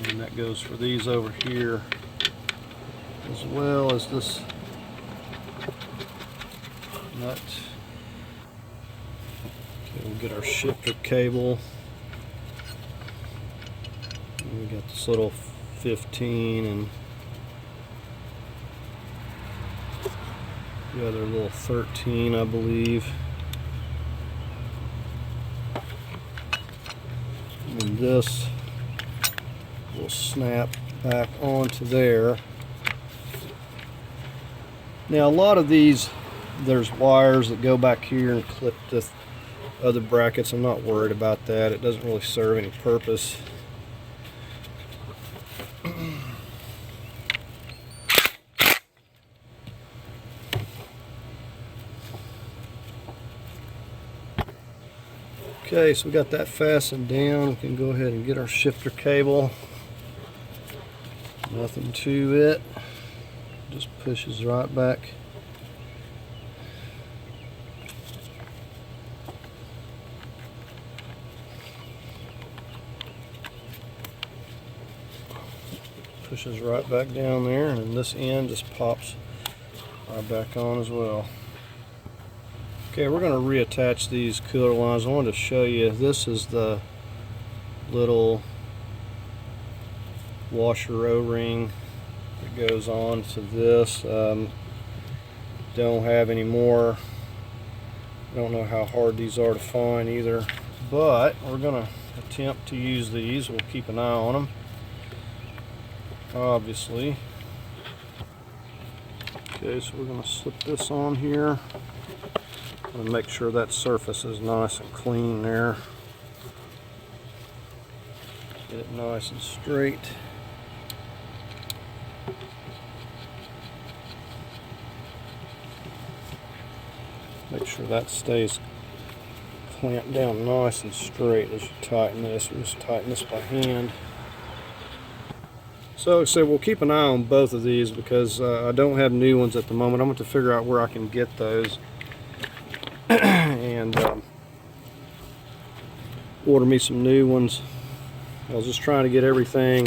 And that goes for these over here, as well as this nut. Okay, we'll get our shifter cable. And we got this little 15 and the other little 13, I believe. And this will snap back onto there. Now a lot of these, there's wires that go back here and clip the other brackets. I'm not worried about that. It doesn't really serve any purpose. Okay, so we got that fastened down. We can go ahead and get our shifter cable. Nothing to it. Just pushes right back. Pushes right back down there, and then this end just pops right back on as well. Okay, we're going to reattach these cooler lines. I wanted to show you, this is the little washer O-ring that goes on to this. Don't have any more. I don't know how hard these are to find either, but we're going to attempt to use these. We'll keep an eye on them, obviously. Okay, so we're going to slip this on here and make sure that surface is nice and clean there. Get it nice and straight. Make sure that stays clamped down nice and straight as you tighten this. We just tighten this by hand. So we'll keep an eye on both of these because I don't have new ones at the moment. I'm going to figure out where I can get those and order me some new ones. I was just trying to get everything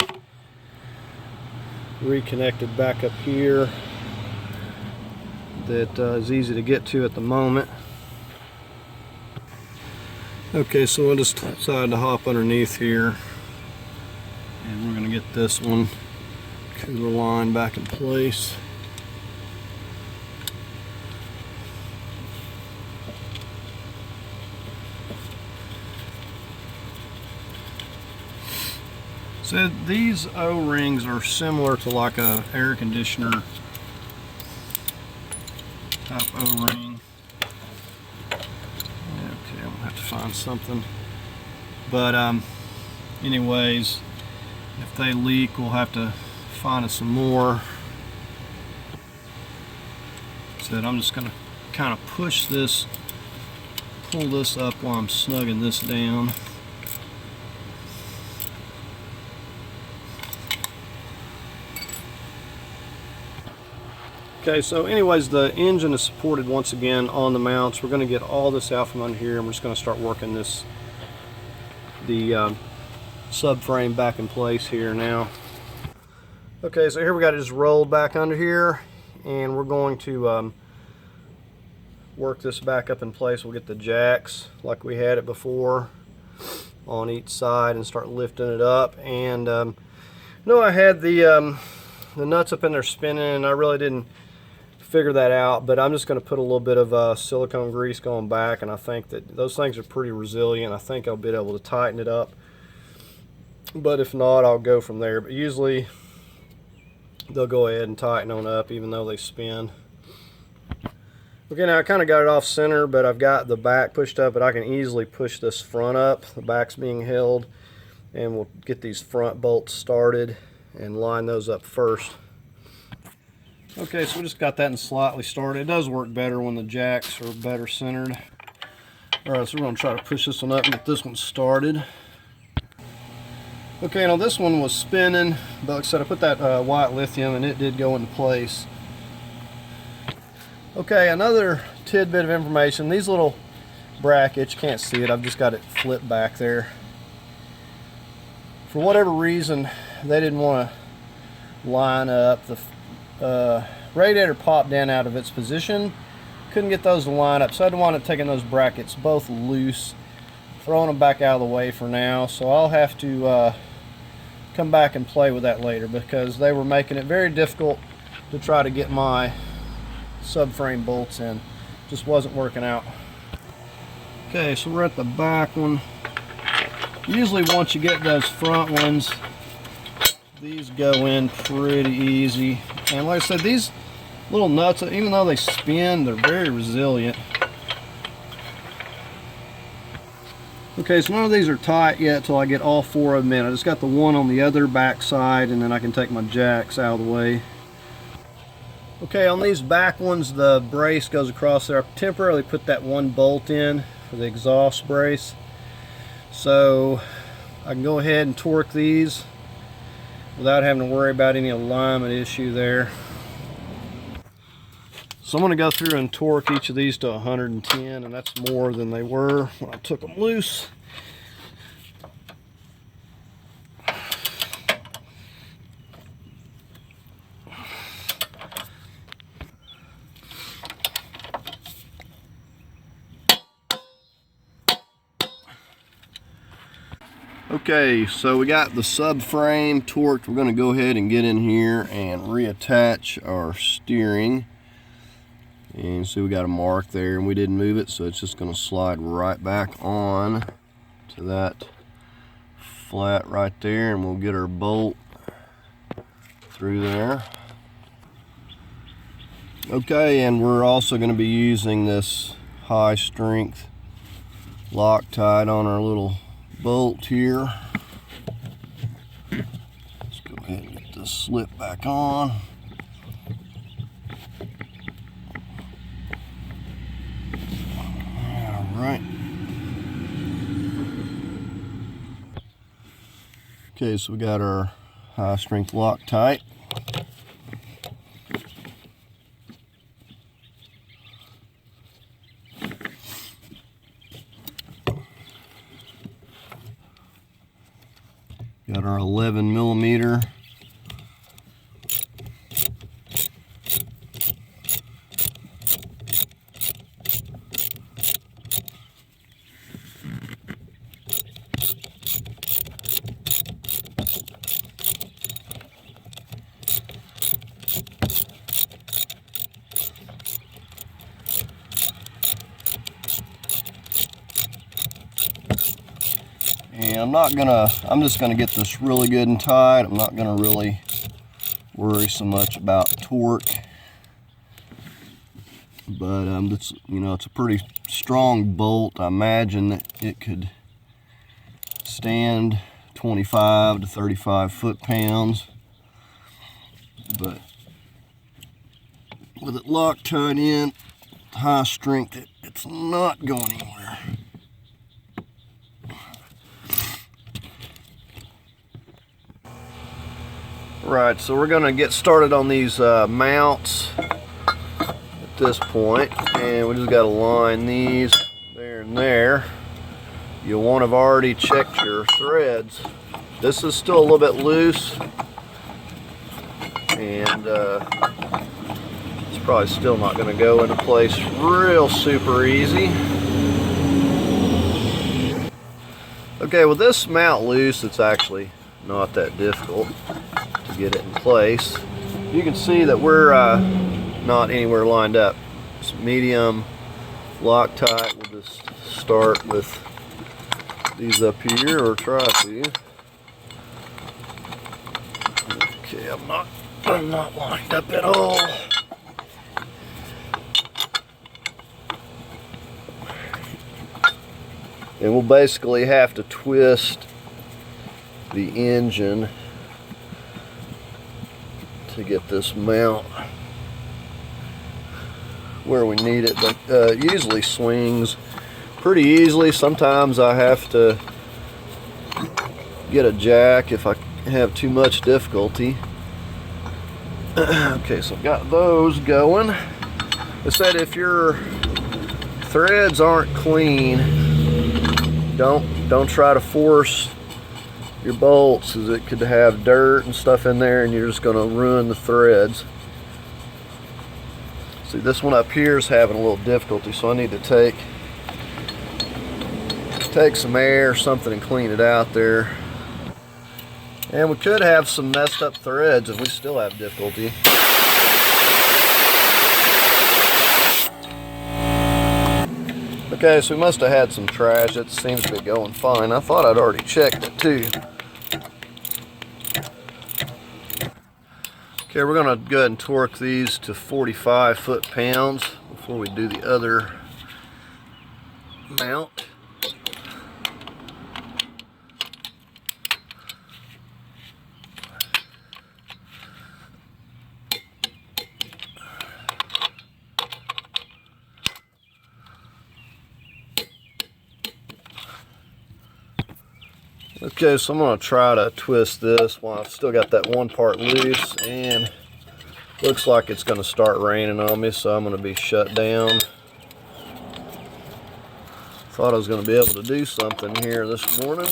reconnected back up here that is easy to get to at the moment. Okay, so I just decided to hop underneath here, and we're going to get this one cooler line back in place. So these O-rings are similar to like a air conditioner type O-ring. Okay, I'm gonna have to find something. But anyways, if they leak, we'll have to find us some more. So I'm just gonna kind of push this, pull this up while I'm snugging this down. Okay, so anyways, the engine is supported once again on the mounts. We're going to get all this out from under here, and we're just going to start working the subframe back in place here now. Okay, so here we got it just rolled back under here, and we're going to work this back up in place. We'll get the jacks like we had it before on each side and start lifting it up. And you know, I had the nuts up in there spinning, and I really didn't figure that out, but I'm just going to put a little bit of silicone grease going back, and I think that those things are pretty resilient. I think I'll be able to tighten it up, but if not, I'll go from there. But usually they'll go ahead and tighten on up even though they spin. Okay, now I kind of got it off center, but I've got the back pushed up, but I can easily push this front up. The back's being held, and we'll get these front bolts started and line those up first. Okay, so we just got that slightly started. It does work better when the jacks are better centered. Alright, so we're going to try to push this one up and get this one started. Okay, now this one was spinning, but like I said, I put that white lithium and it did go into place. Okay, another tidbit of information. These little brackets, you can't see it, I've just got it flipped back there. For whatever reason, they didn't want to line up. The radiator popped down out of its position. Couldn't get those to line up, so I wound up taking those brackets both loose, throwing them back out of the way for now. So I'll have to come back and play with that later, because they were making it very difficult to try to get my subframe bolts in. Just wasn't working out. Okay, so we're at the back one. Usually once you get those front ones, these go in pretty easy. And like I said, these little nuts, even though they spin, they're very resilient. Okay, so none of these are tight yet till I get all four of them in. I just got the one on the other back side, and then I can take my jacks out of the way. Okay, on these back ones, the brace goes across there. I temporarily put that one bolt in for the exhaust brace, so I can go ahead and torque these without having to worry about any alignment issue there. So I'm going to go through and torque each of these to 110, and that's more than they were when I took them loose. Okay, so we got the subframe torqued. We're going to go ahead and get in here and reattach our steering. And see, we got a mark there, and we didn't move it, so it's just going to slide right back on to that flat right there, and we'll get our bolt through there. Okay, and we're also going to be using this high strength Loctite on our little bolt here. Let's go ahead and get this slip back on. Alright. Okay, so we got our high strength Loctite. Got our 11mm. And I'm just gonna get this really good and tight. I'm not gonna really worry so much about torque, but it's, you know, it's a pretty strong bolt. I imagine that it could stand 25 to 35 foot-pounds, but with it Loctite in, high strength, it's not going anywhere. Right, so we're going to get started on these mounts. this point, and we just got to line these there and there. You'll want to have already checked your threads. This is still a little bit loose, and it's probably still not going to go into place real super easy. Okay, with this mount loose, it's actually not that difficult to get it in place. You can see that we're not anywhere lined up. It's medium, Loctite. We'll just start with these up here, or try to. Okay, I'm not lined up at all. And we'll basically have to twist the engine to get this mount where we need it, but it usually swings pretty easily. Sometimes I have to get a jack if I have too much difficulty. Okay, so I've got those going. I said if your threads aren't clean, don't try to force your bolts, as it could have dirt and stuff in there and you're just going to ruin the threads. See, this one up here is having a little difficulty, so I need to take some air or something and clean it out there. And we could have some messed up threads if we still have difficulty. Okay, so we must have had some trash. It seems to be going fine. I thought I'd already checked it too. Okay, we're going to go ahead and torque these to 45 foot-pounds before we do the other mount. Okay, so I'm going to try to twist this while I've still got that one part loose, and looks like it's going to start raining on me, so I'm going to be shut down. Thought I was going to be able to do something here this morning.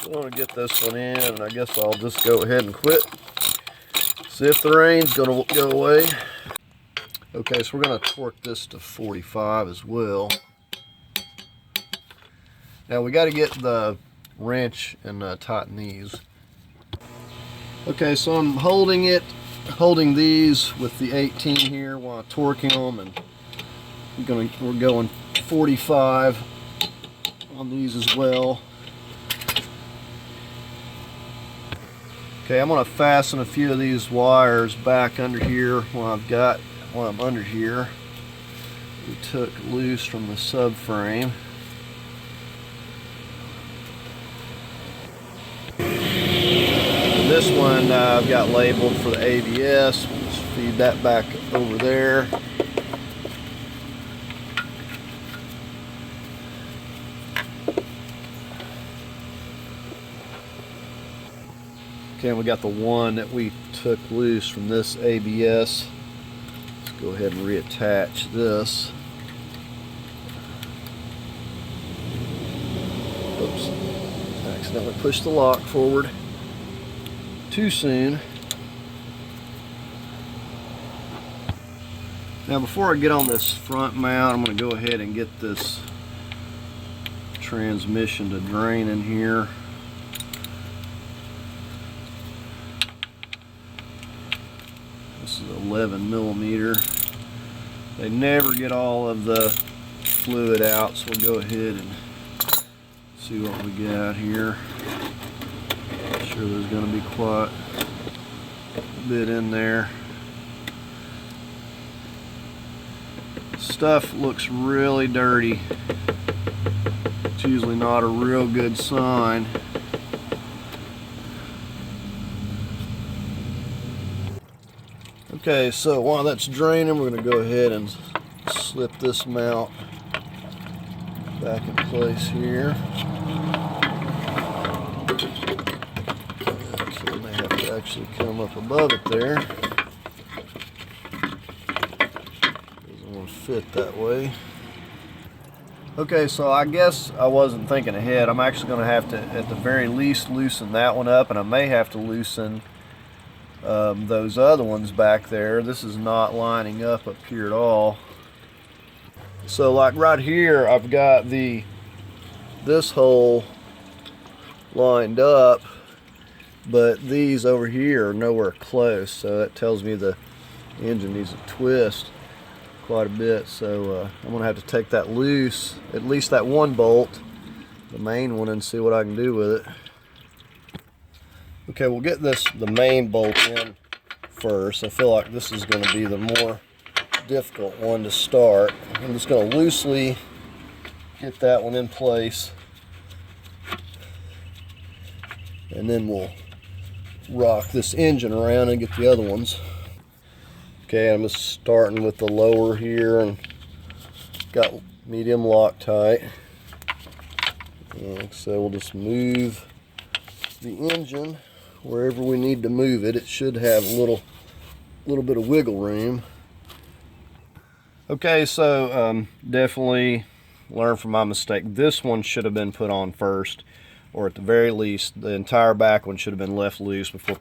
I want to get this one in, and I guess I'll just go ahead and quit. See if the rain's going to go away. Okay, so we're going to torque this to 45 as well. Now we got to get the wrench and tighten these. Okay, so I'm holding these with the 18 here while torquing them, and we're going 45 on these as well. Okay, I'm going to fasten a few of these wires back under here while I'm under here. We took loose from the subframe. This one I've got labeled for the ABS. We'll just feed that back over there. Okay, and we got the one that we took loose from this ABS. Let's go ahead and reattach this. Oops, accidentally pushed the lock forward too soon. Now before I get on this front mount, I'm going to go ahead and get this transmission to drain in here. This is 11 millimeter. They never get all of the fluid out, so we'll go ahead and see what we got here. I'm sure there's going to be quite a bit in there. Stuff looks really dirty. It's usually not a real good sign. Okay, so while that's draining, we're going to go ahead and slip this mount back in place here. Okay, may have to actually come up above it there. Doesn't want to fit that way. Okay, so I guess I wasn't thinking ahead. I'm actually going to have to, at the very least, loosen that one up, and I may have to loosen those other ones back there. This is not lining up here at all. So like right here, I've got this hole lined up, but these over here are nowhere close, so that tells me the engine needs a twist quite a bit. So I'm gonna have to take that loose, at least that one bolt, the main one, and see what I can do with it. Okay, we'll get the main bolt in first. I feel like this is going to be the more difficult one to start. I'm just going to loosely get that one in place, and then we'll rock this engine around and get the other ones. Okay, I'm just starting with the lower here, and got medium Loctite. So we'll just move the engine wherever we need to move it. It should have a little bit of wiggle room. Okay, so definitely learn from my mistake. This one should have been put on first, or at the very least the entire back one should have been left loose before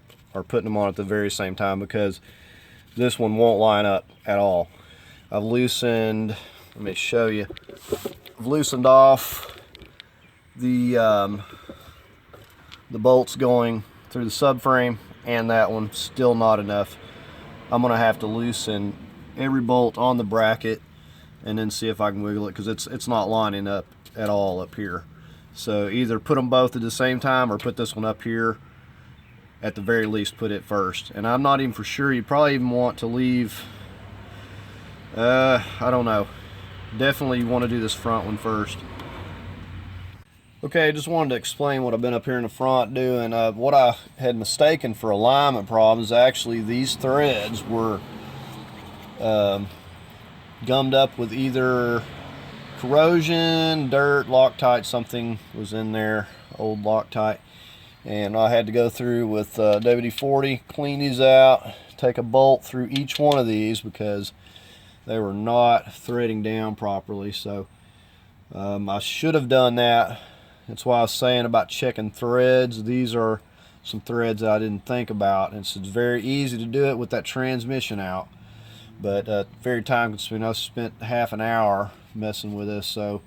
putting them on at the very same time, because this one won't line up at all. I've loosened, let me show you, I've loosened off the bolts going through the subframe, and that one still not enough. I'm gonna have to loosen every bolt on the bracket and then see if I can wiggle it, because it's not lining up at all up here. So either put them both at the same time or put this one up here. At the very least, put it first. And I'm not even for sure, you probably even want to leave, I don't know, definitely you want to do this front one first. Okay, I just wanted to explain what I've been up here in the front doing. What I had mistaken for alignment problems, actually these threads were gummed up with either corrosion, dirt, Loctite, something was in there, old Loctite. And I had to go through with WD-40, clean these out, take a bolt through each one of these because they were not threading down properly. So I should have done that. That's why I was saying about checking threads. These are some threads that I didn't think about. And it's very easy to do it with that transmission out, but very time consuming. I spent half an hour messing with this. So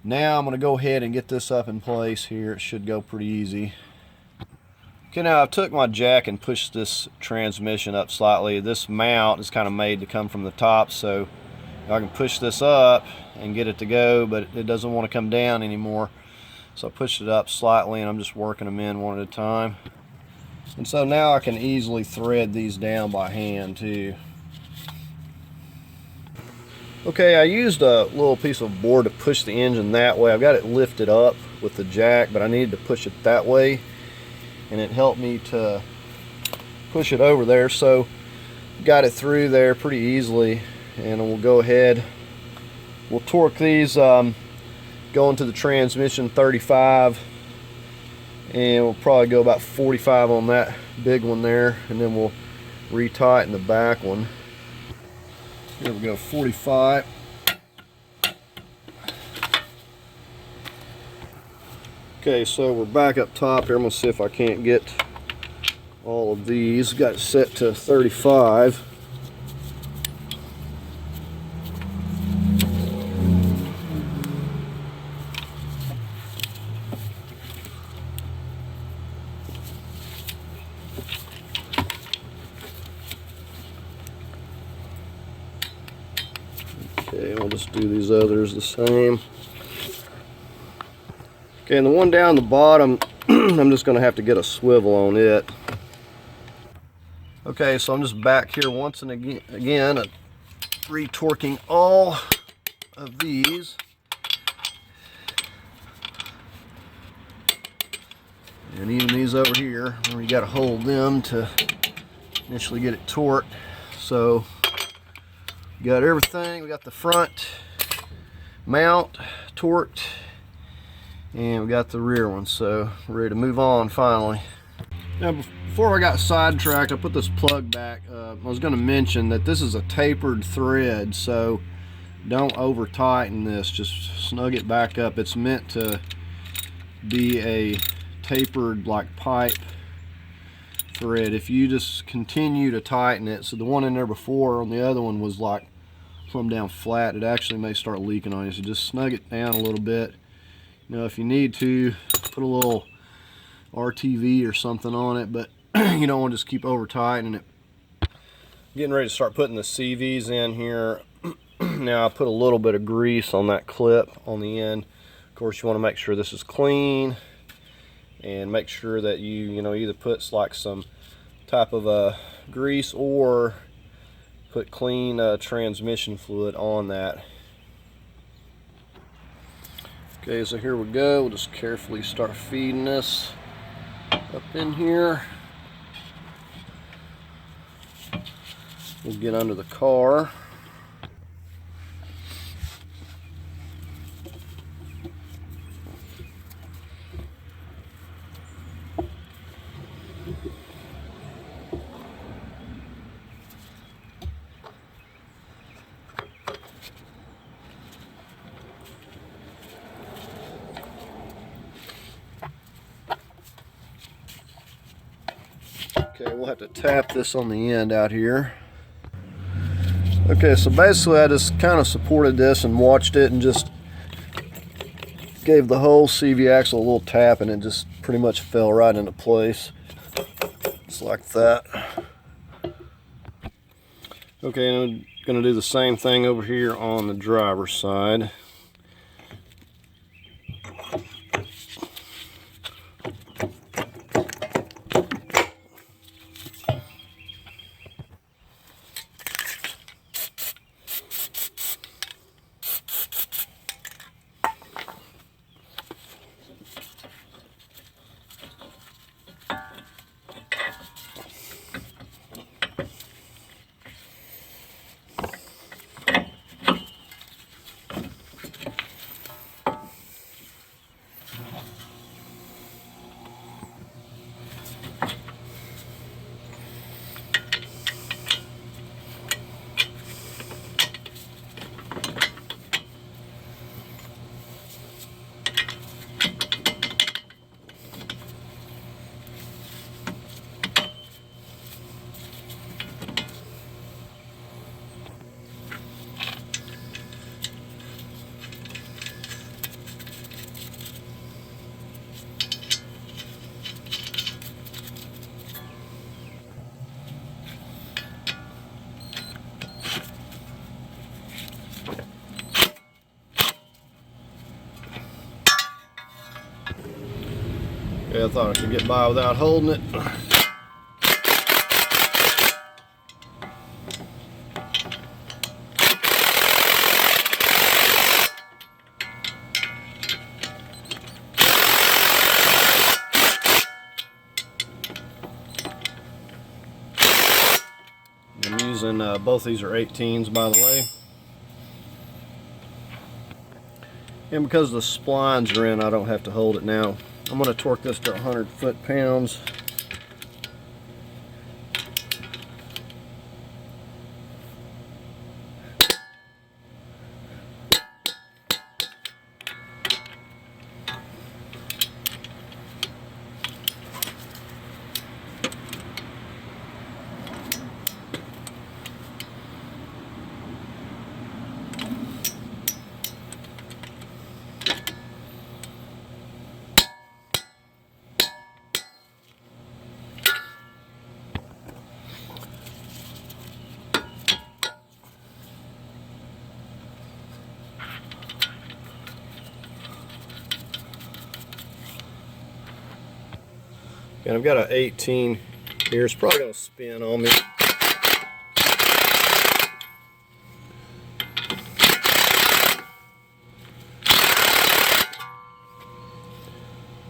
now I'm going to go ahead and get this up in place here. It should go pretty easy. Okay, now I took my jack and pushed this transmission up slightly. This mount is kind of made to come from the top, so I can push this up and get it to go, but it doesn't want to come down anymore. So I pushed it up slightly, and I'm just working them in one at a time. And so now I can easily thread these down by hand too. Okay, I used a little piece of board to push the engine that way. I've got it lifted up with the jack, but I needed to push it that way, and it helped me to push it over there. So got it through there pretty easily, and we'll go ahead, we'll torque these going to the transmission 35, and we'll probably go about 45 on that big one there, and then we'll retighten the back one. Here we go, 45. Okay, so we're back up top here. I'm gonna see if I can't get all of these. Got it set to 35. Okay, we'll just do these others the same. Okay, and the one down the bottom, I'm just going to have to get a swivel on it. Okay, so I'm just back here once and again retorquing all of these. And even these over here, where you got to hold them to initially get it torqued. So got everything. We got the front mount torqued, and we got the rear one, so we're ready to move on finally. Now, before I got sidetracked, I put this plug back. I was going to mention that this is a tapered thread, so don't over tighten this. Just snug it back up. It's meant to be a tapered like pipe thread. If you just continue to tighten it, so the one in there before on the other one was like plumb down flat, it actually may start leaking on you. So just snug it down a little bit. You know, if you need to, put a little RTV or something on it, but you don't want to just keep over tightening it. Getting ready to start putting the CVs in here. Now I put a little bit of grease on that clip on the end. Of course, you want to make sure this is clean, and make sure that you know, either put like some type of grease or put clean transmission fluid on that. Okay, so here we go. We'll just carefully start feeding this up in here. We'll get under the car. Okay, we'll have to tap this on the end out here. Okay, so basically I just kind of supported this and watched it and just gave the whole CV axle a little tap, and it just pretty much fell right into place. Just like that. Okay, I'm going to do the same thing over here on the driver's side. Okay, I thought I could get by without holding it. I'm using both these are 18s, by the way. And because the splines are in, I don't have to hold it now. I'm going to torque this to 100 foot-pounds. And I've got an 18 here. It's probably going to spin on me.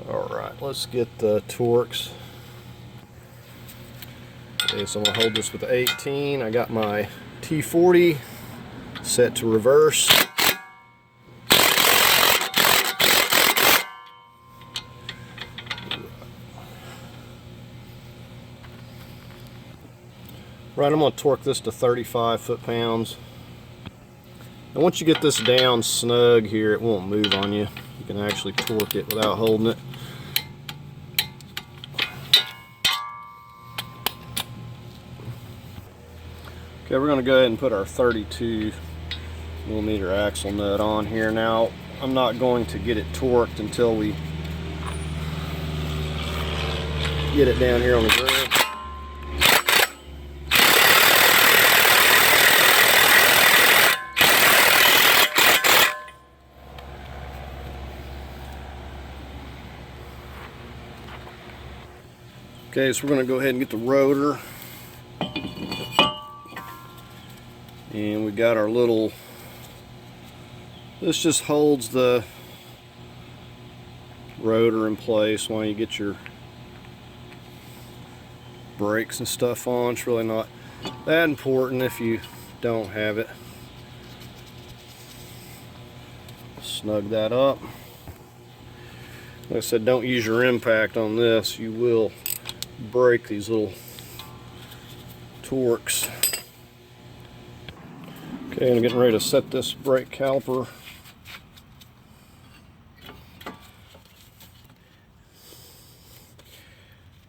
Alright, let's get the torques. Okay, so I'm going to hold this with the 18. I got my T40 set to reverse. Right, I'm going to torque this to 35 foot-pounds. And once you get this down snug here, it won't move on you. You can actually torque it without holding it. Okay, we're going to go ahead and put our 32mm axle nut on here. Now, I'm not going to get it torqued until we get it down here on the ground. Okay, so we're going to go ahead and get the rotor. And we got our little, this just holds the rotor in place while you get your brakes and stuff on. It's really not that important if you don't have it. Snug that up. Like I said, don't use your impact on this. You will break these little torques. Okay, I'm getting ready to set this brake caliper.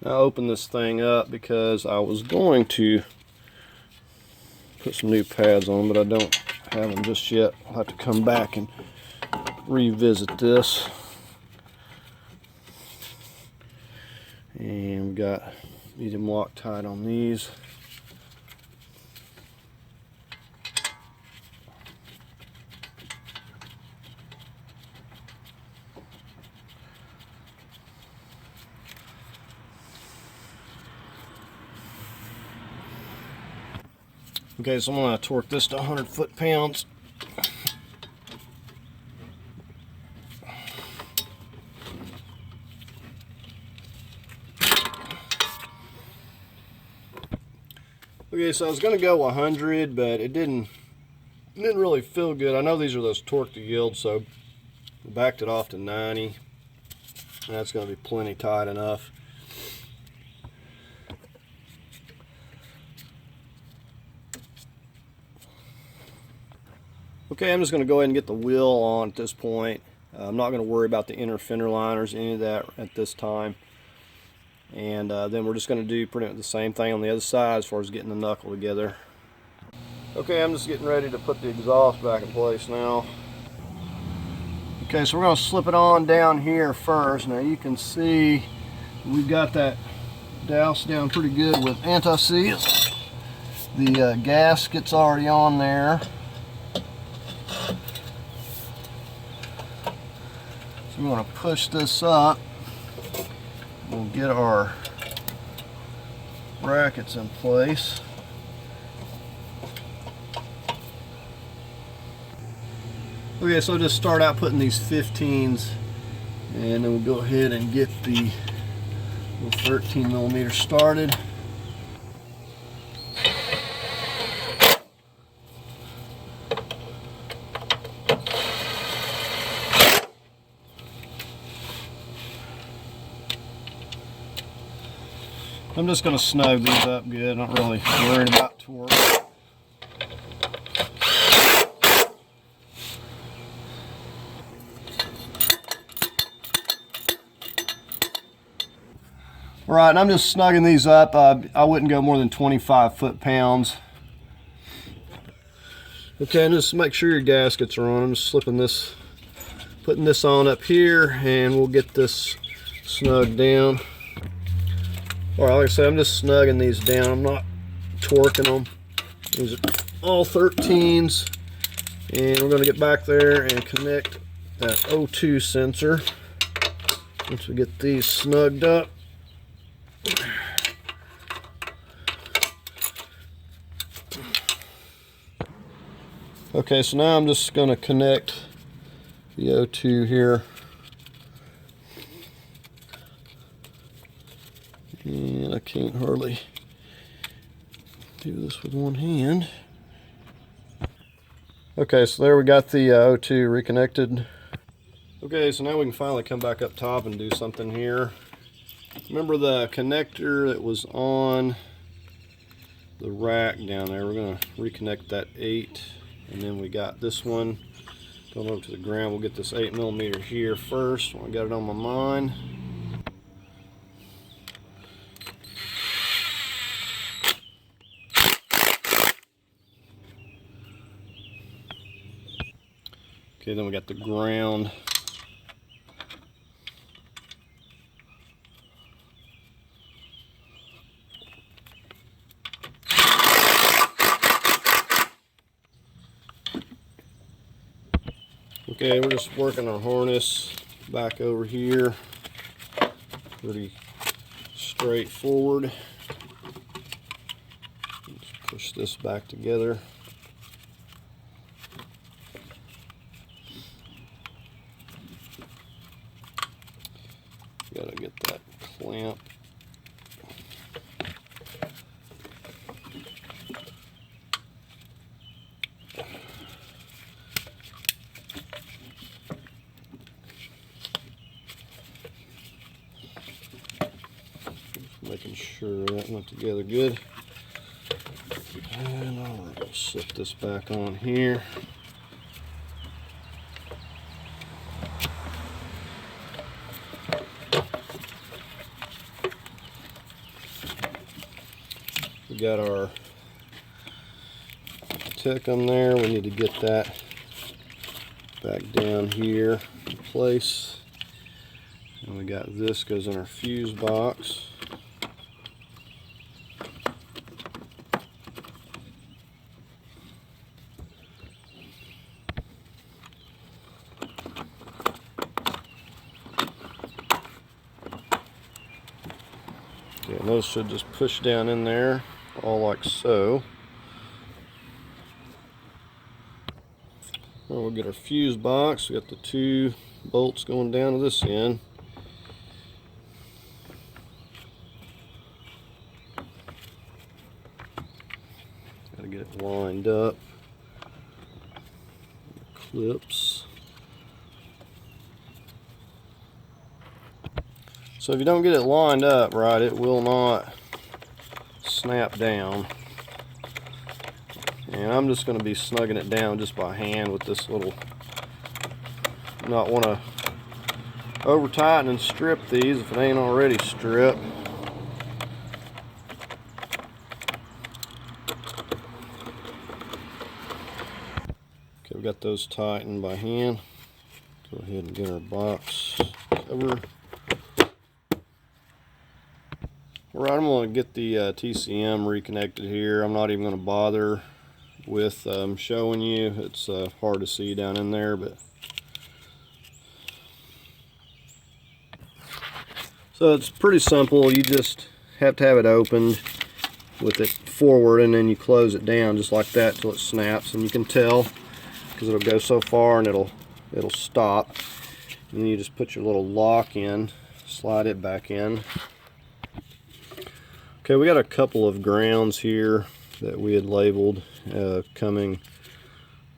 Now open this thing up because I was going to put some new pads on, but I don't have them just yet. I'll have to come back and revisit this. And we've got medium Loctite on these. Okay, so I'm going to torque this to 100 foot-pounds. Okay, so I was going to go 100, but it didn't really feel good. I know these are those torque to yield, so I backed it off to 90. That's going to be plenty tight enough. Okay, I'm just going to go ahead and get the wheel on at this point. I'm not going to worry about the inner fender liners, any of that at this time. And then we're just going to do pretty much the same thing on the other side as far as getting the knuckle together. Okay, I'm just getting ready to put the exhaust back in place now. Okay, so we're going to slip it on down here first. Now you can see we've got that doused down pretty good with antiseize. The gasket's already on there. So we want to push this up. We'll get our brackets in place. Okay, so just start out putting these 15s, and then we'll go ahead and get the 13mm started. I'm just going to snug these up good, not really worried about torque. Alright, and I'm just snugging these up. I wouldn't go more than 25 foot-pounds. Okay, and just make sure your gaskets are on. I'm just slipping this, putting this on up here, and we'll get this snugged down. Alright, like I said, I'm just snugging these down. I'm not torquing them. These are all 13s. And we're going to get back there and connect that O2 sensor. Once we get these snugged up. Okay, so now I'm just going to connect the O2 here. And I can't hardly do this with one hand. Okay, so there we got the O2 reconnected. Okay, so now we can finally come back up top and do something here. Remember the connector that was on the rack down there. We're going to reconnect that 8, and then we got this one going over to the ground. We'll get this 8mm here first when I got it on my mind. Okay, then we got the ground. Okay, we're just working our harness back over here. Pretty straightforward. Let's push this back together. Gotta get that clamp. Making sure that went together good. And I'll slip this back on here. We got our Tecum there. We need to get that back down here in place. And we got this goes in our fuse box. Okay, and those should just push down in there, all like so. Well, we'll get our fuse box. We got the 2 bolts going down to this end. Got to get it lined up. Clips. So if you don't get it lined up right, it will not snap down. And I'm just going to be snugging it down just by hand with this little, not want to over tighten and strip these if it ain't already stripped. Okay, we got those tightened by hand. Go ahead and get our box cover. Alright, I'm going to get the TCM reconnected here. I'm not even going to bother with showing you. It's hard to see down in there, but so it's pretty simple. You just have to have it opened with it forward, and then you close it down just like that till it snaps, and you can tell because it'll go so far and it'll stop, and then you just put your little lock in, slide it back in. Okay, we got a couple of grounds here that we had labeled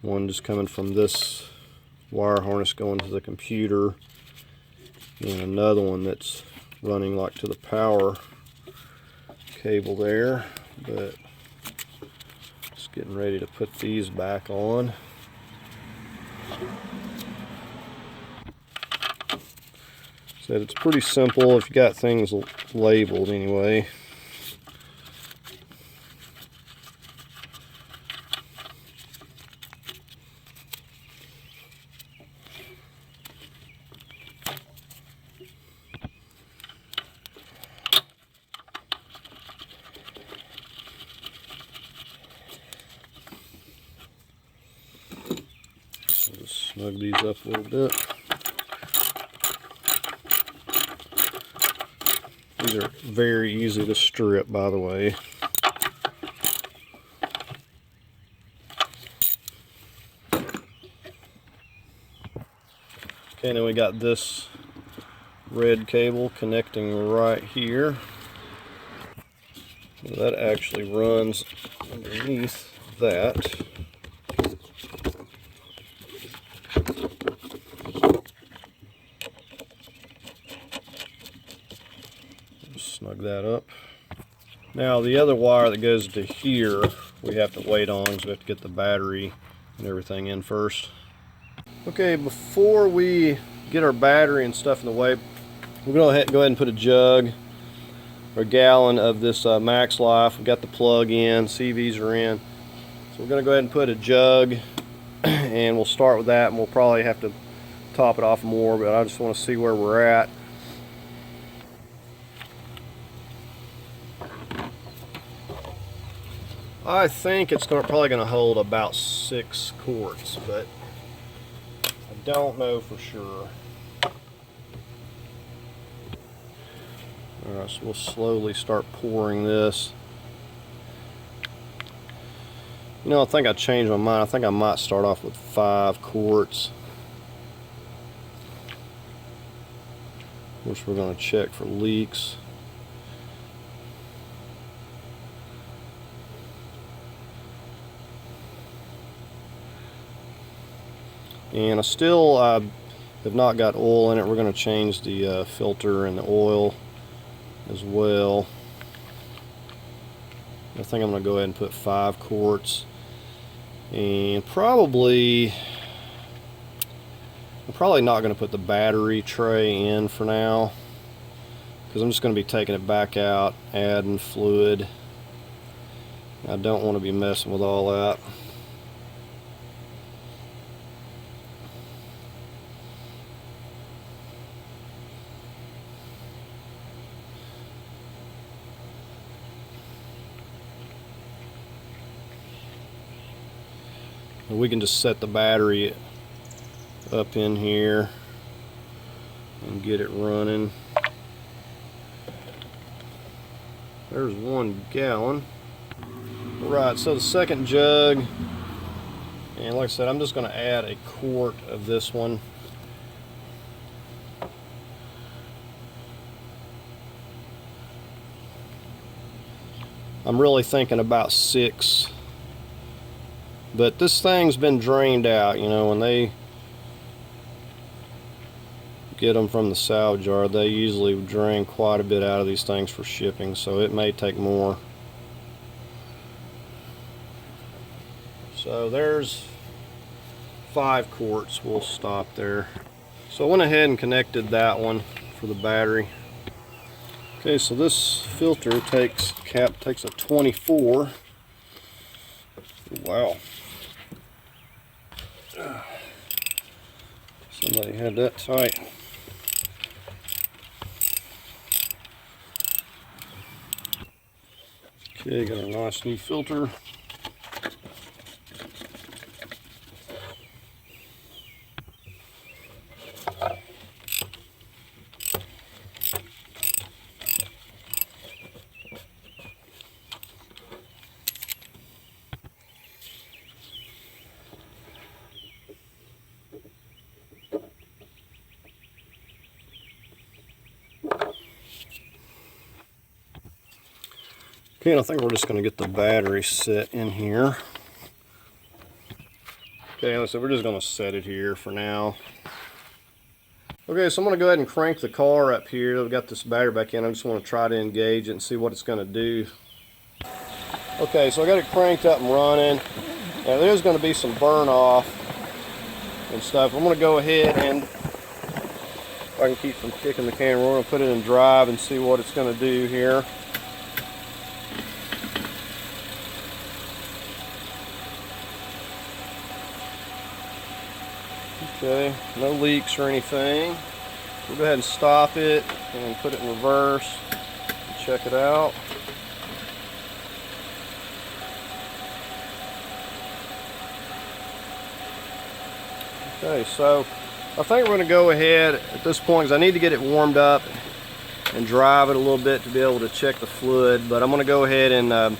one just coming from this wire harness going to the computer, and another one that's running like to the power cable there. But just getting ready to put these back on. So it's pretty simple if you got things labeled anyway. Just snug these up a little bit. These are very easy to strip, by the way. Okay, now we got this red cable connecting right here. That actually runs underneath that. Snug that up. Now the other wire that goes to here we have to wait on because we have to get the battery and everything in first. Okay, before we get our battery and stuff in the way, we're going to go ahead and put a jug or a gallon of this maxlife. We've got the plug in, CVs are in. So we're going to go ahead and put a jug and we'll start with that, and we'll probably have to top it off more, but I just want to see where we're at. I think it's probably going to hold about 6 quarts, but I don't know for sure. Alright, so we'll slowly start pouring this. You know, I think I changed my mind. I think I might start off with 5 quarts. Of course, we're going to check for leaks. And I still have not got oil in it. We're going to change the filter and the oil as well. I think I'm going to go ahead and put 5 quarts. And I'm probably not going to put the battery tray in for now, because I'm just going to be taking it back out, adding fluid. I don't want to be messing with all that. And we can just set the battery up in here and get it running. There's 1 gallon. Right, so the second jug, and like I said, I'm just going to add a quart of this one. I'm really thinking about 6. But this thing's been drained out, you know, when they get them from the salvage yard, they usually drain quite a bit out of these things for shipping, so it may take more. So there's 5 quarts. We'll stop there. So I went ahead and connected that one for the battery. Okay, so this filter takes a 24. Wow. Somebody had that tight. Okay, got a nice new filter. Okay, and I think we're just going to get the battery set in here. Okay, so we're just going to set it here for now. Okay, so I'm going to go ahead and crank the car up here. I've got this battery back in. I just want to try to engage it and see what it's going to do. Okay, so I got it cranked up and running. Now there's going to be some burn off and stuff. I'm going to go ahead and, if I can keep from kicking the camera, we're going to put it in drive and see what it's going to do here. Okay, no leaks or anything. We'll go ahead and stop it and put it in reverse and check it out. Okay, so I think we're going to go ahead at this point, because I need to get it warmed up and drive it a little bit to be able to check the fluid, but I'm going to go ahead and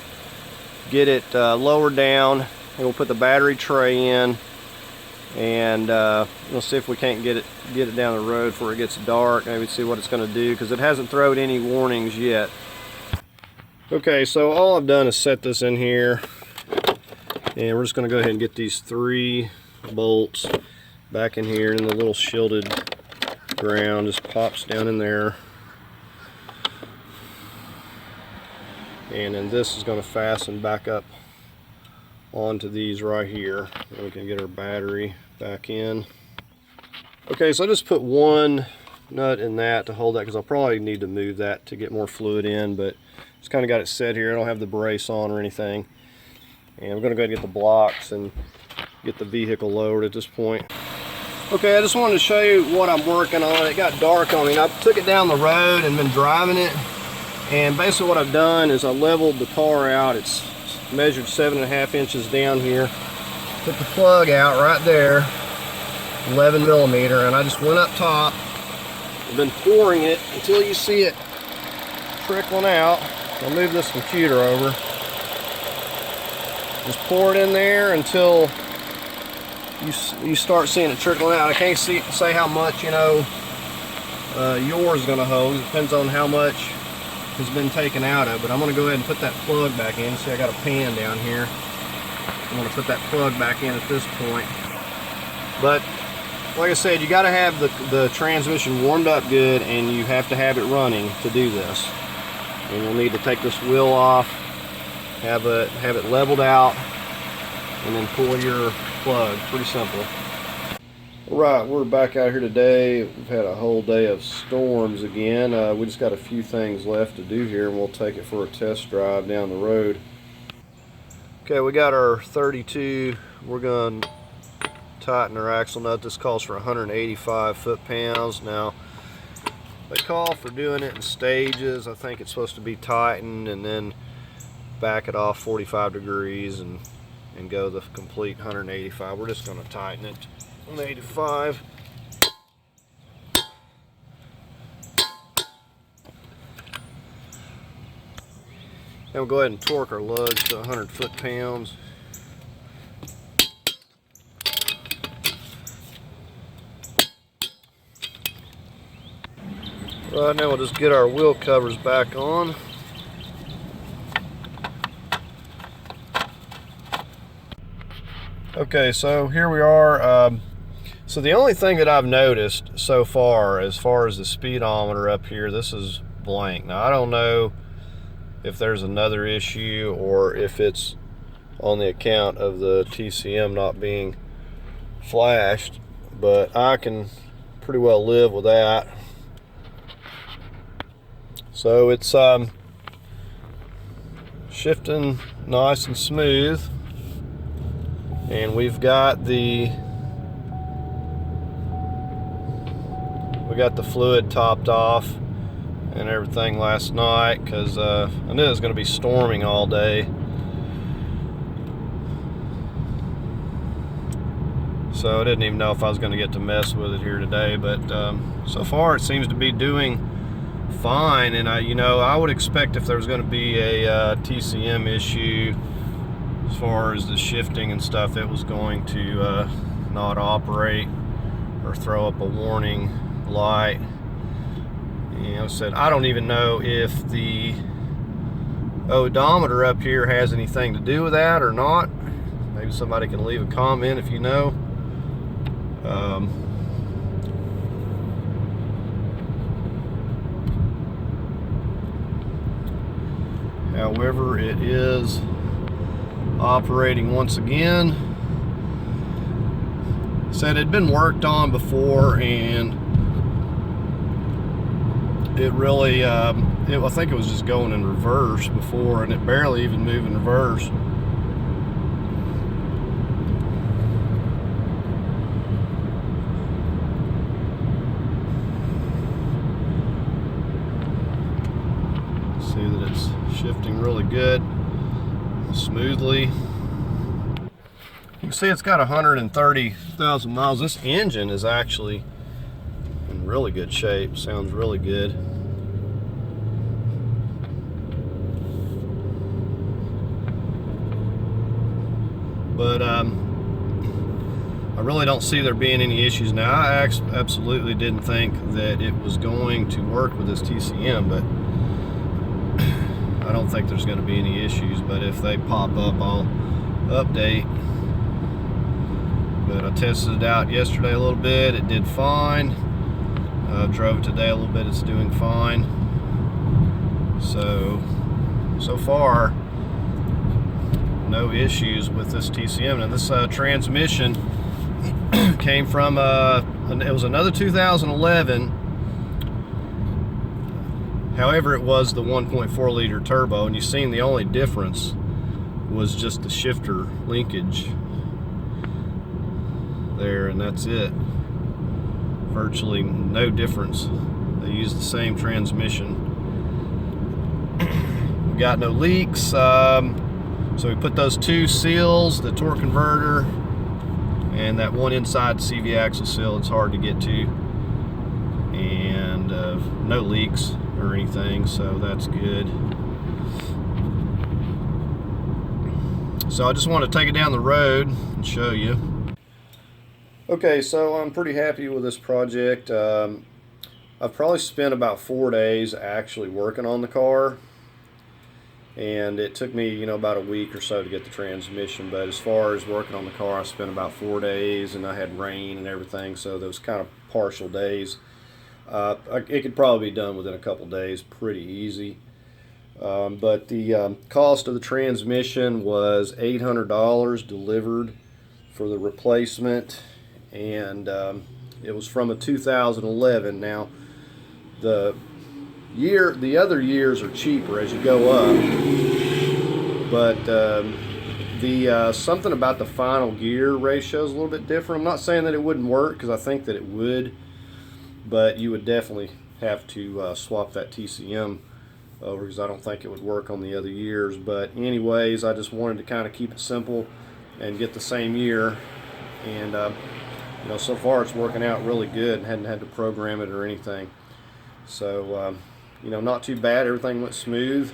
get it lowered down, and we'll put the battery tray in. And we'll see if we can't get it down the road before it gets dark. Maybe see what it's going to do, because it hasn't thrown any warnings yet. Okay, so all I've done is set this in here, and we're just going to go ahead and get these 3 bolts back in here, and the little shielded ground just pops down in there. and then this is going to fasten back up onto these right here. And we can get our battery back in. Okay, so I just put one nut in that to hold that, because I'll probably need to move that to get more fluid in, but just kind of got it set here. I don't have the brace on or anything. And we're going to go ahead and get the blocks and get the vehicle lowered at this point. Okay, I just wanted to show you what I'm working on. It got dark on me, and I took it down the road and been driving it. And basically what I've done is I leveled the car out. It's measured 7.5 inches down here. Took the plug out right there, 11 millimeter, and I just went up top. I've been pouring it until you see it trickling out. I'll move this computer over. Just pour it in there until you start seeing it trickling out. I can't say how much, you know, yours is going to hold. It depends on how much has been taken out of it. But I'm going to go ahead and put that plug back in. See, I got a pan down here. I'm going to put that plug back in at this point. But like I said, you got to have the transmission warmed up good, and you have to have it running to do this. And you'll need to take this wheel off, have it leveled out, and then pull your plug. Pretty simple. Alright, we're back out here today. We've had a whole day of storms again. We just got a few things left to do here, and we'll take it for a test drive down the road. Okay, we got our 32. We're going to tighten our axle nut. This calls for 185 foot-pounds. Now, they call for doing it in stages. I think it's supposed to be tightened and then back it off 45 degrees and go the complete 185. We're just going to tighten it 185. Then we'll go ahead and torque our lugs to 100 foot-pounds. Right now we'll just get our wheel covers back on. Okay, so here we are. So the only thing that I've noticed so far as the speedometer up here, this is blank. Now I don't know if there's another issue or if it's on the account of the TCM not being flashed, but I can pretty well live with that. So it's shifting nice and smooth, and we've got the fluid topped off and everything last night, because I knew it was going to be storming all day. So I didn't even know if I was going to get to mess with it here today, but so far it seems to be doing fine. And I would expect if there was going to be a TCM issue as far as the shifting and stuff, it was going to not operate or throw up a warning light. Said I don't even know if the odometer up here has anything to do with that or not. Maybe somebody can leave a comment if you know. However, it is operating once again. Said it had been worked on before, and it really, I think it was just going in reverse before, and it barely even moved in reverse. See that it's shifting really good, smoothly. You can see it's got 130,000 miles. This engine is actually in really good shape. Sounds really good. But I really don't see there being any issues now. I absolutely didn't think that it was going to work with this TCM, but I don't think there's going to be any issues. But if they pop up, I'll update. But I tested it out yesterday a little bit. It did fine. Drove it today a little bit. It's doing fine. So so far, no issues with this TCM. Now this transmission came from it was another 2011. However, it was the 1.4 liter turbo, and you've seen the only difference was just the shifter linkage there, and that's it. Virtually no difference. They use the same transmission. We got no leaks, so we put those two seals, the torque converter and that one inside CV axle seal. It's hard to get to, and no leaks or anything, so that's good. So I just want to take it down the road and show you. Okay, so I'm pretty happy with this project. I've probably spent about 4 days actually working on the car, and it took me, you know, about a week or so to get the transmission. But as far as working on the car, I spent about 4 days, and I had rain and everything, so those kind of partial days. It could probably be done within a couple days, pretty easy. But the cost of the transmission was $800 delivered for the replacement, and it was from a 2011. Now the other years are cheaper as you go up, but the something about the final gear ratio is a little bit different. I'm not saying that it wouldn't work, because I think that it would, but you would definitely have to swap that TCM over, because I don't think it would work on the other years. But anyways, I just wanted to kind of keep it simple and get the same year, and you know, so far it's working out really good. Hadn't had to program it or anything, so you know, not too bad. Everything went smooth.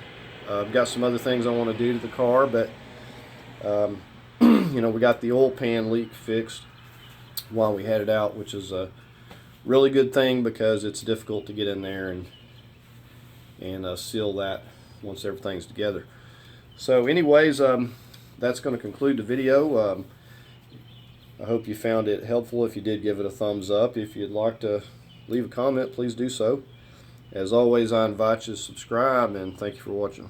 I've got some other things I want to do to the car, but you know, we got the oil pan leak fixed while we had it out, which is a really good thing, because it's difficult to get in there and seal that once everything's together. So anyways, that's going to conclude the video. I hope you found it helpful. If you did, give it a thumbs up. If you'd like to leave a comment, please do so. As always, I invite you to subscribe, and thank you for watching.